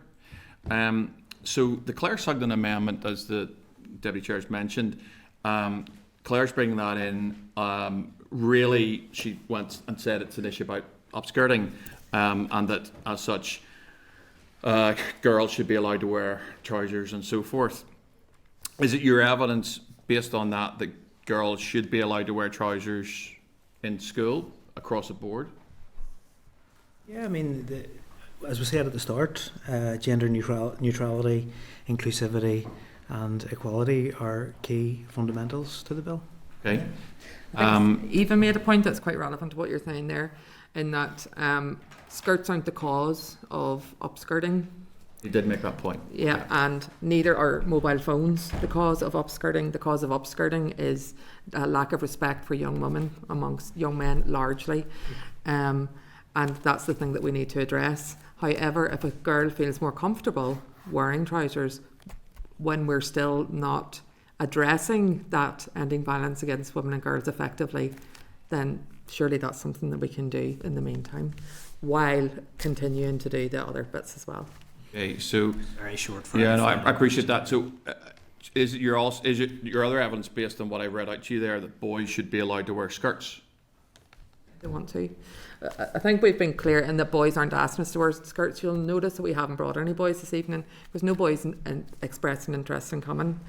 So the Clare-Sugden amendment, as the Deputy Chair has mentioned, Claire's bringing that in. Really, she went and said it's an issue about upskirting, and that as such, girls should be allowed to wear trousers and so forth. Is it your evidence based on that girls should be allowed to wear trousers in school across the board? Yeah, I mean, as we said at the start, gender neutrality, inclusivity and equality are key fundamentals to the bill. Okay. Eva made a point that's quite relevant to what you're saying there, in that skirts aren't the cause of upskirting. You did make that point. Yeah, and neither are mobile phones the cause of upskirting. The cause of upskirting is a lack of respect for young women amongst young men largely. And that's the thing that we need to address. However, if a girl feels more comfortable wearing trousers when we're still not addressing that, ending violence against women and girls effectively, then surely that's something that we can do in the meantime while continuing to do the other bits as well. Okay, so very short. For yeah, no, I appreciate that. So, is it your other evidence based on what I read out to you there that boys should be allowed to wear skirts? They want to. I think we've been clear in that boys aren't asking us to wear skirts. You'll notice that we haven't brought any boys this evening. There's no boys expressing interest in coming.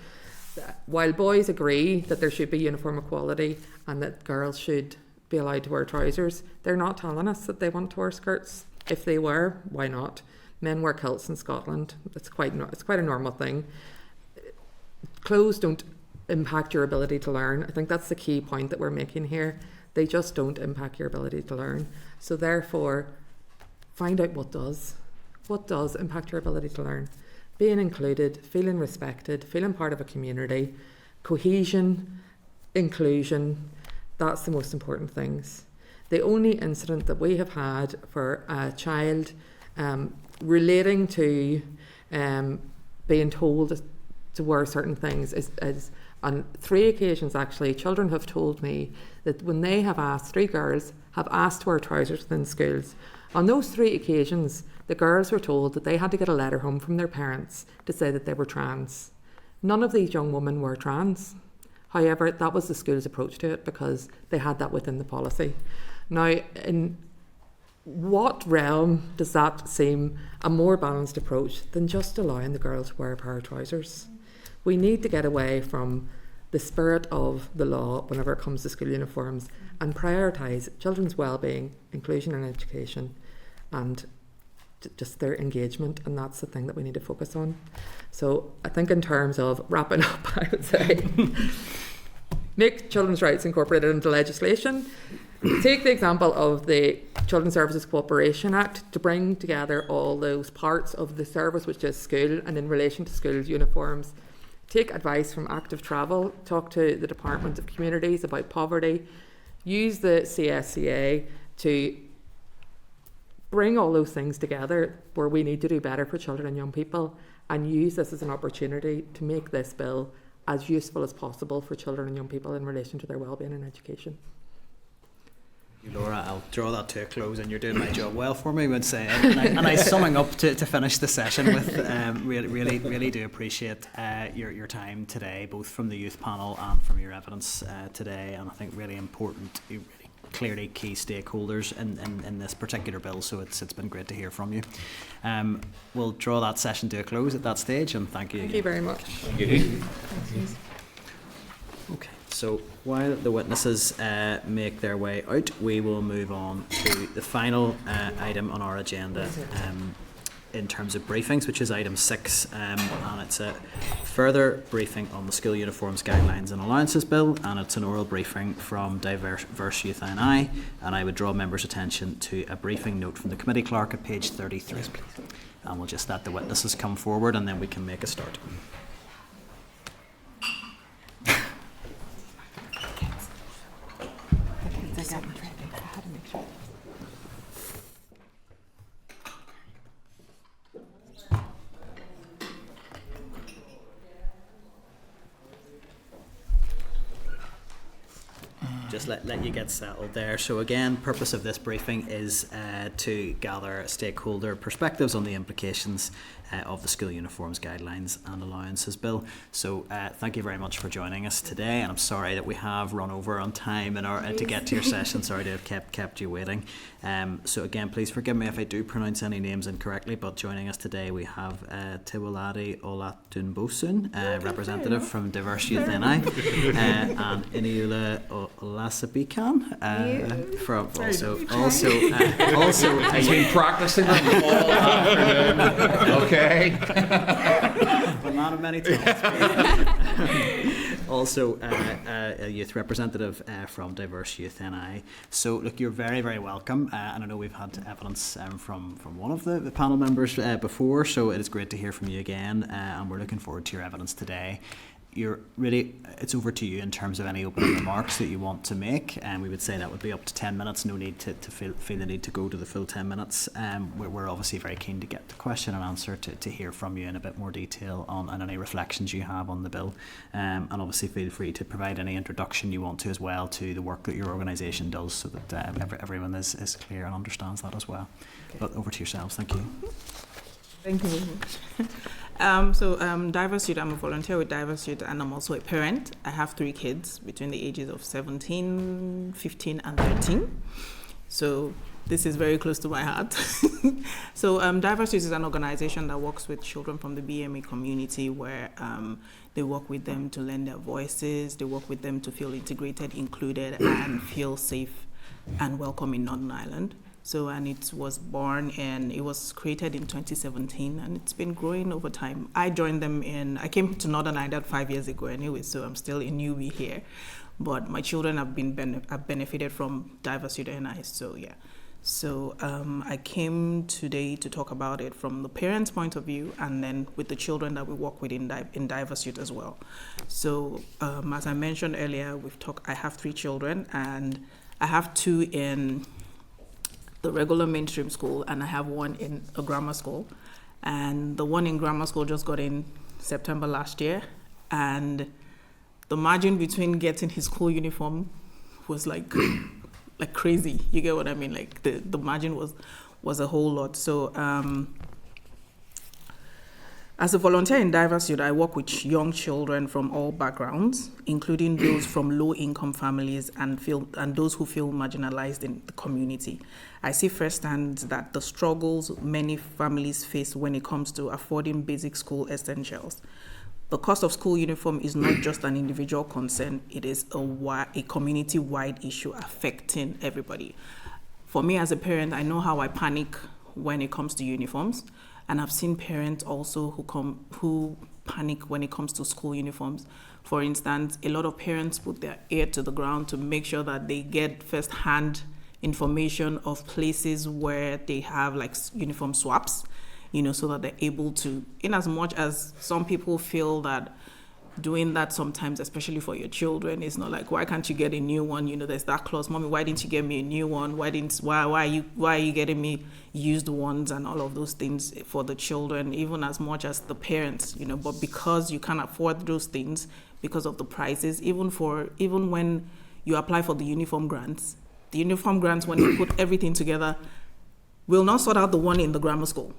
While boys agree that there should be uniform equality and that girls should be allowed to wear trousers, they're not telling us that they want to wear skirts. If they were, why not? Men wear kilts in Scotland. It's quite a normal thing. Clothes don't impact your ability to learn. I think that's the key point that we're making here. They just don't impact your ability to learn. So therefore, find out what does. What does impact your ability to learn? Being included, feeling respected, feeling part of a community, cohesion, inclusion, that's the most important things. The only incident that we have had for a child relating to being told to wear certain things is on 3 occasions actually. Children have told me that when they have asked, 3 girls have asked to wear trousers within schools, on those 3 occasions the girls were told that they had to get a letter home from their parents to say that they were trans. None of these young women were trans. However, that was the school's approach to it because they had that within the policy. Now, in what realm does that seem a more balanced approach than just allowing the girls to wear a pair of trousers? We need to get away from the spirit of the law whenever it comes to school uniforms and prioritise children's well-being, inclusion in education and just their engagement, and that's the thing that we need to focus on. So I think in terms of wrapping up, I would say make children's rights incorporated into legislation. Take the example of the Children's Services Cooperation Act to bring together all those parts of the service, which is school, and in relation to schools' uniforms. Take advice from Active Travel, talk to the Department of Communities about poverty, use the CSCA to bring all those things together where we need to do better for children and young people, and use this as an opportunity to make this bill as useful as possible for children and young people in relation to their wellbeing and education. Laura, I'll draw that to a close, and you're doing my job well for me, I would say. And I summing up to finish the session with, really do appreciate your time today, both from the youth panel and from your evidence today. And I think really important, really clearly key stakeholders in this particular bill. So it's been great to hear from you. We'll draw that session to a close at that stage, and thank you. Thank you very much. Thank you. Okay. So while the witnesses make their way out, we will move on to the final item on our agenda in terms of briefings, which is item 6, and it's a further briefing on the School Uniforms Guidelines and Allowances Bill, and it's an oral briefing from Diverse Youth NI, and I would draw members' attention to a briefing note from the committee clerk at page 33. And we'll just let the witnesses come forward and then we can make a start. Just let you get settled there. So again, purpose of this briefing is to gather stakeholder perspectives on the implications of the School Uniforms Guidelines and Allowances Bill. So thank you very much for joining us today, and I'm sorry that we have run over on time in our to get to your session. Sorry to have kept you waiting. So again, please forgive me if I do pronounce any names incorrectly, but joining us today we have Tiwaladi Olatunbosun, representative from Diverse Youth NI, and Iniula Olasabikan, from also I've been practicing them all afternoon. Okay. But not of many times. Also a youth representative from Diverse Youth NI. So look, you're very, very welcome, and I know we've had evidence from one of the panel members before, so it is great to hear from you again, and we're looking forward to your evidence today. It's over to you in terms of any opening remarks that you want to make, and we would say that would be up to 10 minutes. No need to feel the need to go to the full 10 minutes. We're obviously very keen to get the question and answer to hear from you in a bit more detail on any reflections you have on the bill, and obviously feel free to provide any introduction you want to as well to the work that your organisation does, so that everyone is clear and understands that as well. Okay. But over to yourselves. Thank you. Thank you very much. Diverse Youth, I'm a volunteer with Diverse Youth, and I'm also a parent. I have 3 kids between the ages of 17, 15 and 13. So this is very close to my heart. So Diverse Youth is an organization that works with children from the BME community, where they work with them to learn their voices, they work with them to feel integrated, included, and feel safe and welcome in Northern Ireland. So, and it was born and it was created in 2017, and it's been growing over time. I joined them I came to Northern Ireland 5 years ago anyway, so I'm still a newbie here. But my children have benefited from Diverse Youth NI, so yeah. So I came today to talk about it from the parents' point of view, and then with the children that we work with in Diverse Youth as well. So as I mentioned earlier, I have 3 children, and I have 2 in the regular mainstream school, and I have 1 in a grammar school. And the one in grammar school just got in September last year, and the margin between getting his school uniform was like crazy. You get what I mean? Like the margin was a whole lot. So As a volunteer in Diverse Youth, I work with young children from all backgrounds, including those from low-income families and those who feel marginalized in the community. I see firsthand that the struggles many families face when it comes to affording basic school essentials. The cost of school uniform is not just an individual concern, it is a community-wide issue affecting everybody. For me as a parent, I know how I panic when it comes to uniforms. And I've seen parents also who panic when it comes to school uniforms. For instance, a lot of parents put their ear to the ground to make sure that they get first-hand information of places where they have like uniform swaps, so that they're able to, in as much as some people feel that doing that sometimes, especially for your children, is not like, why can't you get a new one? There's that clause, mommy, why didn't you get me a new one? Why are you getting me used ones and all of those things for the children, even as much as the parents, but because you can't afford those things because of the prices, even when you apply for the uniform grants, when you put everything together, will not sort out the one in the grammar school.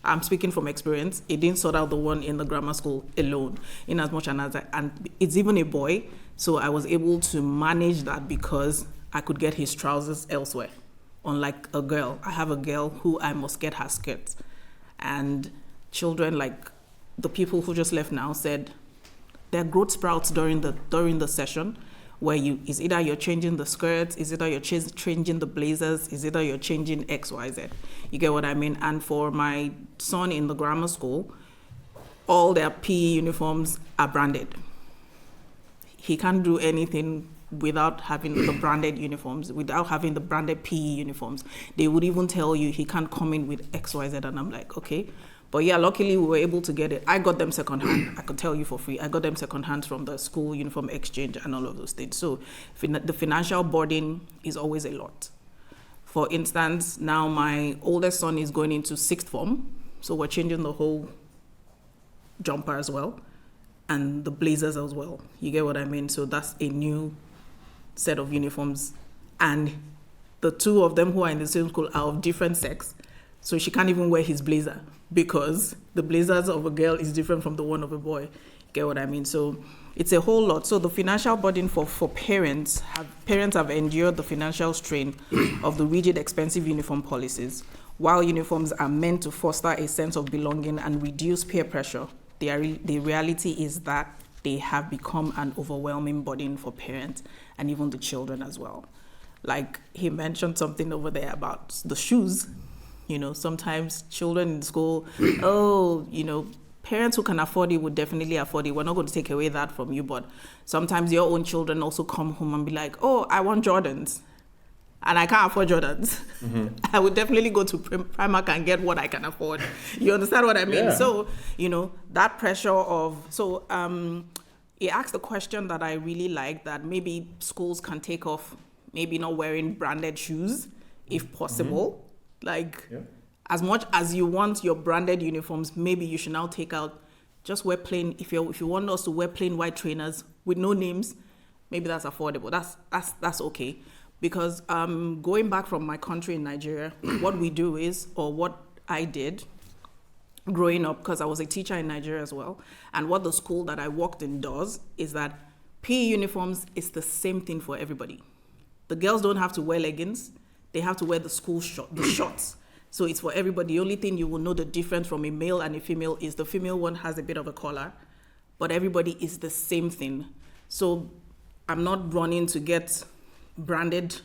I'm speaking from experience. It didn't sort out the one in the grammar school alone, in as much and it's even a boy, so I was able to manage that because I could get his trousers elsewhere. Unlike a girl, I have a girl who I must get her skirts. And children, like the people who just left now, said there are growth sprouts during the session, where is either you're changing the skirts, is either you're changing the blazers, is either you're changing X, Y, Z. You get what I mean? And for my son in the grammar school, all their PE uniforms are branded. He can't do anything without having the branded uniforms, without having the branded PE uniforms. They would even tell you he can't come in with X, Y, Z, and I'm like, okay. But yeah, luckily we were able to get it. I got them secondhand. I could tell you for free. I got them secondhand from the school uniform exchange and all of those things. So the financial burden is always a lot. For instance, now my oldest son is going into 6th form. So we're changing the whole jumper as well and the blazers as well. You get what I mean? So that's a new set of uniforms. And the two of them who are in the same school are of different sex. So she can't even wear his blazer because the blazers of a girl is different from the one of a boy. Get what I mean? So it's a whole lot. So the financial burden for parents have endured the financial strain of the rigid, expensive uniform policies. While uniforms are meant to foster a sense of belonging and reduce peer pressure, the reality is that they have become an overwhelming burden for parents and even the children as well. Like he mentioned something over there about the shoes. Sometimes children in school, parents who can afford it would definitely afford it. We're not going to take away that from you, but sometimes your own children also come home and be like, oh, I want Jordans, and I can't afford Jordans. Mm-hmm. I would definitely go to Primark and get what I can afford. You understand what I mean? Yeah. So, that pressure of, he asked a question that I really like, that maybe schools can take off, maybe not wearing branded shoes, if possible. Mm-hmm. As much as you want your branded uniforms, maybe you should now take out, just wear plain, if you want us to wear plain white trainers with no names, maybe that's affordable. That's okay. Because going back from my country in Nigeria, what we do is, or what I did growing up, because I was a teacher in Nigeria as well, and what the school that I worked in does is that PE uniforms is the same thing for everybody. The girls don't have to wear leggings. They have to wear the school shorts. So it's for everybody. The only thing you will know the difference from a male and a female is the female one has a bit of a collar, but everybody is the same thing. So I'm not running to get branded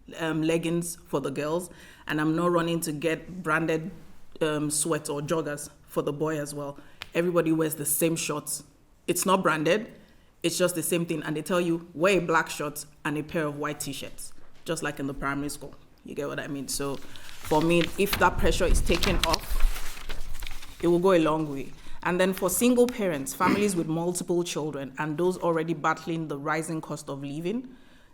leggings for the girls, and I'm not running to get branded sweats or joggers for the boy as well. Everybody wears the same shorts. It's not branded. It's just the same thing. And they tell you, wear a black shirt and a pair of white t-shirts, just like in the primary school. You get what I mean? So for me, if that pressure is taken off, it will go a long way. And then for single parents, families with multiple children, and those already battling the rising cost of living,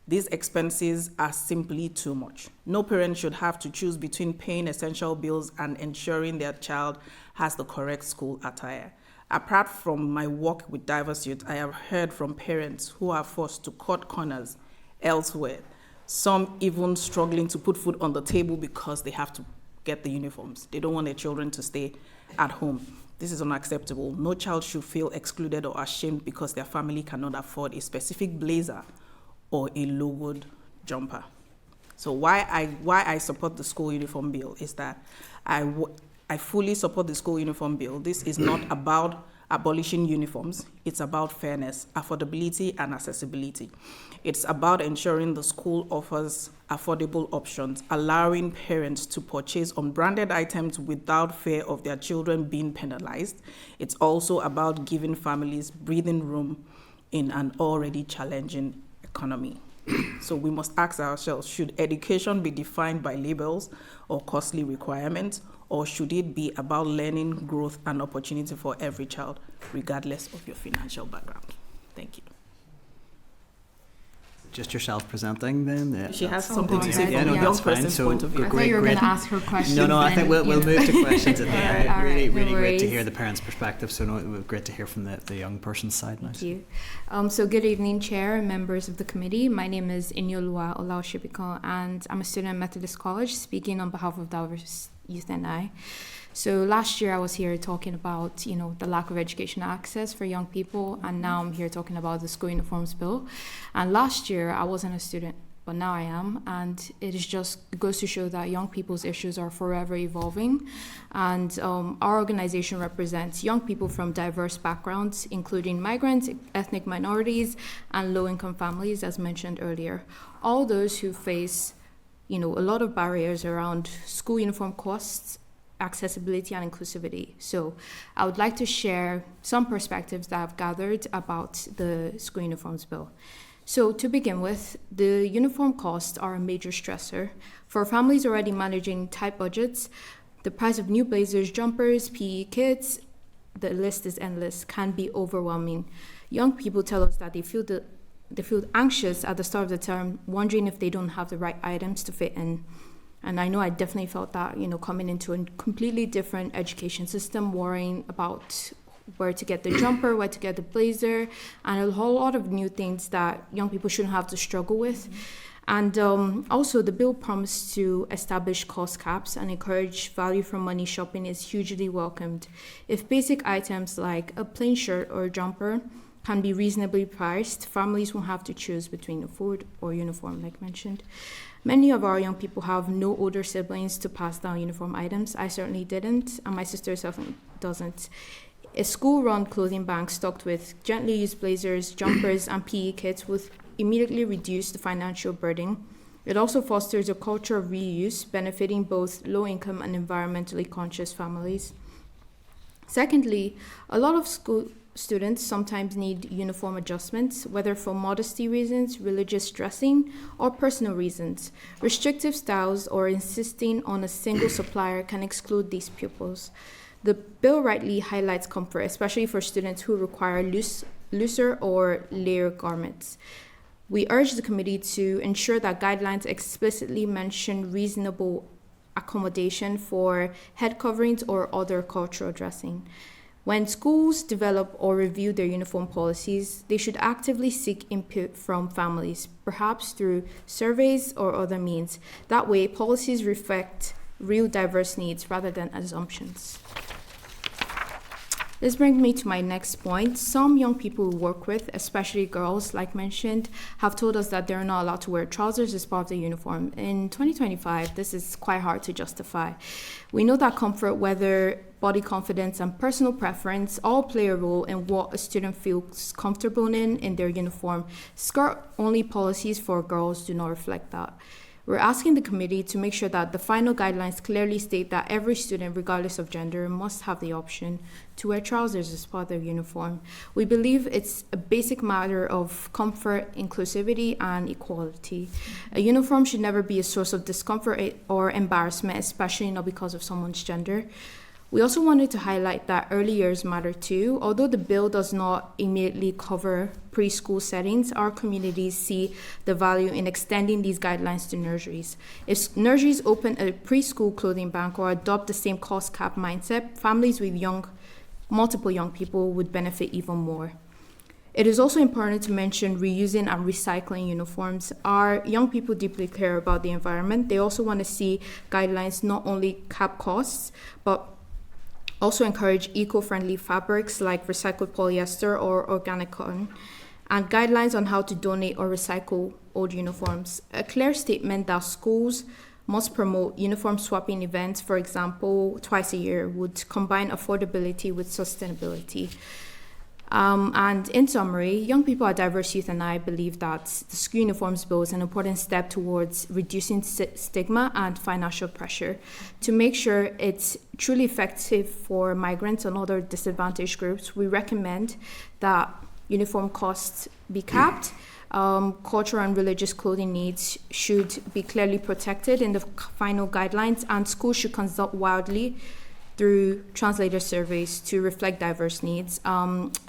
these expenses are simply too much. No parent should have to choose between paying essential bills and ensuring their child has the correct school attire. Apart from my work with Diverse Youth, I have heard from parents who are forced to cut corners elsewhere. Some even struggling to put food on the table because they have to get the uniforms. They don't want their children to stay at home. This is unacceptable. No child should feel excluded or ashamed because their family cannot afford a specific blazer or a logoed jumper. So why I support the school uniform bill is that I fully support the school uniform bill. This is not about abolishing uniforms. It's about fairness, affordability, and accessibility. It's about ensuring the school offers affordable options, allowing parents to purchase unbranded items without fear of their children being penalized. It's also about giving families breathing room in an already challenging economy. So we must ask ourselves, should education be defined by labels or costly requirements, or should it be about learning, growth, and opportunity for every child, regardless of your financial background? Thank you. Just yourself presenting then? She has something to say from a young fine. person's So point of view. great, I thought you were great. going to ask her questions. No, I think we'll move to questions at the end. All Really, right, really no great to worries. hear the parents' perspective. So great to hear from the young person's side now. Thank you. So good evening, Chair and members of the committee. My name is Inyolua Olaoshibiko, and I'm a student at Methodist College, speaking on behalf of Diverse Youth NI. So last year I was here talking about, the lack of education access for young people, and now I'm here talking about the school uniforms bill. And last year I wasn't a student, but now I am, and it goes to show that young people's issues are forever evolving. And our organization represents young people from diverse backgrounds, including migrants, ethnic minorities, and low-income families, as mentioned earlier. All those who face, a lot of barriers around school uniform costs, accessibility, and inclusivity. So I would like to share some perspectives that I've gathered about the school uniforms bill. So to begin with, the uniform costs are a major stressor. For families already managing tight budgets, the price of new blazers, jumpers, PE kits, the list is endless, can be overwhelming. Young people tell us that they feel anxious at the start of the term, wondering if they don't have the right items to fit in. And I know I definitely felt that, coming into a completely different education system, worrying about where to get the jumper, where to get the blazer, and a whole lot of new things that young people shouldn't have to struggle with. And also the bill promised to establish cost caps and encourage value for money shopping is hugely welcomed. If basic items like a plain shirt or a jumper can be reasonably priced, families won't have to choose between a food or uniform, like mentioned. Many of our young people have no older siblings to pass down uniform items. I certainly didn't, and my sister certainly doesn't. A school-run clothing bank stocked with gently used blazers, jumpers, and PE kits would immediately reduce the financial burden. It also fosters a culture of reuse, benefiting both low-income and environmentally conscious families. Secondly, a lot of school students sometimes need uniform adjustments, whether for modesty reasons, religious dressing, or personal reasons. Restrictive styles or insisting on a single supplier can exclude these pupils. The bill rightly highlights comfort, especially for students who require looser or layer garments. We urge the committee to ensure that guidelines explicitly mention reasonable accommodation for head coverings or other cultural dressing. When schools develop or review their uniform policies, they should actively seek input from families, perhaps through surveys or other means. That way, policies reflect real diverse needs rather than assumptions. This brings me to my next point. Some young people we work with, especially girls, like mentioned, have told us that they're not allowed to wear trousers as part of their uniform. In 2025, this is quite hard to justify. We know that comfort, whether body confidence and personal preference all play a role in what a student feels comfortable in their uniform. Skirt-only policies for girls do not reflect that. We're asking the committee to make sure that the final guidelines clearly state that every student, regardless of gender, must have the option to wear trousers as part of their uniform. We believe it's a basic matter of comfort, inclusivity, and equality. A uniform should never be a source of discomfort or embarrassment, especially not because of someone's gender. We also wanted to highlight that early years matter too. Although the bill does not immediately cover preschool settings, our communities see the value in extending these guidelines to nurseries. If nurseries open a preschool clothing bank or adopt the same cost cap mindset, families with multiple young people would benefit even more. It is also important to mention reusing and recycling uniforms. Our young people deeply care about the environment. They also want to see guidelines not only cap costs, but also encourage eco-friendly fabrics like recycled polyester or organic cotton, and guidelines on how to donate or recycle old uniforms. A clear statement that schools must promote uniform swapping events, for example, twice a year, would combine affordability with sustainability. And in summary, young people at Diverse Youth and I believe that the school uniforms bill is an important step towards reducing stigma and financial pressure. To make sure it's truly effective for migrants and other disadvantaged groups, we recommend that uniform costs be capped. Cultural and religious clothing needs should be clearly protected in the final guidelines, and schools should consult widely through translator surveys to reflect diverse needs.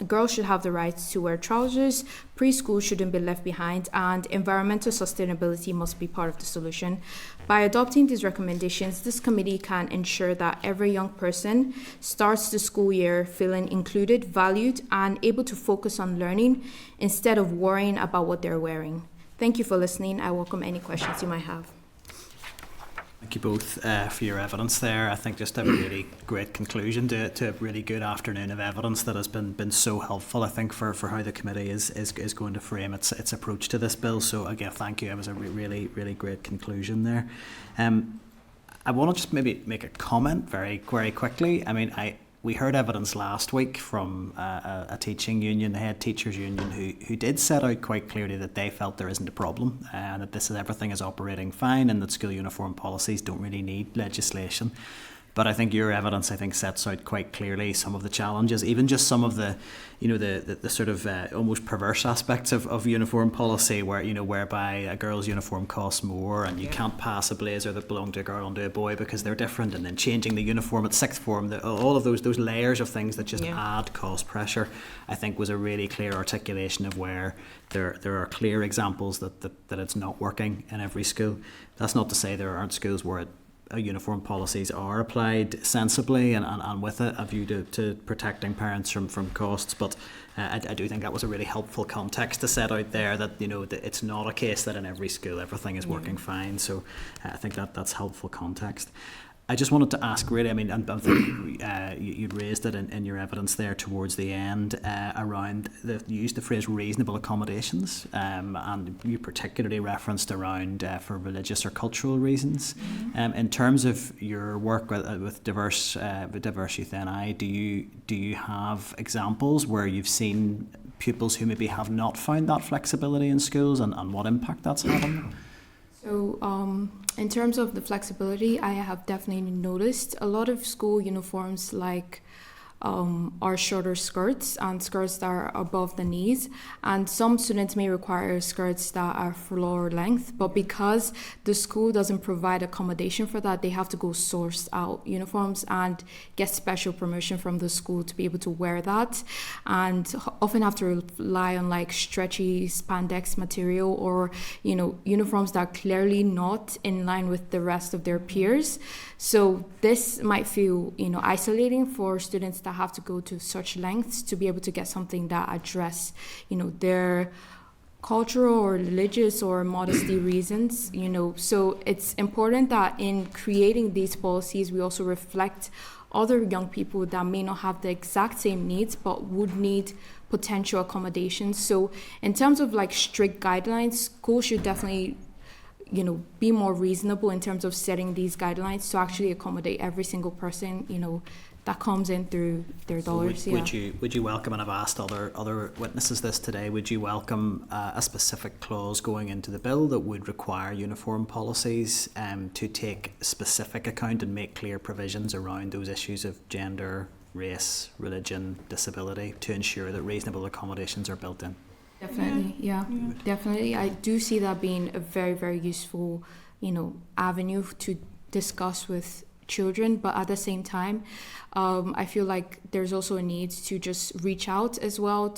Girls should have the right to wear trousers, preschool shouldn't be left behind, and environmental sustainability must be part of the solution. By adopting these recommendations, this committee can ensure that every young person starts the school year feeling included, valued, and able to focus on learning instead of worrying about what they're wearing. Thank you for listening. I welcome any questions you might have. Thank you both for your evidence there. I think just a really great conclusion to a really good afternoon of evidence that has been so helpful, I think, for how the committee is going to frame its approach to this bill. So again, thank you. It was a really great conclusion there. I want to just maybe make a comment very quickly. I mean, we heard evidence last week from a teaching union, the head teachers union, who did set out quite clearly that they felt there isn't a problem and that everything is operating fine and that school uniform policies don't really need legislation. But I think your evidence, sets out quite clearly some of the challenges, even just some of the, the sort of almost perverse aspects of uniform policy, where, whereby a girl's uniform costs more and you can't pass a blazer that belonged to a girl onto a boy because they're different, and then changing the uniform at sixth form, all of those layers of things that just add cost pressure, I think was a really clear articulation of where there are clear examples that it's not working in every school. That's not to say there aren't schools where uniform policies are applied sensibly and with a view to protecting parents from costs, but I do think that was a really helpful context to set out there, that that it's not a case that in every school everything is working fine. So I think that's helpful context. I just wanted to ask, really, I mean, you'd raised it in your evidence there towards the end around you used the phrase reasonable accommodations, and you particularly referenced around for religious or cultural reasons. In terms of your work with Diverse Youth NI, do you have examples where you've seen pupils who maybe have not found that flexibility in schools, and what impact that's had on them? So in terms of the flexibility, I have definitely noticed a lot of school uniforms are shorter skirts and skirts that are above the knees, and some students may require skirts that are floor length, but because the school doesn't provide accommodation for that, they have to go source out uniforms and get special permission from the school to be able to wear that, and often have to rely on stretchy spandex material or uniforms that are clearly not in line with the rest of their peers. So this might feel isolating for students that have to go to such lengths to be able to get something that address their cultural or religious or modesty reasons. So it's important that in creating these policies we also reflect other young people that may not have the exact same needs but would need potential accommodations. So in terms of strict guidelines, schools should definitely be more reasonable in terms of setting these guidelines to actually accommodate every single person, that comes in through their dollars. Would you welcome, and I've asked other witnesses this today, would you welcome a specific clause going into the bill that would require uniform policies to take specific account and make clear provisions around those issues of gender, race, religion, disability, to ensure that reasonable accommodations are built in? Definitely, yeah, definitely. I do see that being a very, very useful, avenue to discuss with children, but at the same time, I feel like there's also a need to just reach out as well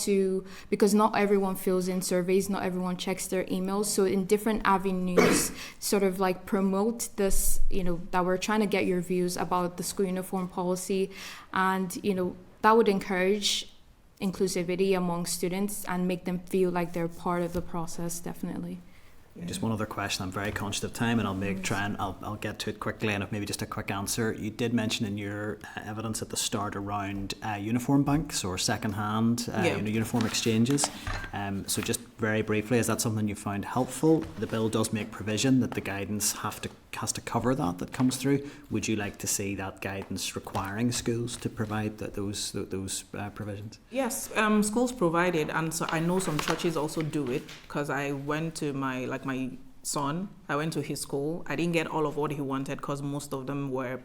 because not everyone fills in surveys, not everyone checks their emails. So in different avenues, sort of promote this, that we're trying to get your views about the school uniform policy, and that would encourage inclusivity among students and make them feel like they're part of the process, definitely. Just one other question. I'm very conscious of time, and I'll get to it quickly. And if maybe just a quick answer. You did mention in your evidence at the start around uniform banks or second-hand uniform exchanges. So just very briefly, is that something you found helpful? The bill does make provision that the guidance has to cover that comes through. Would you like to see that guidance requiring schools to provide those provisions? Yes, schools provide it, and so I know some churches also do it, because I went to my son, I went to his school. I didn't get all of what he wanted because most of them were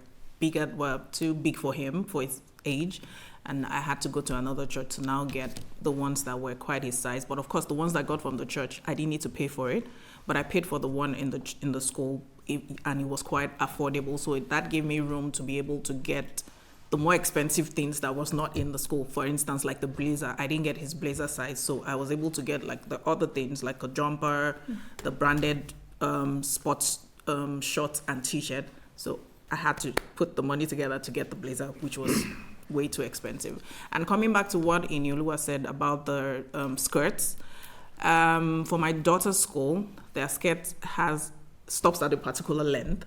too big for him, for his age. And I had to go to another church to now get the ones that were quite his size. But of course, the ones that I got from the church, I didn't need to pay for it. But I paid for the one in the school, and it was quite affordable. So that gave me room to be able to get the more expensive things that was not in the school. For instance, like the blazer, I didn't get his blazer size, so I was able to get like the other things, like a jumper, the branded sports shorts and t-shirt. So I had to put the money together to get the blazer, which was way too expensive. And coming back to what Iniolua said about the skirts, for my daughter's school, their skirt stops at a particular length.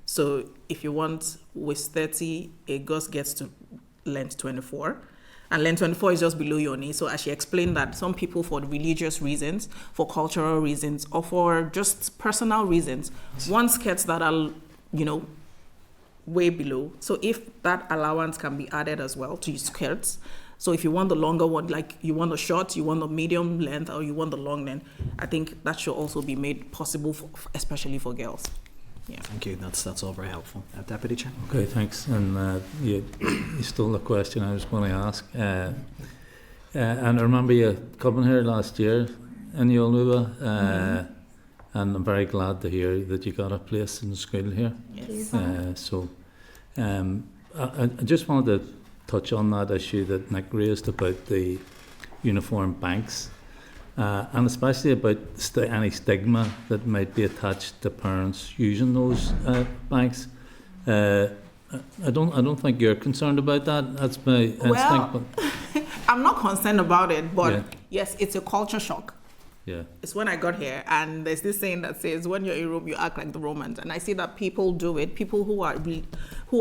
So if you want waist 30, a girl gets to length 24. And length 24 is just below your knee. So as she explained that some people, for religious reasons, for cultural reasons, or for just personal reasons, want skirts that are, way below. So if that allowance can be added as well to your skirts, so if you want the longer one, like you want the short, you want the medium length, or you want the long length, I think that should also be made possible, especially for girls. Yeah. Thank you. That's all very helpful. Deputy Chair. Okay, thanks. And you stole the question I was going to ask. And I remember you coming here last year in Ewing, and I'm very glad to hear that you got a place in school here. Yes. I just wanted to touch on that issue that Nick raised about the uniform banks. And especially about any stigma that might be attached to parents using those banks. I don't think you're concerned about that. That's my instinct. But I'm not concerned about it, but yes, it's a culture shock. Yeah. It's when I got here, and there's this saying that says, when you're in Rome, you act like the Romans. And I see that people do it. People who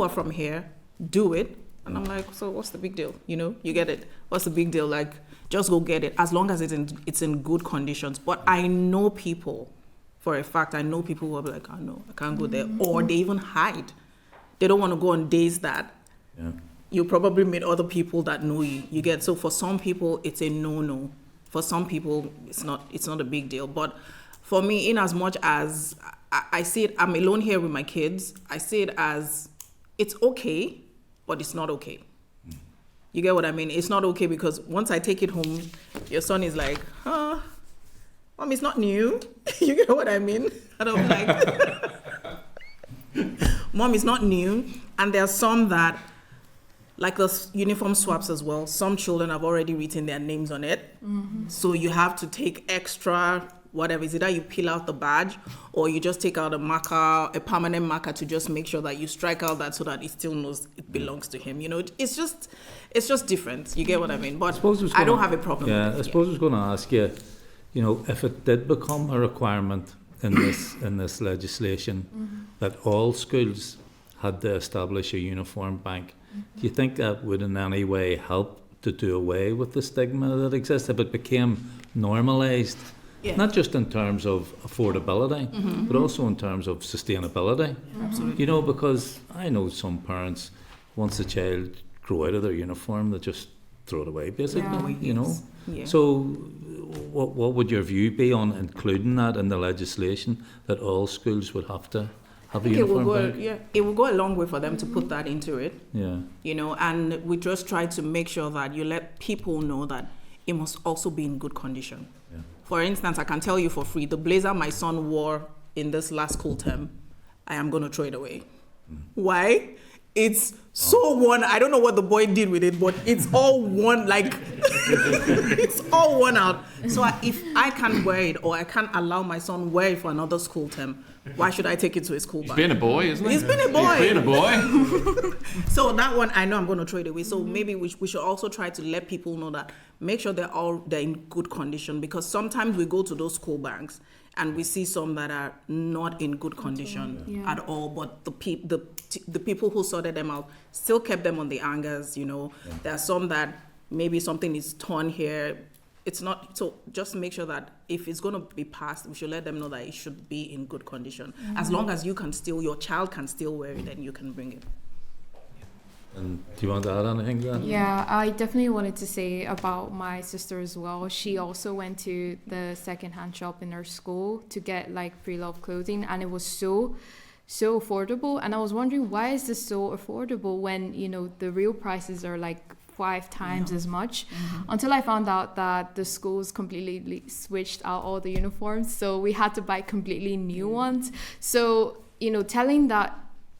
are from here do it. And I'm like, so what's the big deal? You get it. What's the big deal? Like, just go get it, as long as it's in good conditions. But I know people, for a fact, who are like, oh no, I can't go there. Or they even hide. They don't want to go on days that you probably meet other people that know you. You get, so for some people, it's a no-no. For some people, it's not a big deal. But for me, in as much as I see it, I'm alone here with my kids, I see it as, it's okay, but it's not okay. You get what I mean? It's not okay because once I take it home, your son is like, Mom, it's not new. You get what I mean? And I'm like, Mom, it's not new. And there are some that, like the uniform swaps as well, some children have already written their names on it. So you have to take extra, whatever. Is either you peel out the badge or you just take out a marker, a permanent marker, to just make sure that you strike out that so that it still knows it belongs to him. It's just different. You get what I mean? But I don't have a problem with it. I suppose I was going to ask you, if it did become a requirement in this legislation that all schools had to establish a uniform bank, do you think that would in any way help to do away with the stigma that exists if it became normalised? Yeah. Not just in terms of affordability, but also in terms of sustainability. Absolutely. Because I know some parents, once a child grow out of their uniform, they just throw it away, basically. Yeah. So what would your view be on including that in the legislation, that all schools would have to have a uniform bank? It will go a long way for them to put that into it. Yeah. And we just try to make sure that you let people know that it must also be in good condition. Yeah. For instance, I can tell you for free, the blazer my son wore in this last school term, I am going to throw it away. Why? it's so worn. I don't know what the boy did with it, but it's all worn, like, it's all worn out. So if I can't wear it, or I can't allow my son wear it for another school term, why should I take it to a school bag? He's been a boy, isn't he? He's been a boy. He's been a boy. So that one, I know I'm going to throw it away. So maybe we should also try to let people know that, make sure they're in good condition, because sometimes we go to those school bags and we see some that are not in good condition at all, but the people who sorted them out still kept them on the hangers, you know. There are some that maybe something is torn here. It's not, so just make sure that if it's going to be passed, we should let them know that it should be in good condition. As long as your child can still wear it, then you can bring it. And do you want to add anything then? Yeah, I definitely wanted to say about my sister as well. She also went to the second-hand shop in her school to get like pre-loved clothing, and it was so affordable. And I was wondering, why is this so affordable when, you know, the real prices are like 5 times as much, until I found out that the schools completely switched out all the uniforms, so we had to buy completely new ones. So, you know,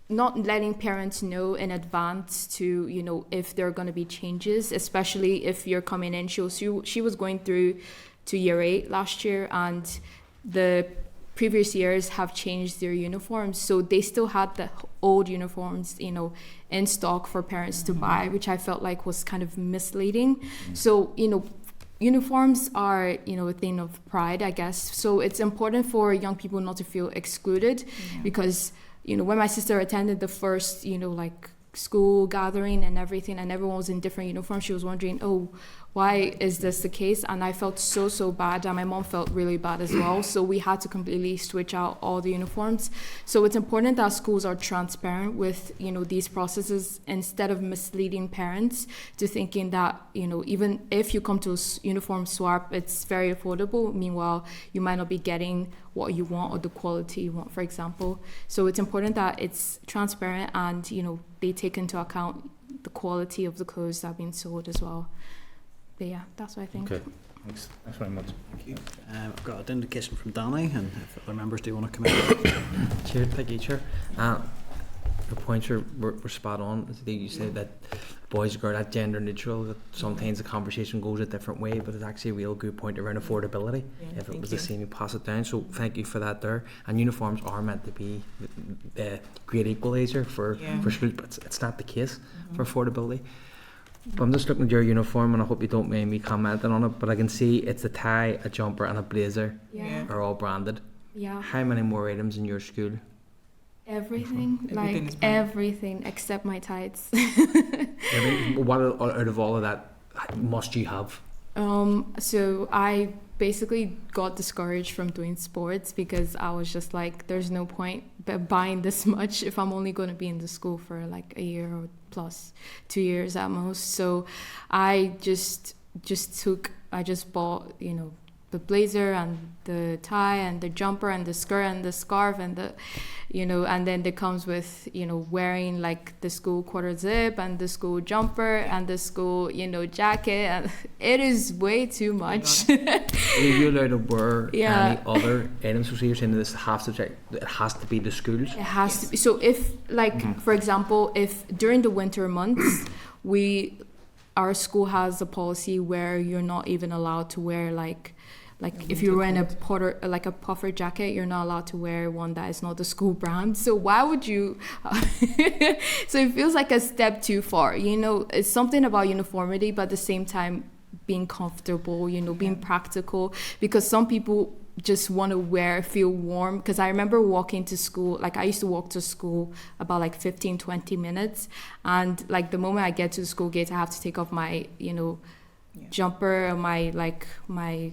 not letting parents know in advance to, you know, if there are going to be changes, especially if you're coming in. She was going through to year 8 last year, and the previous years have changed their uniforms, so they still had the old uniforms, you know, in stock for parents to buy, which I felt like was kind of misleading. So, you know, uniforms are, you know, a thing of pride, I guess. So it's important for young people not to feel excluded, because, you know, when my sister attended the first, you know, like school gathering and everything, and everyone was in different uniforms, she was wondering, oh, why is this the case? And I felt so bad, and my mom felt really bad as well. So we had to completely switch out all the uniforms. So it's important that schools are transparent with, you know, these processes, instead of misleading parents to thinking that, you know, even if you come to a uniform swap, it's very affordable. Meanwhile, you might not be getting what you want or the quality you want, for example. So it's important that it's transparent, and, you know, they take into account the quality of the clothes that are being sold as well. But yeah, that's what I think. Okay, thanks very much. Thank you. I've got an indication from Danny, and if other members do want to come in. Chair, thank you, Chair. The points were spot on. You said that boys and girls are gender neutral, that sometimes the conversation goes a different way, but it's actually a real good point around affordability. If it was the same, you pass it down. So thank you for that there. And uniforms are meant to be a great equaliser for schools, but it's not the case for affordability. But I'm just looking at your uniform, and I hope you don't mind me commenting on it, but I can see it's a tie, a jumper and a blazer are all branded. Yeah. How many more items in your school? Everything, like everything except my tights. What out of all of that must you have? So I basically got discouraged from doing sports, because I was just like, there's no point buying this much if I'm only going to be in the school for like a year or plus 2 years at most. So I just bought, you know, the blazer and the tie and the jumper and the skirt and the scarf and the, you know, and then it comes with, you know, wearing like the school quarter zip and the school jumper and the school, you know, jacket, and it is way too much. Are you allowed to wear any other items? So you're saying this it has to be the schools? It has to be. So if, like, for example, if during the winter months, our school has a policy where you're not even allowed to wear like if you're wearing a puffer jacket, you're not allowed to wear one that is not the school brand. So why would you? So it feels like a step too far. You know, it's something about uniformity, but at the same time being comfortable, you know, being practical, because some people just want to feel warm. Because I remember walking to school, like I used to walk to school about like 15-20 minutes, and like the moment I get to the school gate, I have to take off my, you know, jumper, my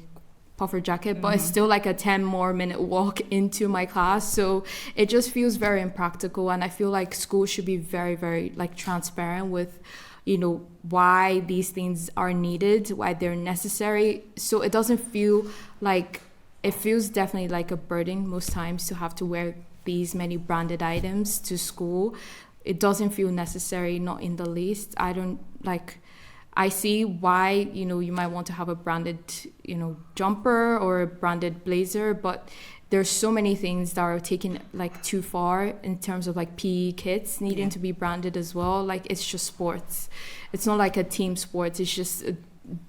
puffer jacket, but it's still like a 10 more minute walk into my class. So it just feels very impractical, and I feel like schools should be very, very like transparent with, you know, why these things are needed, why they're necessary. So it doesn't feel like, it feels definitely like a burden most times to have to wear these many branded items to school. It doesn't feel necessary, not in the least. I see why, you know, you might want to have a branded, you know, jumper or a branded blazer, but there's so many things that are taken like too far in terms of like PE kits needing to be branded as well. Like, it's just sports. It's not like a team sport. It's just a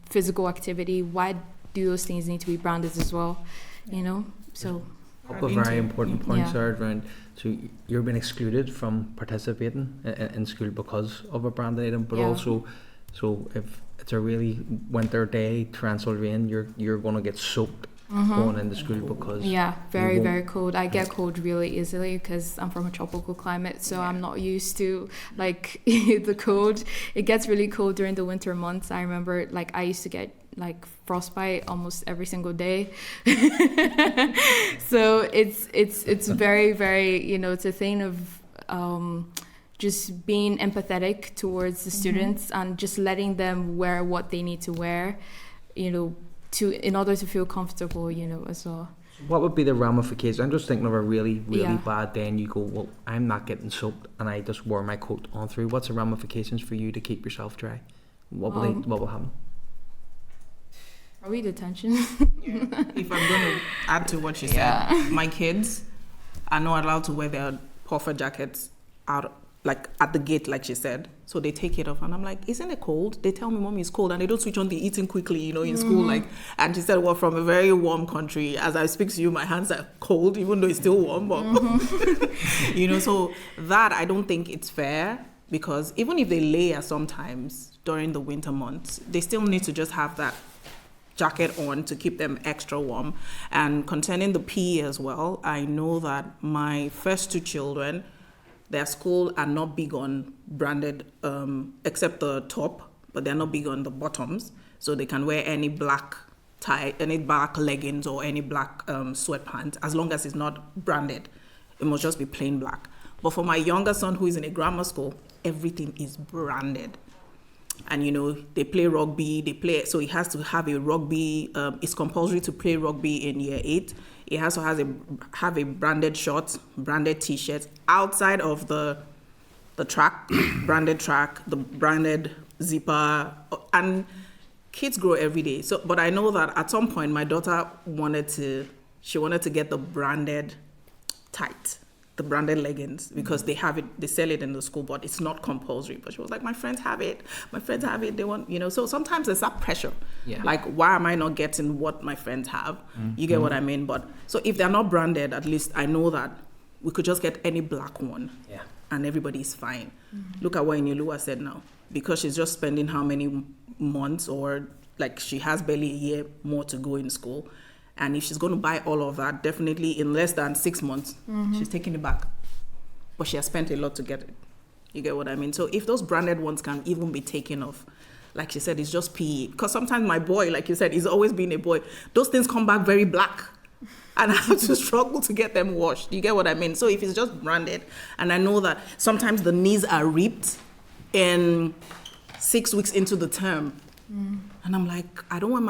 physical activity. Why do those things need to be branded as well? You know, so. A couple of very important points are around. So you're being excluded from participating in school because of a branded item, but also, so if it's a really winter day, torrential rain, you're going to get soaked going into school because very cold. I get cold really easily because I'm from a tropical climate, so I'm not used to like the cold. It gets really cold during the winter months. I remember like I used to get like frostbite almost every single day. So it's very, very, you know, it's a thing of just being empathetic towards the students and just letting them wear what they need to wear, you know, in order to feel comfortable, you know, as well. What would be the ramifications? I'm just thinking of a really, really bad day and you go, well, I'm not getting soaked and I just wore my coat on through. What's the ramifications for you to keep yourself dry? What will happen? Are we detention? If I'm going to add to what she said, my kids are not allowed to wear their puffer jackets out, like at the gate, like she said. So they take it off, and I'm like, "Isn't it cold?" They tell me, "Mommy, it's cold," and they don't switch on the heating quickly, you know, in school. Like, and she said, "Well, from a very warm country, as I speak to you, my hands are cold, even though it's still warm." But you know, so that I don't think it's fair, because even if they layer sometimes during the winter months, they still need to just have that jacket on to keep them extra warm. And concerning the PE as well, I know that my first two children, their school are not big on branded, except the top, but they're not big on the bottoms. So they can wear any black tie, any black leggings or any black sweatpants, as long as it's not branded. It must just be plain black. But for my younger son, who is in a grammar school, everything is branded. And, you know, they play rugby, so he has to have a rugby, it's compulsory to play rugby in year 8. He has to have a branded shorts, branded t-shirts, outside of the track, branded track, the branded zipper, and kids grow every day. So, but I know that at some point, my daughter wanted to get the branded tight, the branded leggings, because they sell it in the school, but it's not compulsory. But she was like, my friends have it, they want, you know. So sometimes there's that pressure, like, why am I not getting what my friends have? You get what I mean? But so if they're not branded, at least I know that we could just get any black one, and everybody's fine. Look at what Inelua said now, because she's just spending how many months, or like she has barely a year more to go in school. And if she's going to buy all of that, definitely in less than 6 months, she's taking it back. But she has spent a lot to get it. You get what I mean? So if those branded ones can even be taken off, like she said, it's just PE. Because sometimes my boy, like you said, he's always been a boy. Those things come back very black. And I have to struggle to get them washed. You get what I mean? So if it's just branded, and I know that sometimes the knees are ripped in 6 weeks into the term. And I'm like, I don't want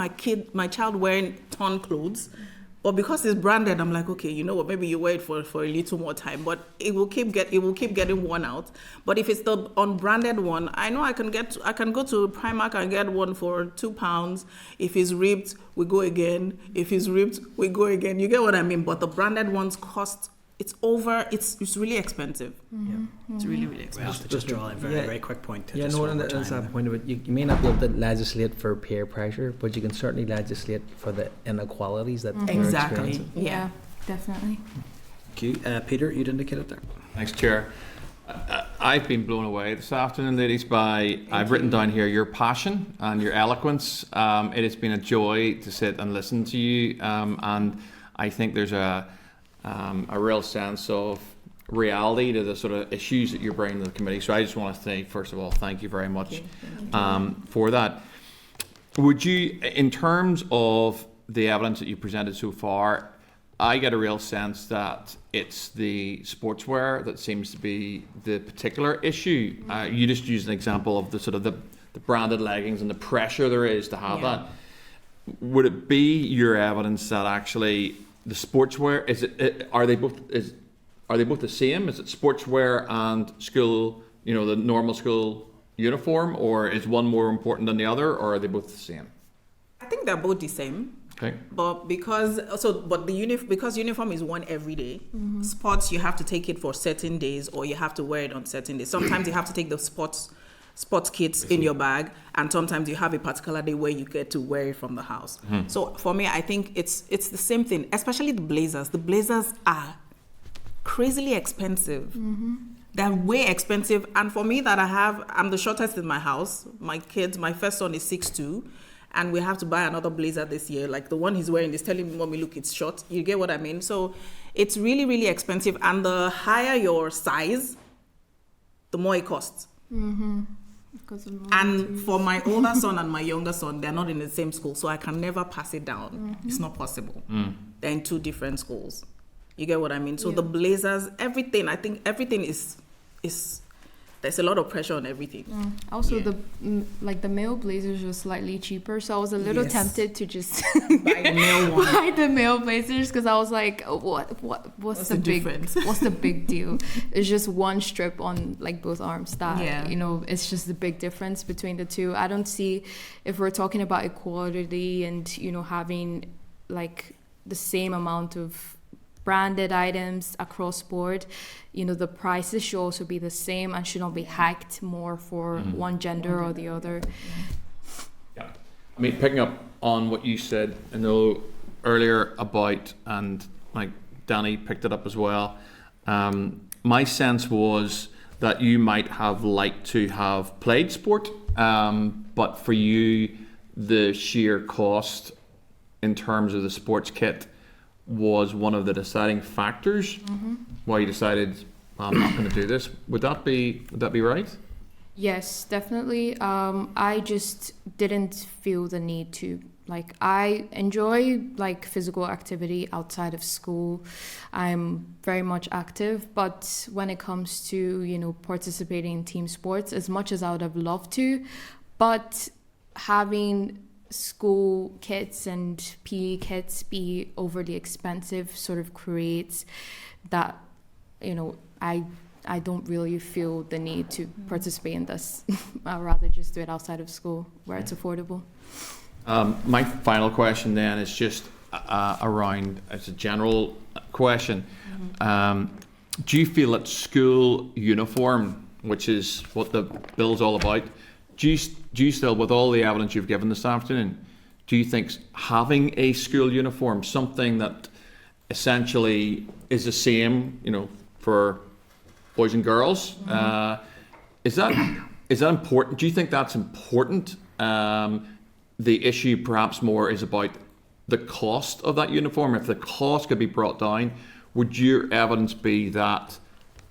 my child wearing torn clothes, but because it's branded, I'm like, okay, you know what? Maybe you wear it for a little more time, but it will keep getting worn out. But if it's the unbranded one, I know I can go to Primark and get one for £2. If it's ripped, we go again. If it's ripped, we go again. You get what I mean? But the branded ones cost. It's really expensive. It's really, really expensive. We have to just draw a very quick point. That's that point of it. You may not be able to legislate for peer pressure, but you can certainly legislate for the inequalities that they're experiencing. Yeah, definitely. Thank you. Peter, you'd indicated there. Thanks, Chair. I've been blown away this afternoon, ladies, I've written down here your passion and your eloquence. It has been a joy to sit and listen to you, and I think there's a real sense of reality to the sort of issues that you're bringing to the committee. So I just want to say, first of all, thank you very much for that. Would you, in terms of the evidence that you presented so far, I get a real sense that it's the sportswear that seems to be the particular issue. You just used an example of the sort of the branded leggings and the pressure there is to have that. Would it be your evidence that actually the sportswear are they both the same? Is it sportswear and school, you know, the normal school uniform, or is one more important than the other, or are they both the same? I think they're both the same. Okay. But because uniform is worn every day, sports you have to take it for certain days, or you have to wear it on certain days. Sometimes you have to take the sports kits in your bag, and sometimes you have a particular day where you get to wear it from the house. So for me, I think it's the same thing, especially the blazers. The blazers are crazily expensive. They're way expensive, and for me I'm the shortest in my house. My first son is 6'2", and we have to buy another blazer this year. Like the one he's wearing is telling me, "Mommy, look, it's short." You get what I mean? So it's really, really expensive, and the higher your size, the more it costs. And for my older son and my younger son, they're not in the same school, so I can never pass it down. It's not possible. They're in two different schools. You get what I mean? So the blazers, everything, I think everything is there's a lot of pressure on everything. Also, the male blazers are slightly cheaper, so I was a little tempted to just buy the male one. Buy the male blazers, because I was like, what's the difference? What's the big deal? It's just one strip on like both arms. That it's just the big difference between the two. I don't see, if we're talking about equality and having like the same amount of branded items across board, the prices should also be the same and should not be hiked more for one gender or the other. Yeah, I mean, picking up on what you said, I know earlier about, and like Danny picked it up as well, my sense was that you might have liked to have played sport, but for you, the sheer cost in terms of the sports kit was one of the deciding factors why you decided, I'm not going to do this. Would that be right? Yes, definitely. I just didn't feel the need to. Like, I enjoy like physical activity outside of school. I'm very much active, but when it comes to participating in team sports, as much as I would have loved to, but having school kits and PE kits be overly expensive sort of creates that, I don't really feel the need to participate in this. I'd rather just do it outside of school where it's affordable. My final question then is just around, it's a general question. Do you feel that school uniform, which is what the bill's all about, do you still, with all the evidence you've given this afternoon, do you think having a school uniform, something that essentially is the same, for boys and girls, is that important? Do you think that's important? The issue perhaps more is about the cost of that uniform. If the cost could be brought down, would your evidence be that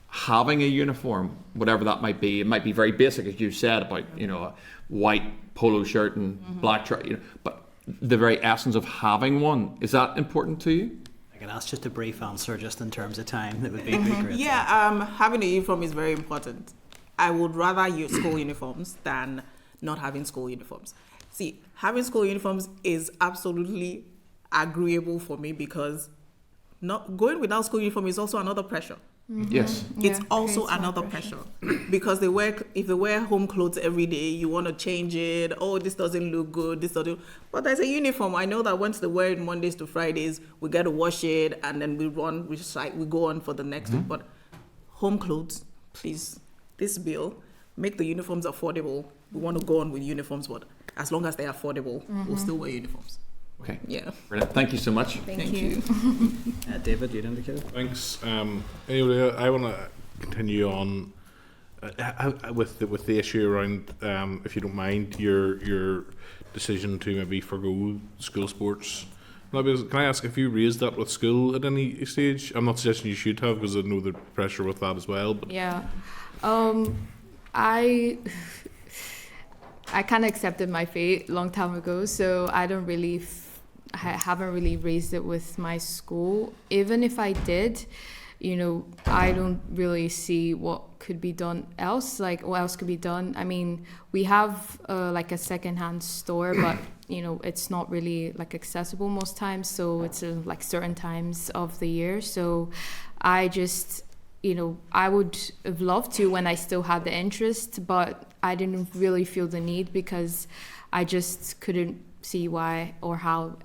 having a uniform, whatever that might be, it might be very basic, as you said, about a white polo shirt and black shirt, but the very essence of having one, is that important to you? I can ask just a brief answer, just in terms of time. That would be great. Yeah, having a uniform is very important. I would rather use school uniforms than not having school uniforms. See, having school uniforms is absolutely agreeable for me, because not going without school uniform is also another pressure. Yes. It's also another pressure because if they wear home clothes every day, you want to change it. Oh, this doesn't look good. This doesn't. But there's a uniform. I know that once they wear it Mondays to Fridays, we got to wash it, and then we go on for the next week. But home clothes, please, this bill, make the uniforms affordable. We want to go on with uniforms, but as long as they're affordable, we'll still wear uniforms. Okay. Yeah. Brilliant. Thank you so much. Thank you. David, you'd indicated. Thanks. Anyway, I want to continue on with the issue around, if you don't mind, your decision to maybe forgo school sports. Can I ask if you raised that with school at any stage? I'm not suggesting you should have, because I know the pressure with that as well. But yeah, I kind of accepted my fate a long time ago, so I don't really. I haven't really raised it with my school. Even if I did, I don't really see what could be done else. Like, what else could be done? I mean, we have like a secondhand store, but it's not really like accessible most times. So it's like certain times of the year. So I just, I would have loved to when I still had the interest, but I didn't really feel the need because I just couldn't see why or how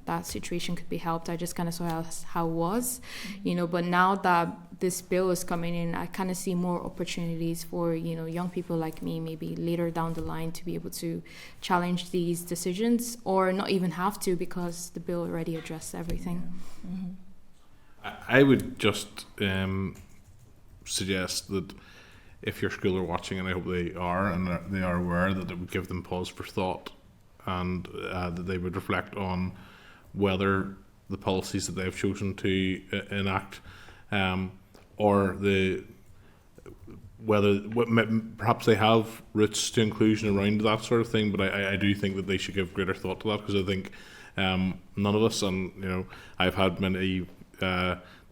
that situation could be helped. I just kind of saw how it was, but now that this bill is coming in, I kind of see more opportunities for, young people like me, maybe later down the line, to be able to challenge these decisions, or not even have to, because the bill already addressed everything. I would just suggest that if your school are watching, and I hope they are, and they are aware, that it would give them pause for thought, and that they would reflect on whether the policies that they've chosen to enact, or whether perhaps they have routes to inclusion around that sort of thing. But I do think that they should give greater thought to that, because I think none of us, and I've had many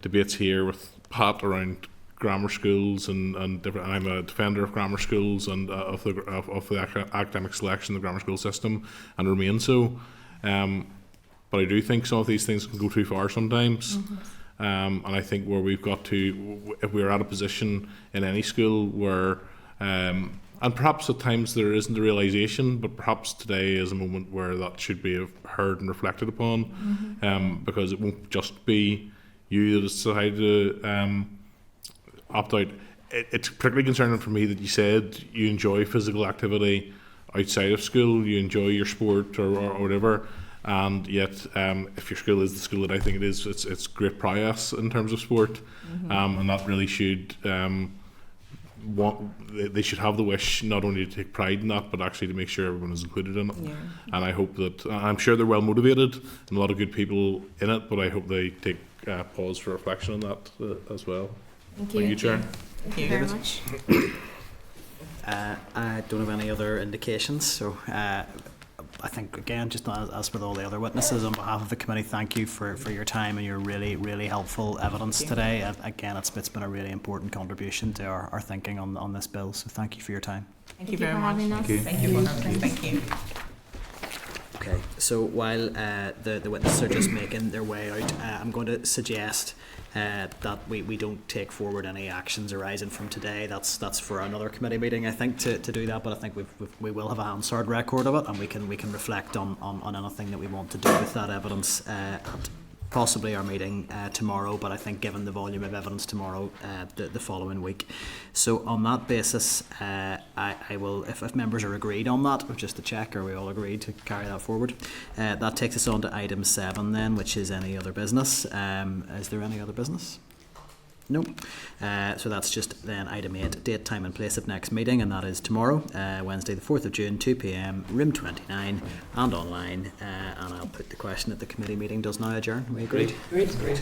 debates here with Pat around grammar schools and different. I'm a defender of grammar schools and of the academic selection, the grammar school system, and remain so. But I do think some of these things can go too far sometimes. And I think where we've got to, if we're at a position in any school where, and perhaps at times there isn't a realisation, but perhaps today is a moment where that should be heard and reflected upon, because it won't just be you that has decided to opt out. It's particularly concerning for me that you said you enjoy physical activity outside of school, you enjoy your sport or whatever, and yet if your school is the school that I think it is, it's great prowess in terms of sport, and that really should they should have the wish not only to take pride in that, but actually to make sure everyone is included in it. And I hope that, I'm sure they're well motivated and a lot of good people in it, but I hope they take pause for reflection on that as well. Thank you. Thank you, Chair. Thank you very much. I don't have any other indications, so I think, again, just as with all the other witnesses, on behalf of the committee, thank you for your time and your really, really helpful evidence today. Again, it's been a really important contribution to our thinking on this bill, so thank you for your time. Thank you very much. Thank you. Thank you for having us. Thank you. Okay, so while the witnesses are just making their way out, I'm going to suggest that we don't take forward any actions arising from today. That's for another committee meeting, I think, to do that. But I think we will have a Hansard record of it, and we can reflect on anything that we want to do with that evidence at possibly our meeting tomorrow. But I think given the volume of evidence tomorrow, the following week. So on that basis, I will, if members are agreed on that, just to check, are we all agreed to carry that forward? That takes us on to item 7 then, which is any other business. Is there any other business? No. So that's just then item 8, date, time and place of next meeting, and that is tomorrow, Wednesday the 4th of June, 2 p.m, room 29, and online. And I'll put the question that the committee meeting does now adjourn. We agreed? Agreed.